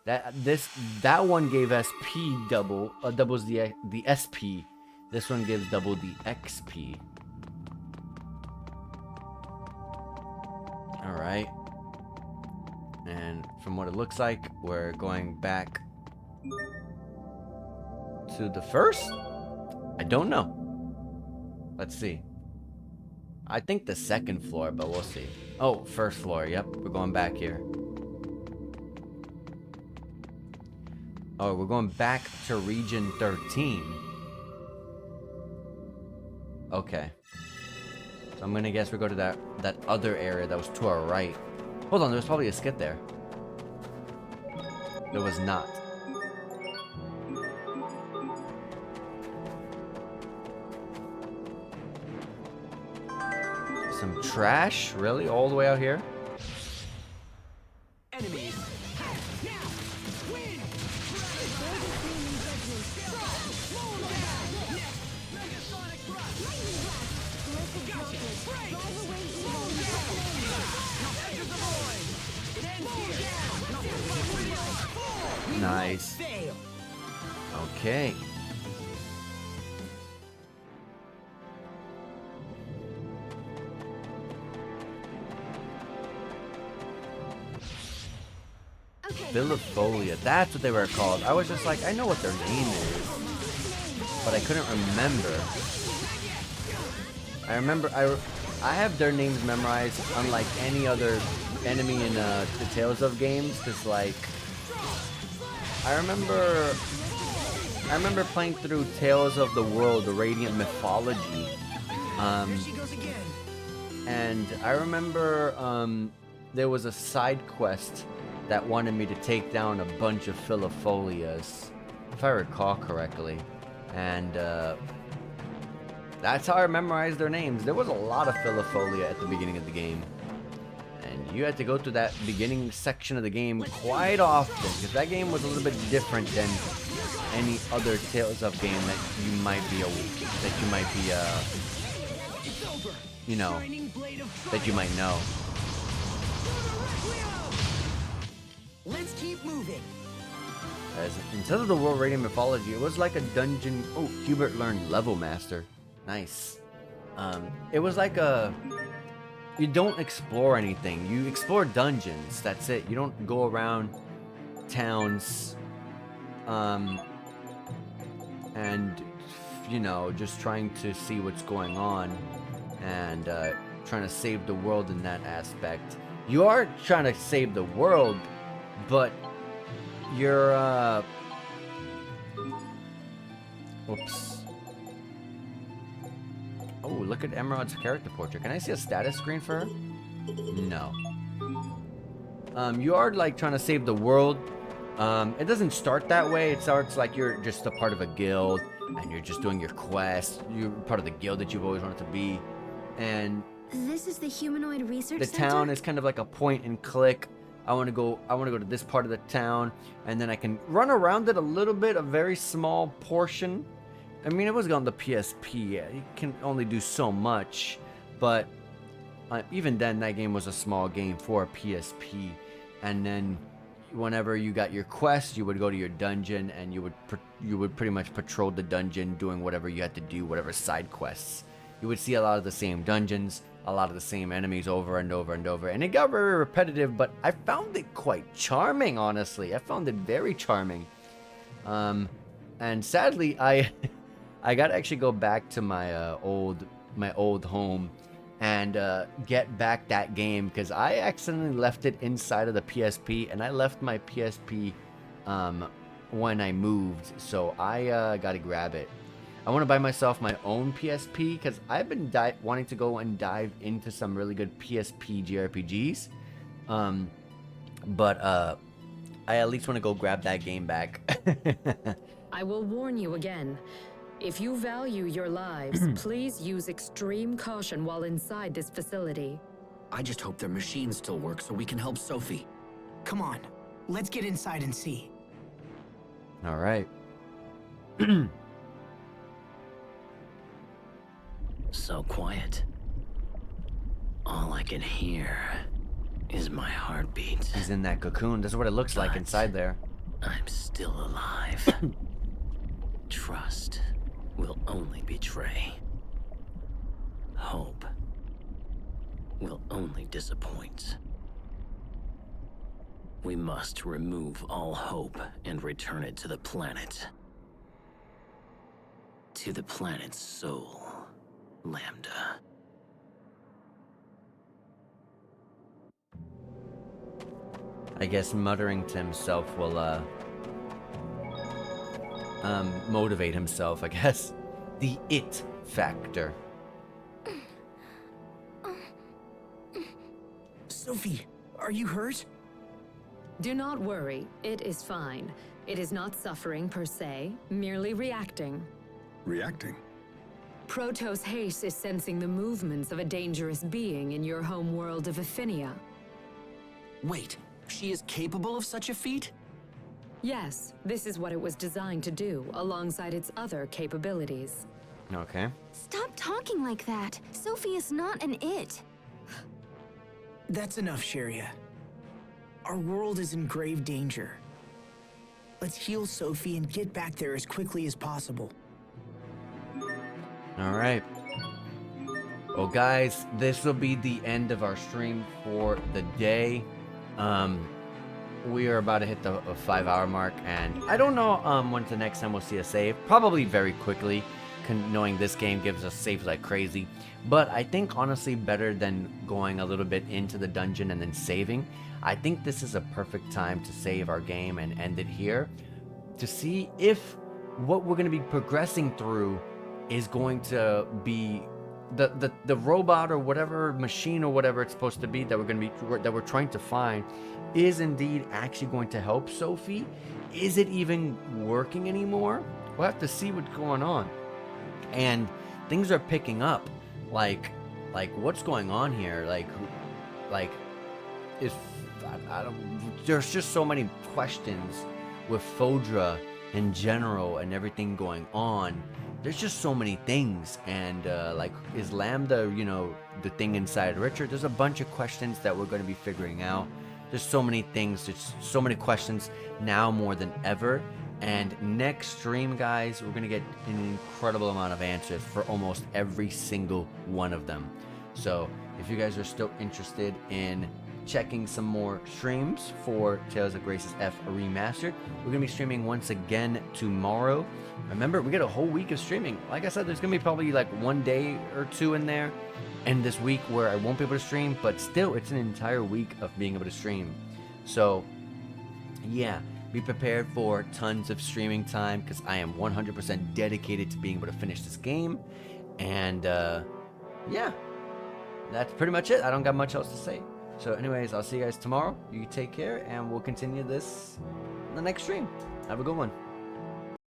That one gave SP doubles the SP. This one gives double the XP. All right. And from what it looks like, we're going back to the first? I don't know. Let's see. I think the second floor, but we'll see. Oh, first floor. Yep, we're going back here. Oh, we're going back to region 13. Okay. So I'm gonna guess we go to that other area that was to our right. Hold on, there was probably a skit there. There was not. Some trash? Really? All the way out here? Enemies. Nice. Okay. Bilifolia, that's what they were called. I was just like, I know what their name is, but I couldn't remember. I have their names memorized, unlike any other enemy in the Tales of games, because like, I remember playing through Tales of the World, the Radiant Mythology, and I remember there was a side quest that wanted me to take down a bunch of Filifolias, if I recall correctly, and that's how I memorized their names. There was a lot of Filifolia at the beginning of the game, and you had to go through that beginning section of the game quite often, because that game was a little bit different than any other Tales of game that you might be, you know, that you might know. Let's keep moving. As instead of the World Radiant Mythology, it was like a dungeon. Oh, Hubert learned Level Master. Nice. It was like you don't explore anything. You explore dungeons. That's it. You don't go around towns, and you know, just trying to see what's going on and trying to save the world in that aspect. You are trying to save the world, but you're, Whoops. Oh, look at Emerald's character portrait. Can I see a status screen for her? No. You are like trying to save the world. It doesn't start that way. It starts like you're just a part of a guild and you're just doing your quest. You're part of the guild that you've always wanted to be. And This is the humanoid research the center? town is kind of like a point and click. I want to go to this part of the town, and then I can run around it a little bit, a very small portion. I mean, it was on the PSP. Yeah, you can only do so much, but even then, that game was a small game for a PSP. And then, whenever you got your quest, you would go to your dungeon, and you would pretty much patrol the dungeon, doing whatever you had to do, whatever side quests. You would see a lot of the same dungeons, a lot of the same enemies over and over and over, and it got very repetitive. But I found it quite charming, honestly. I found it very charming. And sadly, I got to actually go back to my old home and get back that game, because I accidentally left it inside of the PSP, and I left my PSP when I moved, so I got to grab it. I want to buy myself my own PSP, because I've been wanting to go and dive into some really good PSP JRPGs, but I at least want to go grab that game back. I will warn you again. If you value your lives, please use extreme caution while inside this facility. I just hope their machines still work so we can help Sophie. Come on, let's get inside and see. All right. So quiet. All I can hear is my heartbeat. He's in that cocoon. This is what it looks like inside there. I'm still alive. Trust will only betray. Hope will only disappoint. We must remove all hope and return it to the planet. To the planet's soul. Lambda. I guess muttering to himself will motivate himself, I guess. The it factor. Sophie, are you hurt? Do not worry, it is fine. It is not suffering per se, merely reacting. Reacting? Protos Haste is sensing the movements of a dangerous being in your home world of Aphinia. Wait, she is capable of such a feat? Yes, this is what it was designed to do, alongside its other capabilities. Okay. Stop talking like that. Sophie is not an it. That's enough, Sharia. Our world is in grave danger. Let's heal Sophie and get back there as quickly as possible. All right. Well, guys, this will be the end of our stream for the day. We are about to hit the 5-hour mark, and I don't know when's the next time we'll see a save. Probably very quickly, knowing this game gives us saves like crazy. But I think, honestly, better than going a little bit into the dungeon and then saving, I think this is a perfect time to save our game and end it here, to see if what we're going to be progressing through is going to be the robot or whatever machine or whatever it's supposed to be that we're trying to find is indeed actually going to help Sophie. Is it even working anymore? We'll have to see what's going on. And things are picking up. Like what's going on here? There's just so many questions with Fodra in general and everything going on. There's just so many things, and is Lambda, the thing inside Richard? There's a bunch of questions that we're going to be figuring out. There's so many things, there's so many questions now more than ever. And next stream, guys, we're going to get an incredible amount of answers for almost every single one of them. So if you guys are still interested in checking some more streams for Tales of Graces F Remastered. We're going to be streaming once again tomorrow. Remember, we get a whole week of streaming. Like I said, there's going to be probably like one day or two in there and this week where I won't be able to stream, but still, it's an entire week of being able to stream. So, yeah, be prepared for tons of streaming time because I am 100% dedicated to being able to finish this game. And, yeah, that's pretty much it. I don't got much else to say. So anyways, I'll see you guys tomorrow. You take care, and we'll continue this in the next stream. Have a good one.